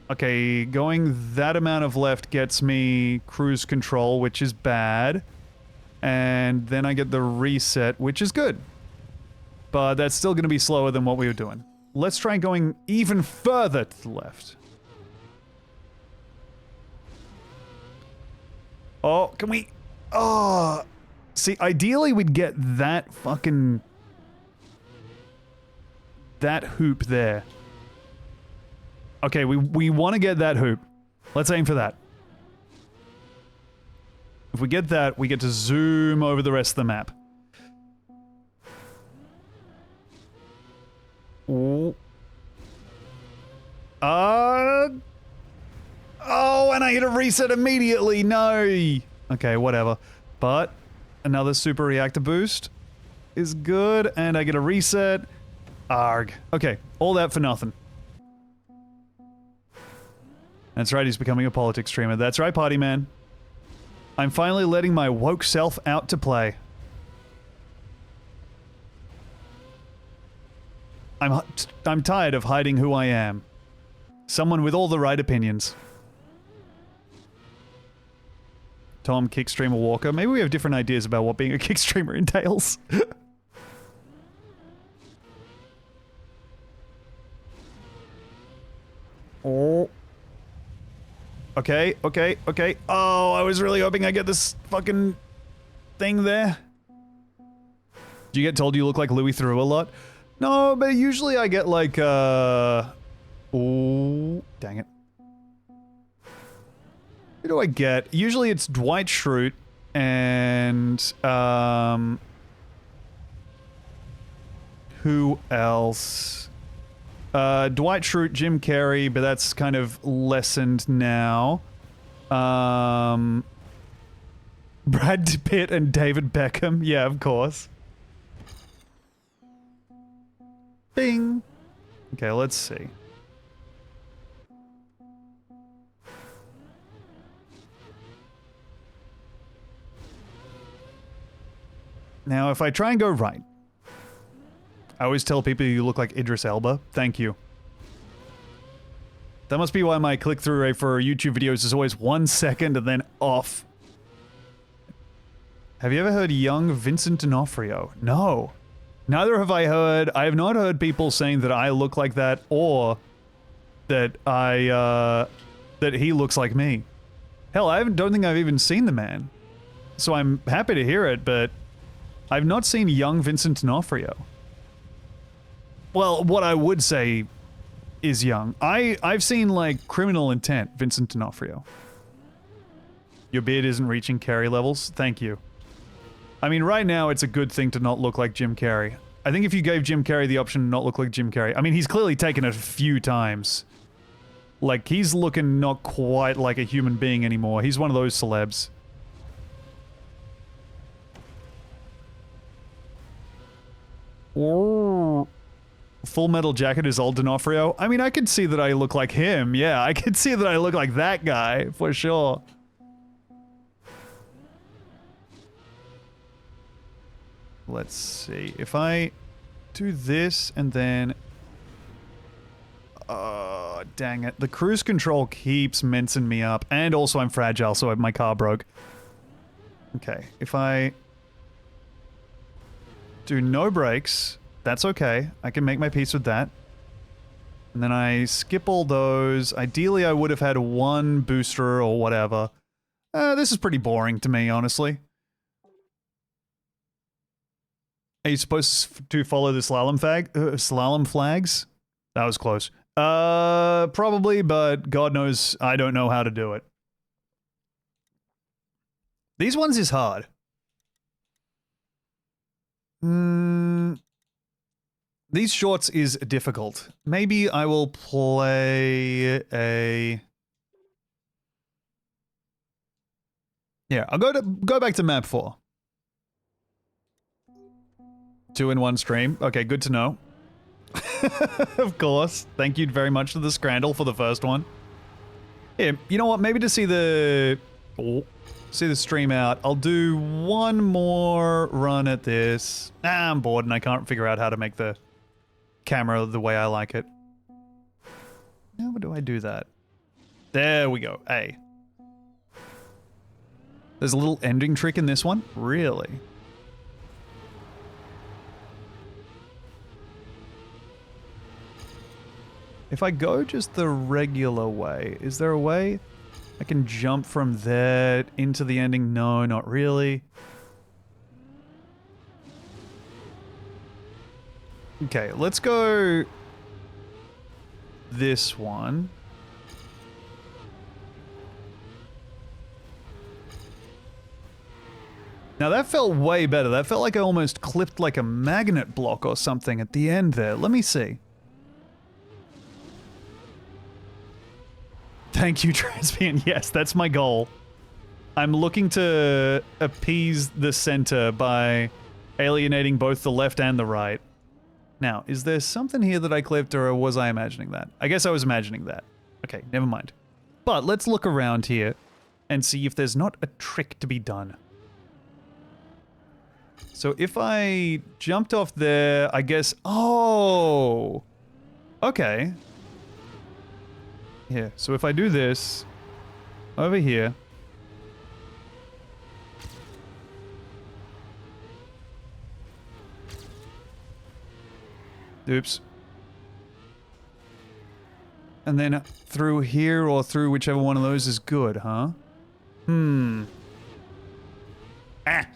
Okay, going that amount of left gets me cruise control, which is bad. And then I get the reset, which is good. But that's still going to be slower than what we were doing. Let's try going even further to the left. Oh, can we... Oh... See, ideally we'd get that fucking... that hoop there. Okay, we want to get that hoop. Let's aim for that. If we get that, we get to zoom over the rest of the map. Ooh. Oh, and I hit a reset immediately. No. Okay, whatever. But another super reactor boost is good, and I get a reset. Arg. Okay, all that for nothing. That's right, he's becoming a politics streamer. That's right, party man. I'm finally letting my woke self out to play. I'm tired of hiding who I am. Someone with all the right opinions. Tom, kick streamer Walker. Maybe we have different ideas about what being a kick streamer entails. Oh. Okay, okay, okay. Oh, I was really hoping I get this fucking thing there. Do you get told you look like Louis Theroux a lot? No, but usually I get like, oh, dang it. Who do I get? Usually it's Dwight Schrute and, who else? Dwight Schrute, Jim Carrey, but that's kind of lessened now. Brad Pitt and David Beckham. Yeah, of course. Bing. Okay, let's see. Now, if I try and go right, I always tell people you look like Idris Elba. Thank you. That must be why my click-through rate for YouTube videos is always 1 second and then off. Have you ever heard young Vincent D'Onofrio? No. Neither have I heard. I have not heard people saying that I look like that or that that he looks like me. Hell, I don't think I've even seen the man. So I'm happy to hear it, but I've not seen young Vincent D'Onofrio. Well, what I would say is young. I've seen, like, Criminal Intent, Vincent D'Onofrio. Your beard isn't reaching Carrey levels? Thank you. I mean, right now, it's a good thing to not look like Jim Carrey. I think if you gave Jim Carrey the option to not look like Jim Carrey... I mean, he's clearly taken it a few times. Like, he's looking not quite like a human being anymore. He's one of those celebs. Ooh. Full Metal Jacket is old D'Onofrio. I mean, I could see that I look like him. Yeah, I could see that I look like that guy, for sure. Let's see. If I do this and then... Oh, dang it. The cruise control keeps mensing me up. And also I'm fragile, so my car broke. Okay, if I do no brakes... That's okay. I can make my peace with that. And then I skip all those. Ideally, I would have had one booster or whatever. This is pretty boring to me, honestly. Are you supposed to follow the slalom flags? That was close. Probably, but God knows I don't know how to do it. These ones is hard. These shorts is difficult. Maybe I will play a... Yeah, I'll go back to map 4. 2 in 1 stream. Okay, good to know. Of course. Thank you very much to the Scrandle for the first one. Yeah, you know what? Maybe to see the... see the stream out, I'll do one more run at this. I'm bored and I can't figure out how to make the camera the way I like it. How do I do that? There we go. A. There's a little ending trick in this one? Really? If I go just the regular way, is there a way I can jump from there into the ending? No, not really. Okay, let's go... this one. Now that felt way better. That felt like I almost clipped like a magnet block or something at the end there. Let me see. Thank you, Transpian. Yes, that's my goal. I'm looking to appease the center by alienating both the left and the right. Now, is there something here that I clipped, or was I imagining that? I guess I was imagining that. Okay, never mind. But let's look around here and see if there's not a trick to be done. So if I jumped off there, I guess... Oh! Okay. Here, so if I do this, over here... Oops. And then through here or through whichever one of those is good, huh? Ah!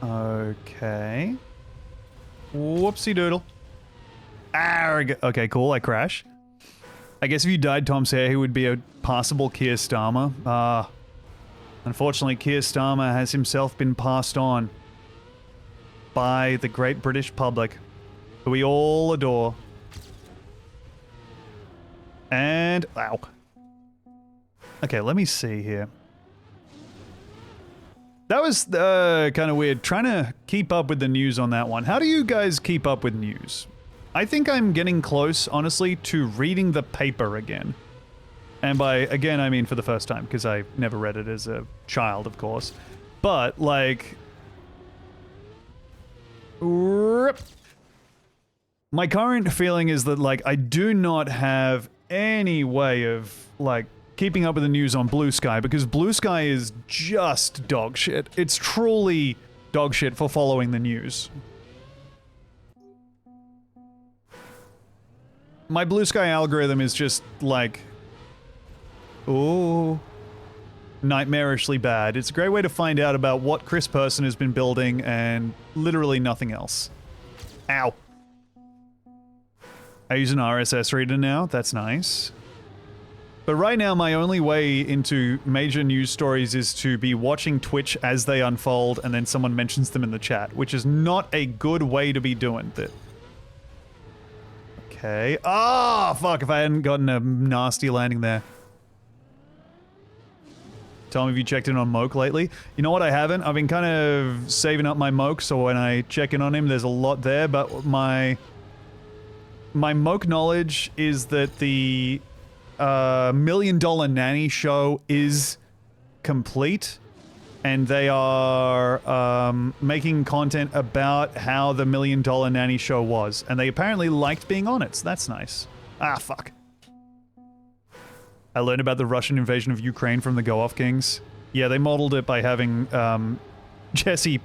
Okay. Whoopsie doodle. Arg. Okay, cool. I crash. I guess if you died Tom Sayer, he would be a passable Keir Starmer. Unfortunately, Keir Starmer has himself been passed on by the great British public, who we all adore. And... Ow. Okay, let me see here. That was kind of weird, trying to keep up with the news on that one. How do you guys keep up with news? I think I'm getting close, honestly, to reading the paper again. And by again, I mean for the first time, because I never read it as a child, of course. But, like... My current feeling is that, like, I do not have any way of, like, keeping up with the news on Blue Sky, because Blue Sky is just dog shit. It's truly dog shit for following the news. My Blue Sky algorithm is just, like... Ooh... nightmarishly bad. It's a great way to find out about what Chris Person has been building and literally nothing else. Ow. I use an RSS reader now. That's nice. But right now, my only way into major news stories is to be watching Twitch as they unfold and then someone mentions them in the chat, which is not a good way to be doing it. Okay. Ah, fuck, if I hadn't gotten a nasty landing there. Tom, have you checked in on Moke lately? You know what, I haven't. I've been kind of saving up my Moke, so when I check in on him, there's a lot there, but my Moke knowledge is that the $1 Million Nanny show is complete, and they are making content about how the $1 Million Nanny show was, and they apparently liked being on it, so that's nice. Ah, fuck. I learned about the Russian invasion of Ukraine from the Go Off Kings. Yeah, they modeled it by having Jesse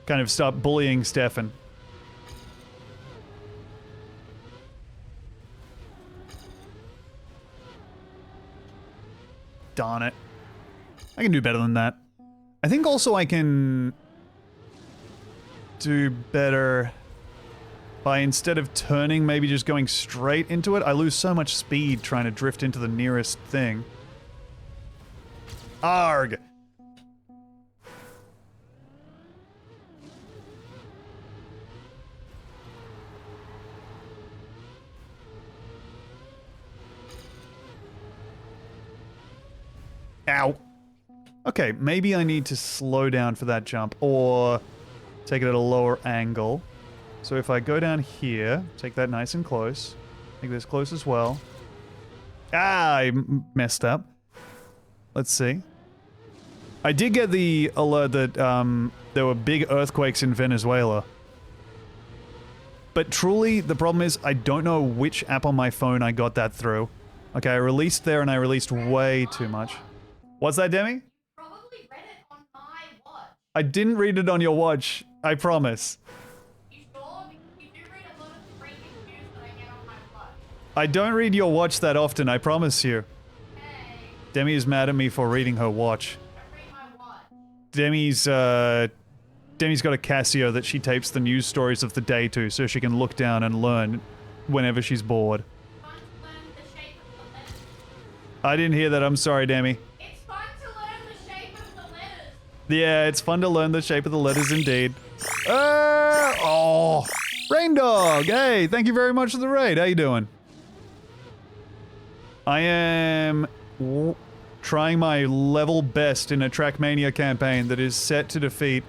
kind of stop bullying Stefan. Darn it. I can do better than that. I think also I can do better by, instead of turning, maybe just going straight into it. I lose so much speed trying to drift into the nearest thing. Arg! Ow. Okay, maybe I need to slow down for that jump, or take it at a lower angle. So if I go down here, take that nice and close, make this close as well. Ah, I messed up. Let's see. I did get the alert that there were big earthquakes in Venezuela. But truly, the problem is I don't know which app on my phone I got that through. Okay, I released there and I released way too much. What's that, Demi? Probably read it on my watch. I didn't read it on your watch. I promise. You sure? You do read a lot of breaking news that I get on my watch. I don't read your watch that often, I promise you. Hey. Demi is mad at me for reading her watch. Demi's got a Casio that she tapes the news stories of the day to so she can look down and learn whenever she's bored. I didn't hear that. I'm sorry, Demi. It's fun to learn the shape of the letters. Yeah, it's fun to learn the shape of the letters indeed. Oh, Rain Dog. Hey, thank you very much for the raid. How you doing? I am trying my level best in a Trackmania campaign that is set to defeat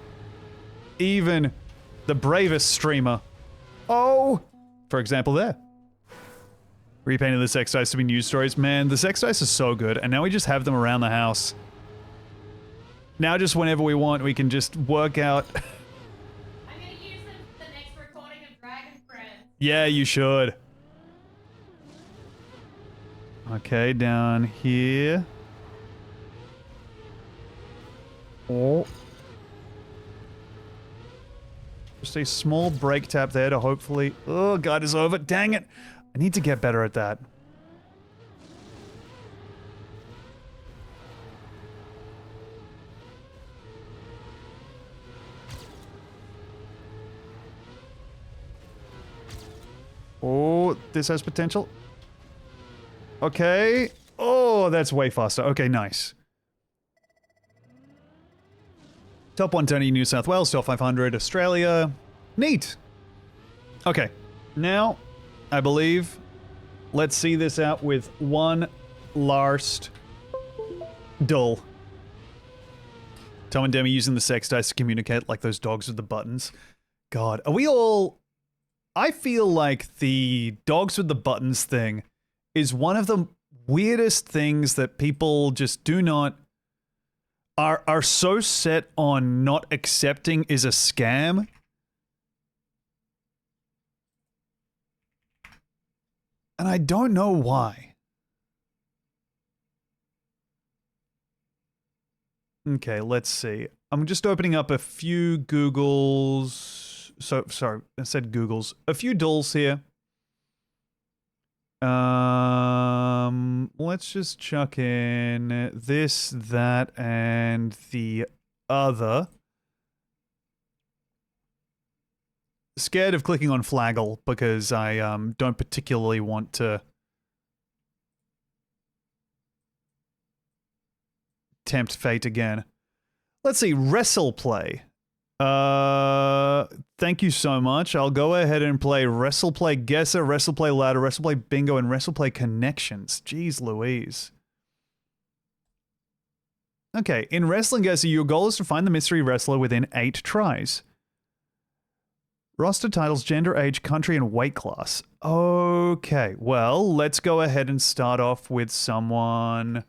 even the bravest streamer. Oh, for example there. Repainted the sex dice to be news stories. Man, the sex dice are so good, and now we just have them around the house. Now just whenever we want, we can just work out... I'm gonna use them for the next recording of Dragon Friends. Yeah, you should. Okay, down here. Oh. Just a small brake tap there to hopefully... Oh, God, it's over. Dang it. I need to get better at that. Oh, this has potential. Okay. Oh, that's way faster. Okay, nice. Top 120 New South Wales, top 500 Australia. Neat. Okay, now I believe let's see this out with one last duel. Tom and Demi using the sex dice to communicate like those dogs with the buttons. God, are we all... I feel like the dogs with the buttons thing is one of the weirdest things that people just do not... are so set on not accepting is a scam. And I don't know why. Okay, let's see. I'm just opening up a few Googles. Sorry, I said Googles. A few dulls here. Let's just chuck in this, that, and the other. Scared of clicking on Flaggle because I don't particularly want to tempt fate again. Let's see, Wrestle Play. Thank you so much. I'll go ahead and play Wrestle Play Guesser, Wrestle Play Ladder, Wrestle Play Bingo, and Wrestle Play Connections. Jeez Louise. Okay, in Wrestling Guesser, your goal is to find the mystery wrestler within 8 tries. Roster titles, gender, age, country, and weight class. Okay, well, let's go ahead and start off with someone...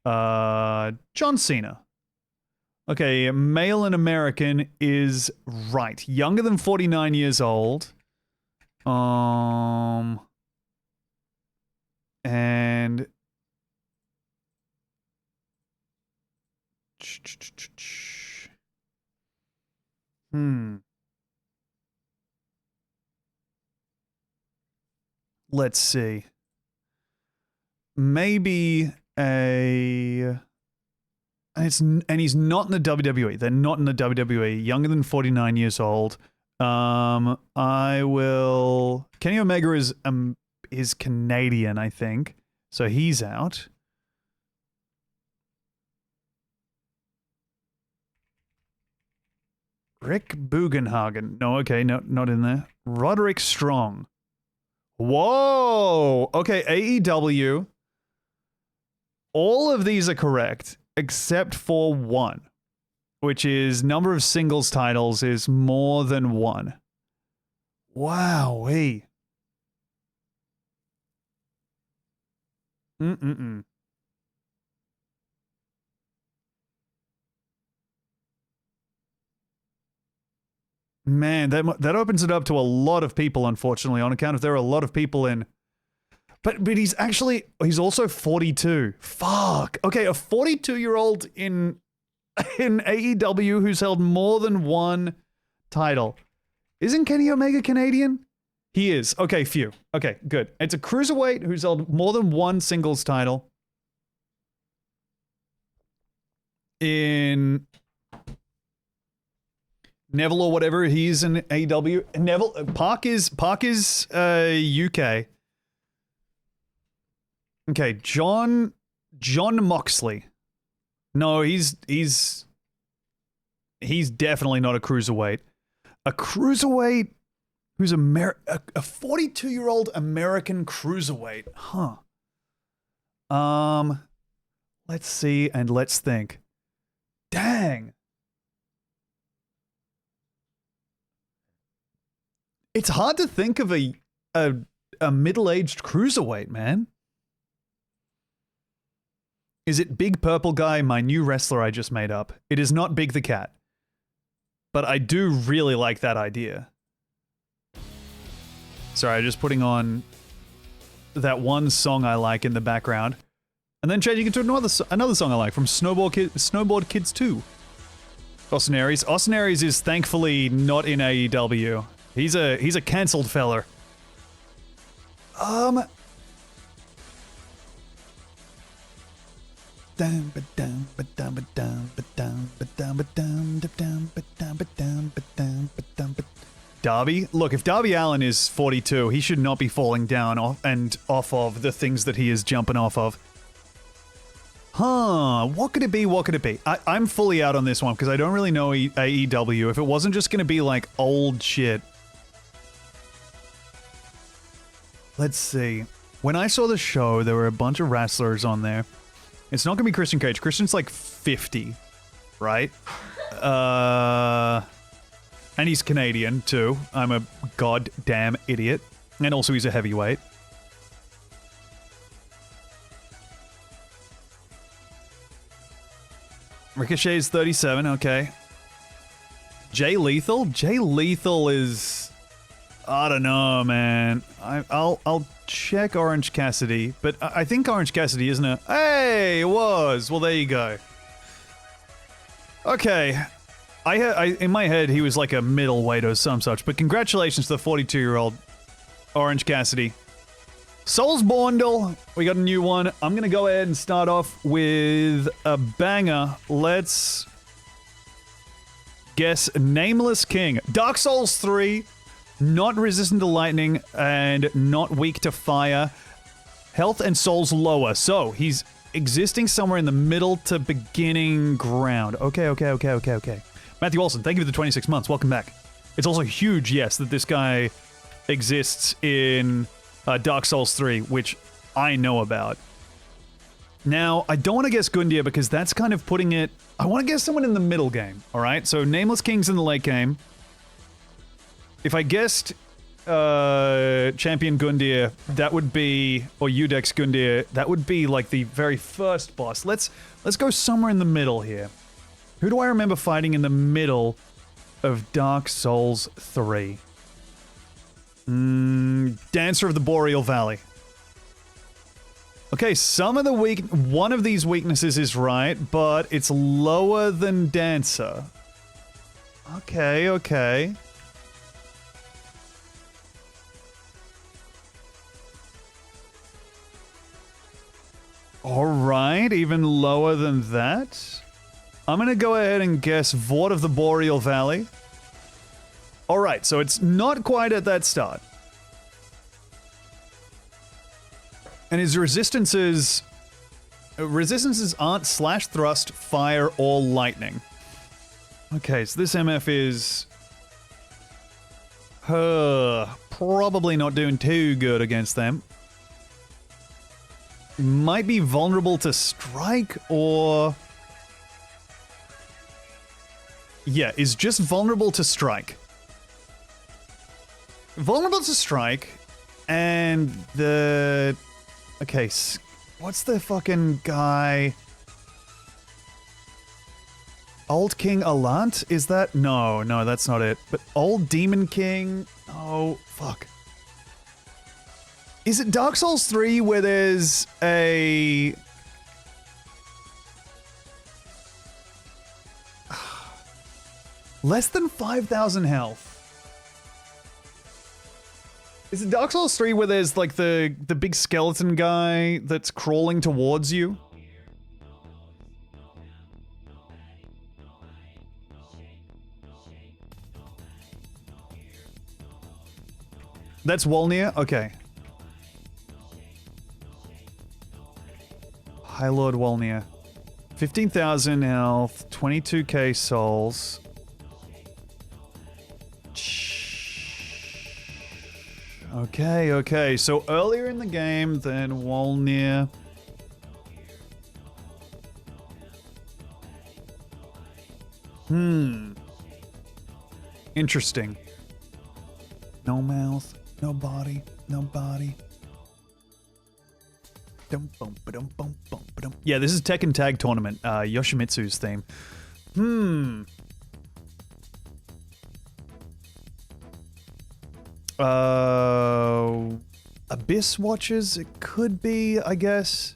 John Cena. Okay, male and American is right. Younger than 49 years old. And... Let's see. Maybe a... And he's not in the WWE. They're not in the WWE. Younger than 49 years old. I will... Kenny Omega is Canadian, I think. So he's out. Rick Bugenhagen. No, okay, no, not in there. Roderick Strong. Whoa! Okay, AEW. All of these are correct, except for one, which is number of singles titles is more than one. Wowee. Man, that opens it up to a lot of people, unfortunately, on account of there are a lot of people in... But he's also 42. Fuck. Okay, a 42-year-old in AEW who's held more than one title. Isn't Kenny Omega Canadian? He is. Okay, phew. Okay, good. It's a cruiserweight who's held more than one singles title. in Neville or whatever. He's in AEW. Neville Park is UK. Okay, John Moxley. No, he's definitely not a cruiserweight. A cruiserweight who's a 42-year-old American cruiserweight. Huh. Let's see and let's think. Dang. It's hard to think of a middle-aged cruiserweight, man. Is it Big Purple Guy, my new wrestler I just made up? It is not Big the Cat. But I do really like that idea. Sorry, I'm just putting on that one song I like in the background. And then changing it to another song I like from Snowboard Kids 2. Austin Aries. Austin Aries is thankfully not in AEW. He's a cancelled feller. Darby? Look, if Darby Allin is 42, he should not be falling down off of the things that he is jumping off of. Huh, what could it be? What could it be? I'm fully out on this one because I don't really know AEW. If it wasn't just going to be like old shit. Let's see. When I saw the show, there were a bunch of wrestlers on there. It's not going to be Christian Cage. Christian's like 50, right? And he's Canadian too. I'm a goddamn idiot. And also he's a heavyweight. Ricochet's 37, okay. Jay Lethal? Jay Lethal is... I don't know, man. I'll check Orange Cassidy, but I think Orange Cassidy isn't a... Hey, it was! Well, there you go. Okay. In my head, he was like a middleweight or some such, but congratulations to the 42-year-old Orange Cassidy. Souls Bondle, we got a new one. I'm gonna go ahead and start off with a banger. Let's guess Nameless King. Dark Souls 3, not resistant to lightning and not weak to fire. Health and souls lower, so he's existing somewhere in the middle to beginning ground. Okay. Matthew Olson, thank you for the 26 months. Welcome back. It's also huge, yes, that this guy exists in Dark Souls 3, which I know about. Now, I don't want to guess Gundyr because that's kind of putting it... I want to guess someone in the middle game, alright? So, Nameless King's in the late game. If I guessed Champion Gundyr, that would be... Or Udex Gundyr, that would be like the very first boss. Let's go somewhere in the middle here. Who do I remember fighting in the middle of Dark Souls 3? Dancer of the Boreal Valley. Okay, one of these weaknesses is right, but it's lower than Dancer. Okay. Alright, even lower than that. I'm gonna go ahead and guess Vord of the Boreal Valley. Alright, so it's not quite at that start. And his resistances aren't slash, thrust, fire, or lightning. Okay, so this MF is... probably not doing too good against them. Might be vulnerable to strike, or... Yeah, is just vulnerable to strike. Vulnerable to strike, and the... Okay, what's the fucking guy? Old King Alant? Is that? No, that's not it. But Old Demon King? Oh, fuck. Is it Dark Souls 3 where there's a... Less than 5,000 health? Is it Dark Souls 3 where there's like the big skeleton guy that's crawling towards you? That's Wolnir? Okay. High Lord Wolnir. 15,000 health, 22k souls. Okay, okay. So earlier in the game than Wolnir. Interesting. No mouth, no body, no body. Yeah, this is Tekken Tag Tournament, Yoshimitsu's theme. Abyss Watchers, it could be, I guess.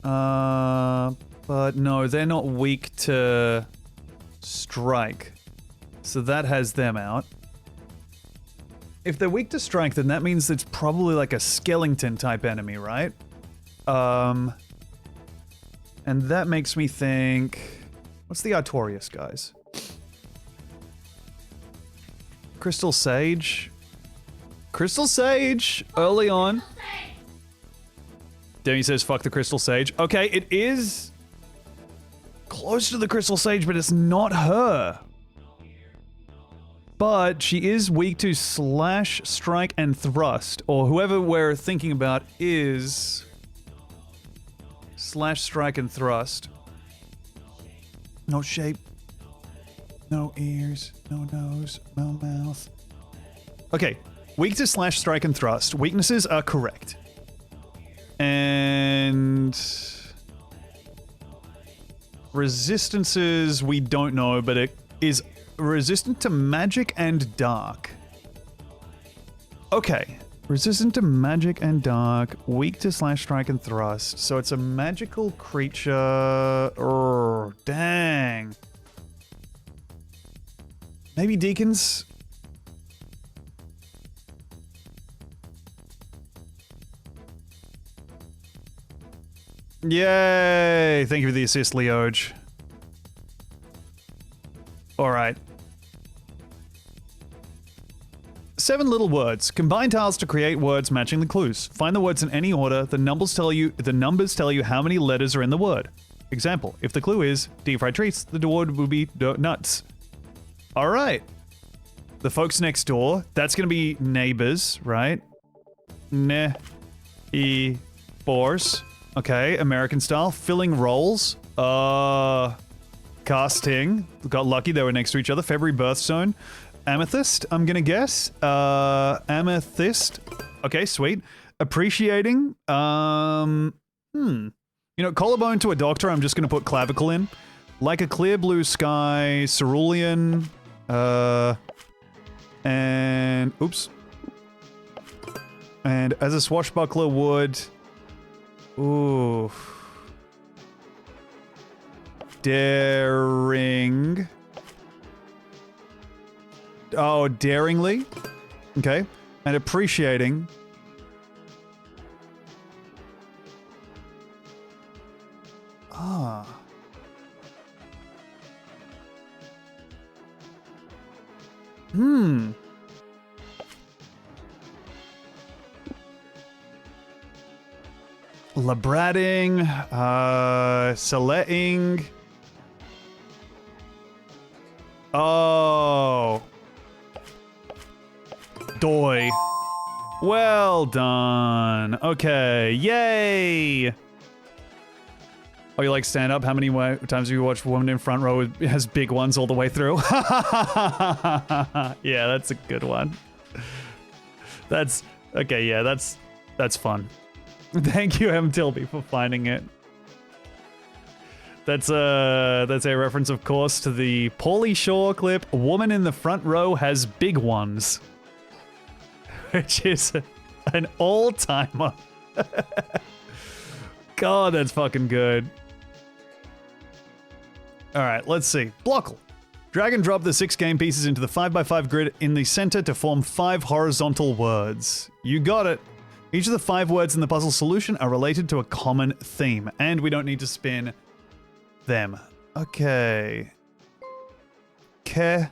But no, they're not weak to strike. So that has them out. If they're weak to strike, then that means it's probably like a skeleton type enemy, right? And that makes me think... What's the Artorias, guys? Crystal Sage? Crystal Sage! Early on. Demi says, fuck the Crystal Sage. Okay, it is close to the Crystal Sage, but it's not her. But she is weak to slash, strike, and thrust. Or whoever we're thinking about is slash, strike, and thrust. No shape. No ears. No nose. No mouth. Okay. Weak to slash, strike, and thrust. Weaknesses are correct. And resistances, we don't know, but it is resistant to magic and dark. Okay. Resistant to magic and dark, weak to slash, strike, and thrust. So it's a magical creature. Oh, dang. Maybe Deacons? Yay! Thank you for the assist, Leoj. Alright. 7 little words. Combine tiles to create words matching the clues. Find the words in any order. The numbers tell you how many letters are in the word. Example, if the clue is deep fried treats, the word would be nuts. Alright. The folks next door, that's gonna be neighbors, right? Bors. Okay, American style. Filling roles. Casting. Got lucky, they were next to each other. February birthstone. Amethyst, I'm gonna guess. Amethyst. Okay, sweet. Appreciating. You know, collarbone to a doctor, I'm just gonna put clavicle in. Like a clear blue sky. Cerulean. And... Oops. And as a swashbuckler would... Ooh. Daring. Oh, daringly. Okay. And appreciating. Ah. Labrading, Seleting. Oh. Doy. Well done. Okay, yay! Oh, you like stand up? How many times have you watched Woman in Front Row has big ones all the way through? Yeah, that's a good one. That's okay, yeah, that's fun. Thank you, M. Tilby, for finding it. That's a reference, of course, to the Pauly Shore clip, Woman in the Front Row has big ones. Which is an all-timer. God, that's fucking good. Alright, let's see. Blockle. Drag and drop the 6 game pieces into the 5x5 grid in the center to form 5 horizontal words. You got it. Each of the 5 words in the puzzle solution are related to a common theme, and we don't need to spin them. Okay. Ke.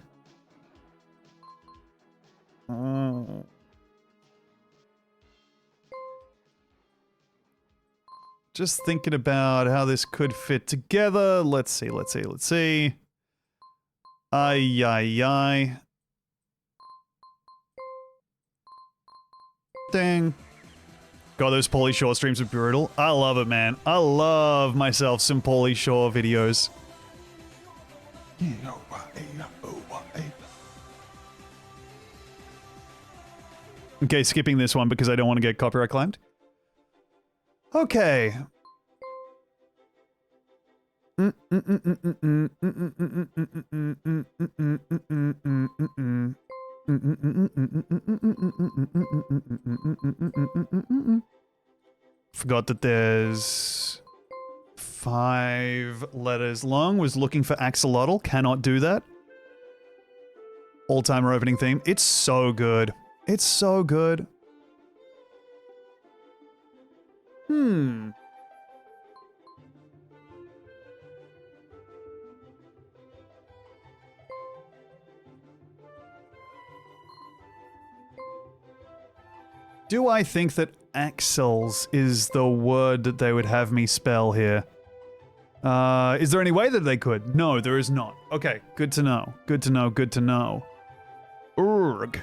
Just thinking about how this could fit together. Let's see, let's see, let's see. Ay, ay, ay. Dang. God, those Pauly Shore streams are brutal. I love it, man. I love myself some Pauly Shore videos. Okay, skipping this one because I don't want to get copyright claimed. Okay. Forgot that there's 5 letters long. Was looking for axolotl. Cannot do that. All-timer opening theme. It's so good. It's so good. Do I think that axles is the word that they would have me spell here? Is there any way that they could? No, there is not. Okay, good to know. Good to know, good to know. Urgh.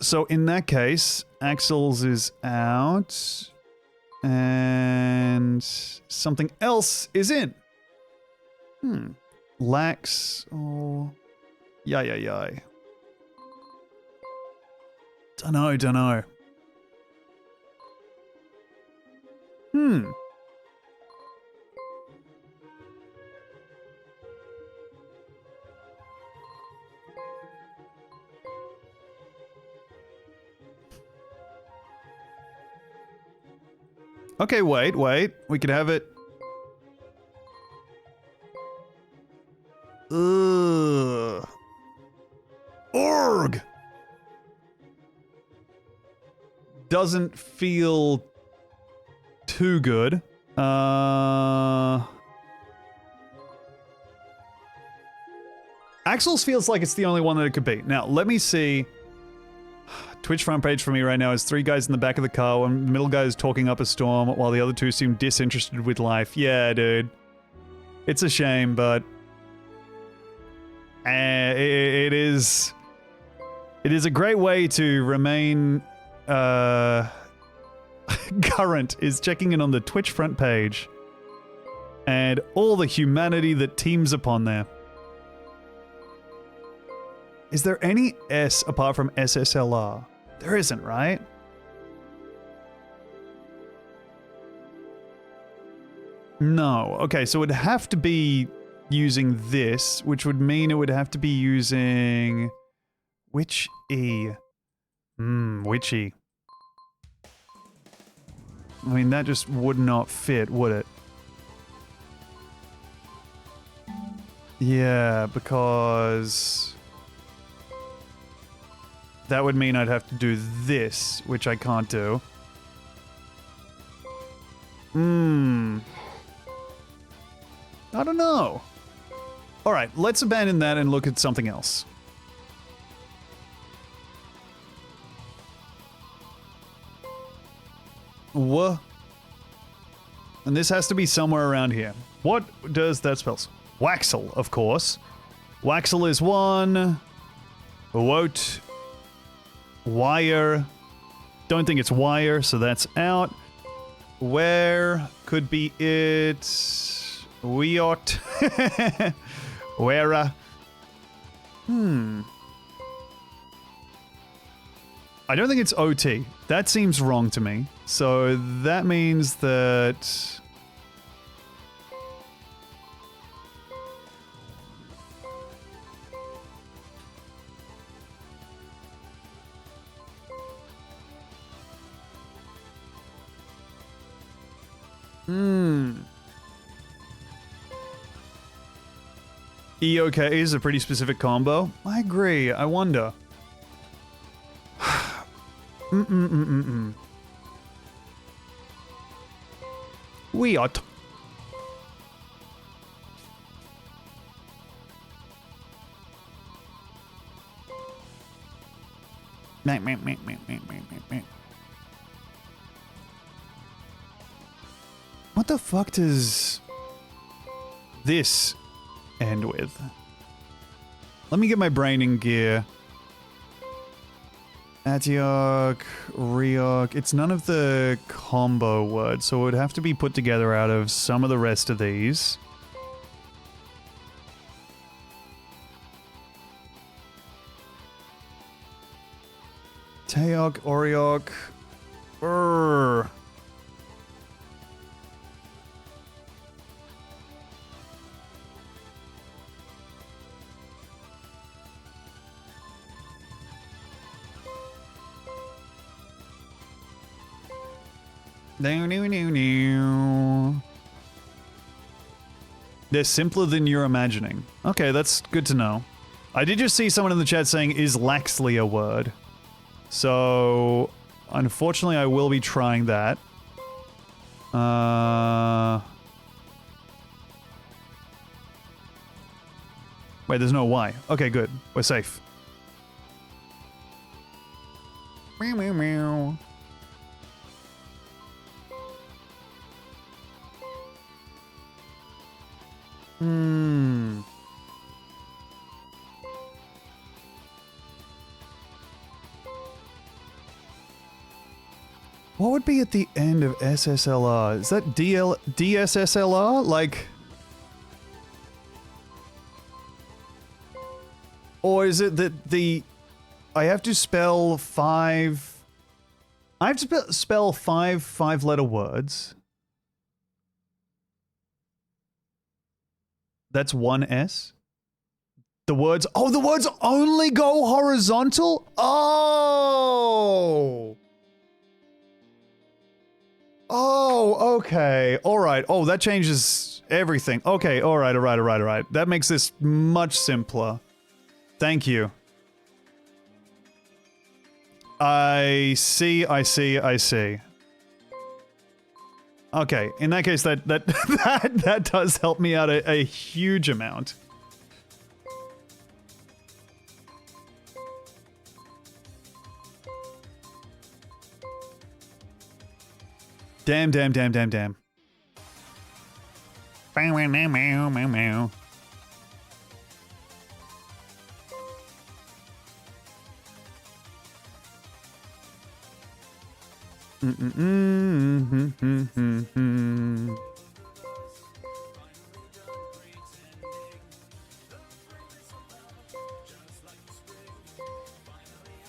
So in that case, axles is out. And something else is in. Lax. Oh. Yay. Dunno. Okay, wait. We could have it. Ugh. Org. Doesn't feel too good. Axles feels like it's the only one that it could be. Now, let me see. Twitch front page for me right now is 3 guys in the back of the car. One middle guy is talking up a storm, while the other 2 seem disinterested with life. Yeah, dude. It's a shame, but... it is a great way to remain... current, is checking in on the Twitch front page. And all the humanity that teems upon there. Is there any S apart from SSLR? There isn't, right? No. Okay, so it would have to be using this, which would mean it would have to be using... Which E? Which E? I mean, that just would not fit, would it? Yeah, because... That would mean I'd have to do this, which I can't do. I don't know. Alright, let's abandon that and look at something else. Wha? And this has to be somewhere around here. What does that spell? Waxel, of course. Waxel is 1. Wote. Wire. Don't think it's wire, so that's out. Where could be it? We ought. Where? I don't think it's OT. That seems wrong to me. So that means that... EOK is a pretty specific combo. I agree. I wonder. We ought. What the fuck does this end with? Let me get my brain in gear. Atiok, Ryok. It's none of the combo words, so it would have to be put together out of some of the rest of these. Taeyok, Oriok. Brr. No, no, no, no. They're simpler than you're imagining. Okay, that's good to know. I did just see someone in the chat saying, is Laxley a word? So, unfortunately, I will be trying that. Wait, there's no Y. Okay, good. We're safe. Meow, meow, meow. What would be at the end of SSLR? Is that DSSLR? Like... Or is it that the... I have to spell five... I have to spell five-letter words. That's one S? The words... Oh, the words only go horizontal? Oh! Oh, okay. Alright. Oh, that changes everything. Okay, alright. That makes this much simpler. Thank you. I see. Okay, in that case, that does help me out a huge amount. Damn.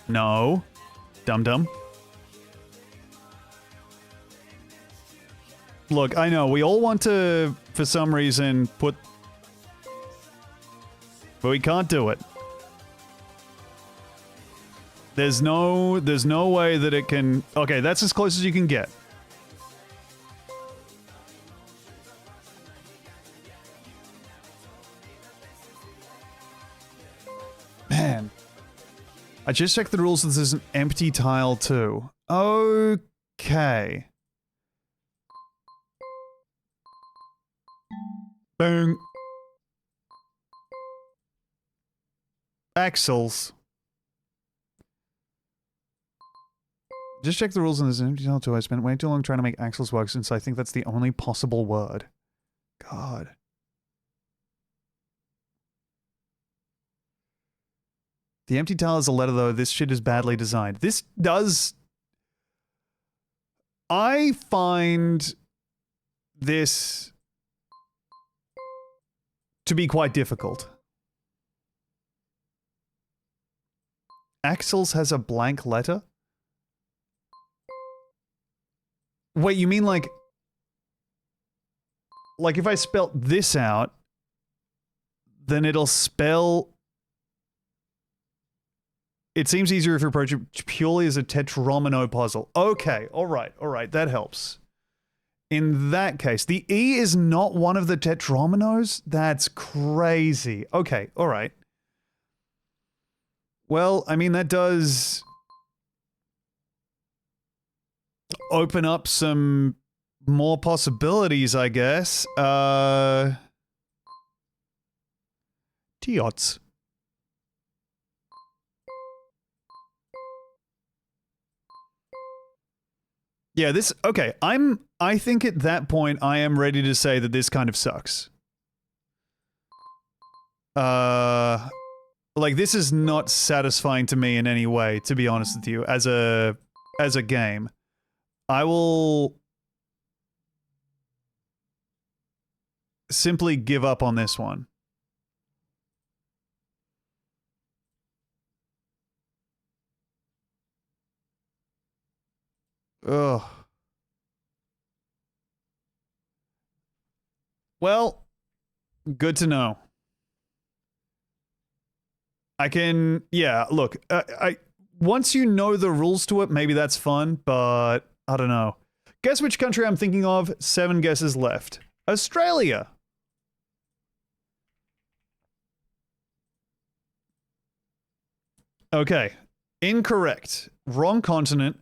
No. Dum-dum. Look, I know, we all want to, for some reason, put... But we can't do it. There's no way that it can... Okay, that's as close as you can get. Man. I just checked the rules, so this is an empty tile too. Okay. Boom. Axles. Just check the rules in this empty tile too. I spent way too long trying to make axles work since I think that's the only possible word. God. The empty tile is a letter though. This shit is badly designed. This does... I find this to be quite difficult. Axles has a blank letter? Wait, you mean like... Like if I spelt this out, then it'll spell... It seems easier if you approach it purely as a tetromino puzzle. Okay, alright, that helps. In that case, the E is not one of the tetrominos? That's crazy. Okay, alright. Well, I mean, that does open up some more possibilities, I guess. Tiots. Yeah, okay, I think at that point I am ready to say that this kind of sucks. Like this is not satisfying to me in any way, to be honest with you, as a game. I will simply give up on this one. Ugh. Well, good to know. Yeah, look, once you know the rules to it, maybe that's fun, but I don't know. Guess which country I'm thinking of? 7 guesses left. Australia. Okay. Incorrect. Wrong continent.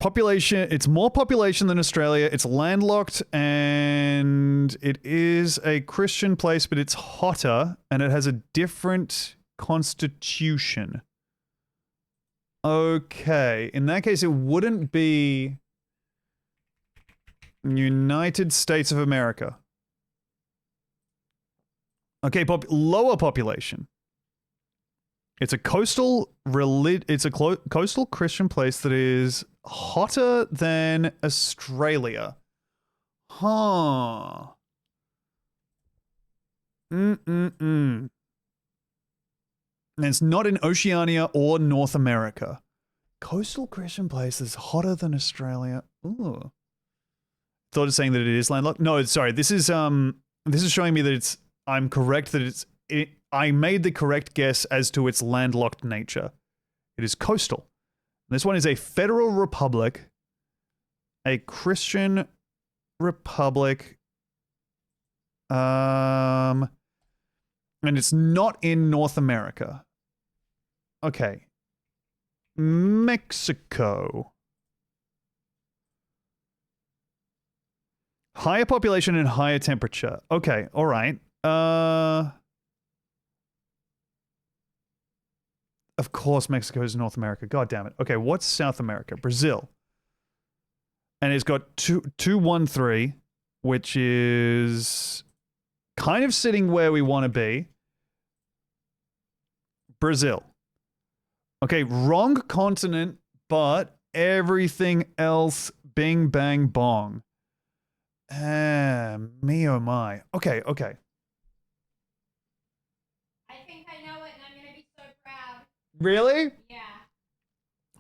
Population, it's more population than Australia. It's landlocked and it is a Christian place, but it's hotter and it has a different constitution. Okay. In that case, it wouldn't be United States of America. Okay, lower population. It's a coastal coastal Christian place that is hotter than Australia. Huh. And it's not in Oceania or North America. Coastal Christian place is hotter than Australia. Ooh. Thought it's saying that it is landlocked. No, sorry. This is showing me that I'm correct that I made the correct guess as to its landlocked nature. It is coastal. This one is a federal republic, a Christian republic, and it's not in North America. Okay. Mexico. Higher population and higher temperature. Okay, all right. Of course, Mexico is North America. God damn it. Okay, what's South America? Brazil. And it's got 213, which is kind of sitting where we want to be. Brazil. Okay, wrong continent, but everything else bing bang bong. Me oh my. Okay. I think I know it and I'm going to be so proud. Really? Yeah.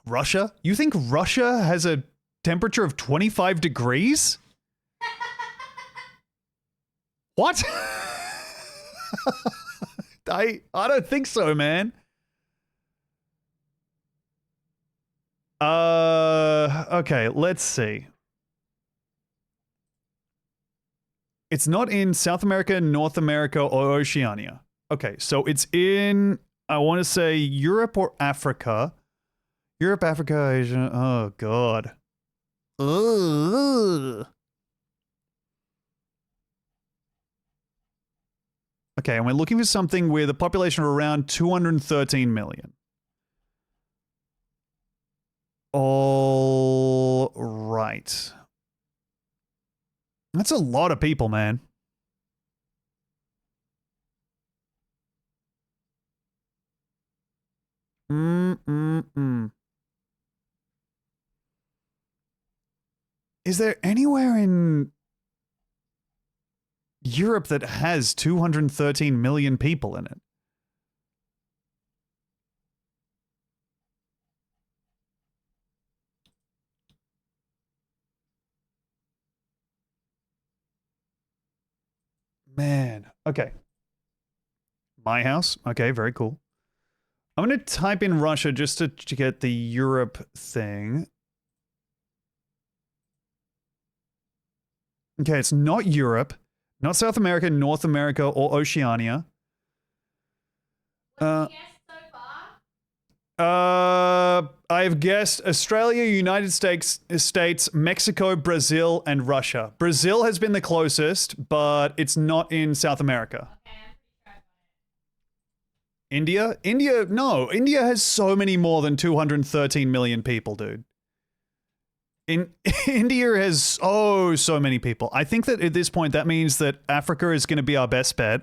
Russia? You think Russia has a temperature of 25 degrees? What? I don't think so, man. Okay, let's see. It's not in South America, North America, or Oceania. Okay, so it's in, I want to say Europe or Africa. Europe, Africa, Asia. Oh, God. Ugh. Okay, and we're looking for something with a population of around 213 million. All right. That's a lot of people, man. Is there anywhere in Europe that has 213 million people in it? Man. Okay. My house. Okay, very cool. I'm going to type in Russia just to get the Europe thing. Okay, it's not Europe, not South America, North America, or Oceania. What have you guessed so far? I've guessed Australia, United States, Mexico, Brazil, and Russia. Brazil has been the closest, but it's not in South America. Okay, I'm pretty sure I got it. India? India has so many more than 213 million people, dude. In India has so many people. I think that at this point that means that Africa is going to be our best bet.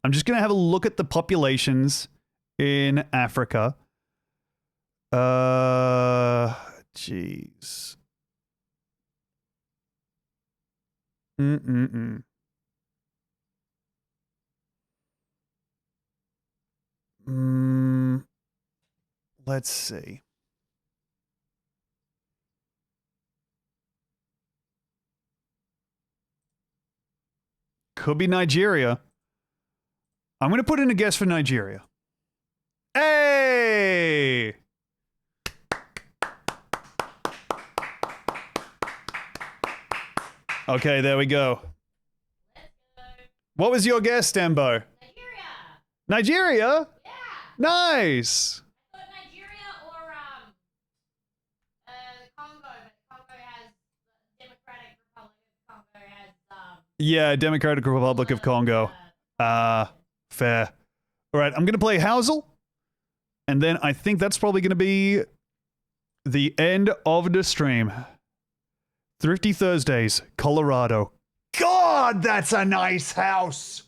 I'm just going to have a look at the populations in Africa. Jeez. Let's see. Could be Nigeria. I'm going to put in a guess for Nigeria. Hey! Okay, there we go. What was your guess, Stambo? Nigeria? Yeah. Nice. I thought Nigeria or Congo, but Congo has Democratic Republic of Congo has Yeah, Democratic Republic of Congo. Fair. All right, I'm going to play Housel. And then I think that's probably going to be the end of the stream. Thrifty Thursdays, Colorado. God, that's a nice house.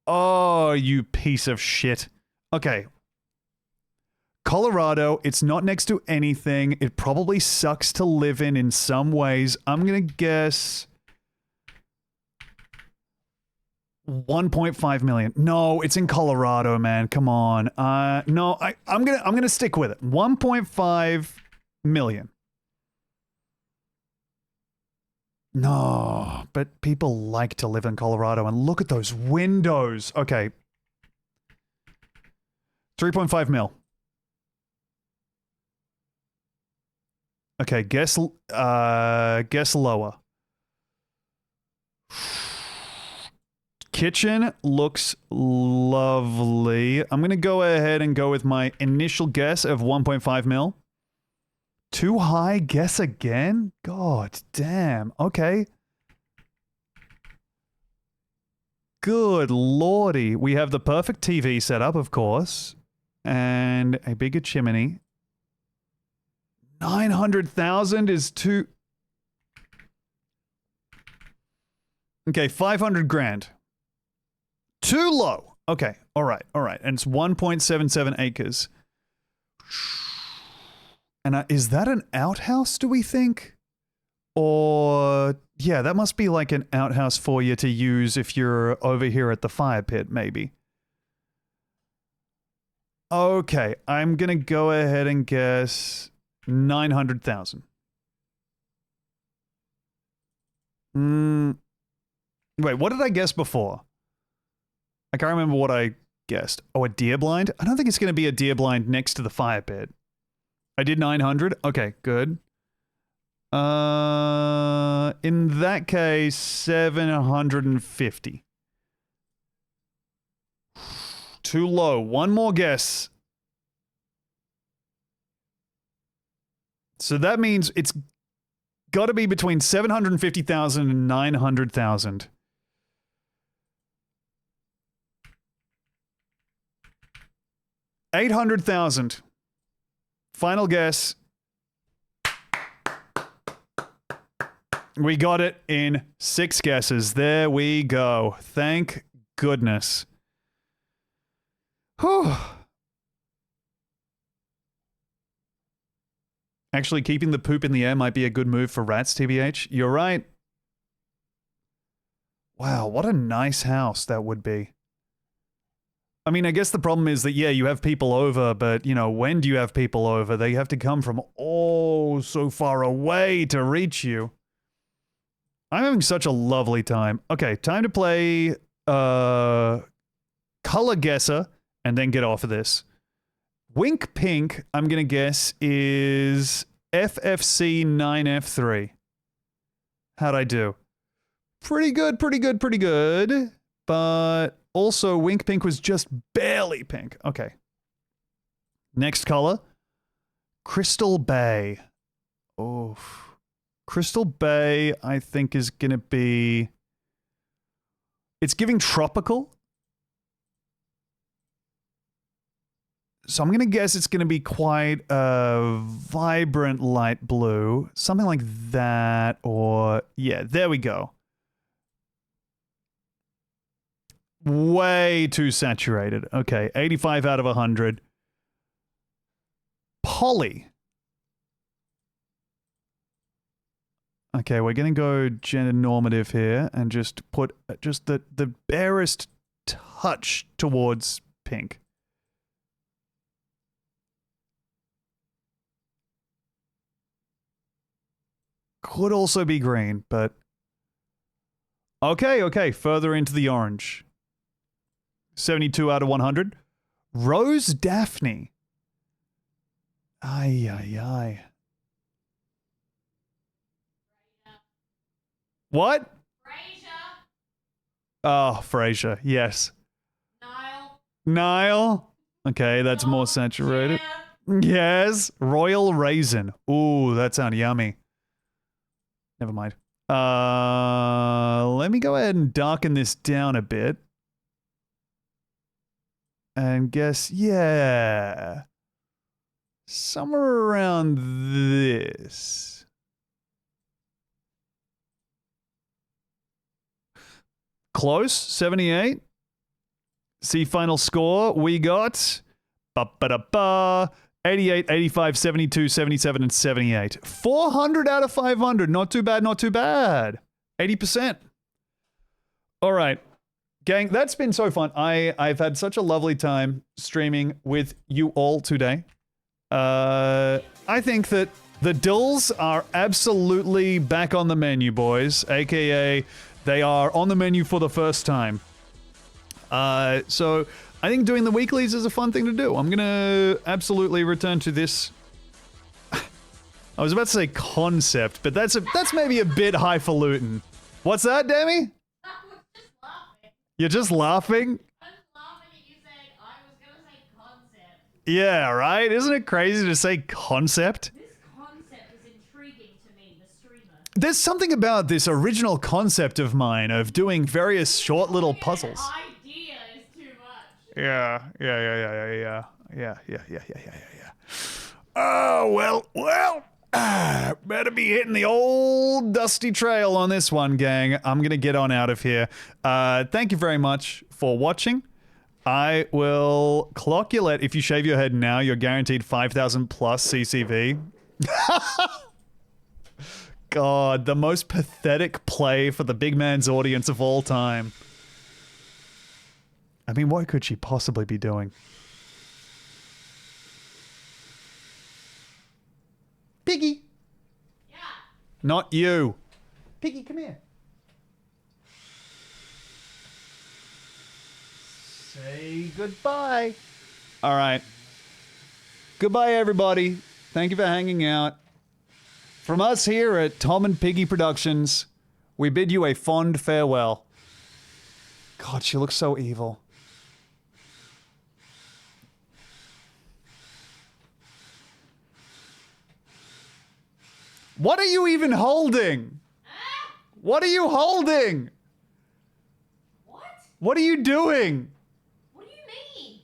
Oh, you piece of shit. Okay. Colorado, it's not next to anything. It probably sucks to live in some ways. I'm going to guess 1.5 million. No, it's in Colorado, man. Come on. No, I'm going to stick with it. 1.5 million. No, but people like to live in Colorado, and look at those windows. Okay. 3.5 mil. Okay, guess lower. Kitchen looks lovely. I'm going to go ahead and go with my initial guess of 1.5 mil. Too high? Guess again? God damn. Okay. Good lordy. We have the perfect TV setup, of course. And a bigger chimney. 900,000 is too... Okay, 500 grand. Too low. Okay, all right. And it's 1.77 acres. And is that an outhouse, do we think? Or, yeah, that must be like an outhouse for you to use if you're over here at the fire pit, maybe. Okay, I'm going to go ahead and guess 900,000. Wait, what did I guess before? I can't remember what I guessed. Oh, a deer blind? I don't think it's going to be a deer blind next to the fire pit. I did 900. Okay, good. In that case, 750. Too low. One more guess. So that means it's got to be between 750,000 and 900,000. $800,000. Final guess. We got it in 6 guesses. There we go. Thank goodness. Whew. Actually, keeping the poop in the air might be a good move for rats, TBH. You're right. Wow, what a nice house that would be. I mean, I guess the problem is that, yeah, you have people over, but, you know, when do you have people over? They have to come from so far away to reach you. I'm having such a lovely time. Okay, time to play Color Guesser and then get off of this. Wink Pink, I'm going to guess, is FFC 9F3. How'd I do? Pretty good. But also, Wink Pink was just barely pink. Okay. Next color. Crystal Bay. Oh. Crystal Bay, I think, is going to be... It's giving tropical. So I'm going to guess it's going to be quite a vibrant light blue. Something like that, or... Yeah, there we go. Way too saturated. Okay, 85 out of 100. Poly. Okay, we're going to go gender normative here and just put just the barest touch towards pink. Could also be green, but... Okay, further into the orange. 72 out of 100. Rose Daphne. Ay. What? Frasier. Oh, Frasier, yes. Nile. Okay, that's more saturated. Yes. Royal Raisin. Ooh, that sounds yummy. Never mind. Let me go ahead and darken this down a bit. And guess, yeah. Somewhere around this. Close, 78. See final score. We got 88, 85, 72, 77, and 78. 400 out of 500. Not too bad, not too bad. 80%. All right. Gang, that's been so fun. I've had such a lovely time streaming with you all today. I think that the dles are absolutely back on the menu, boys. AKA, they are on the menu for the first time. So I think doing the weeklies is a fun thing to do. I'm gonna absolutely return to this. I was about to say concept, but that's maybe a bit highfalutin. What's that, Demi? I was just laughing. You're just laughing? I was laughing at you saying I was gonna say concept. Yeah, right? Isn't it crazy to say concept? This concept is intriguing to me, the streamer. There's something about this original concept of mine of doing various short little puzzles. An idea is too much. Yeah. Oh, well. Better be hitting the old dusty trail on this one, gang. I'm going to get on out of here. Thank you very much for watching. I will clock you if you shave your head now, you're guaranteed 5,000 plus CCV. God, the most pathetic play for the big man's audience of all time. I mean, what could she possibly be doing? Piggy. Yeah. Not you. Piggy, come here. Say goodbye. All right. Goodbye, everybody. Thank you for hanging out. From us here at Tom and Piggy Productions, we bid you a fond farewell. God, she looks so evil. What are you even holding? What are you holding? What? What are you doing? What do you mean?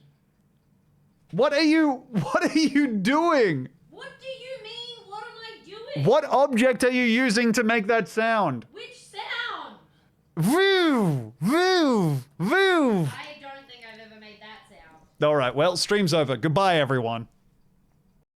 What are you doing? What do you mean? What am I doing? What object are you using to make that sound? Which sound? Woo! Woo! Woo! I don't think I've ever made that sound. All right, well, stream's over. Goodbye, everyone.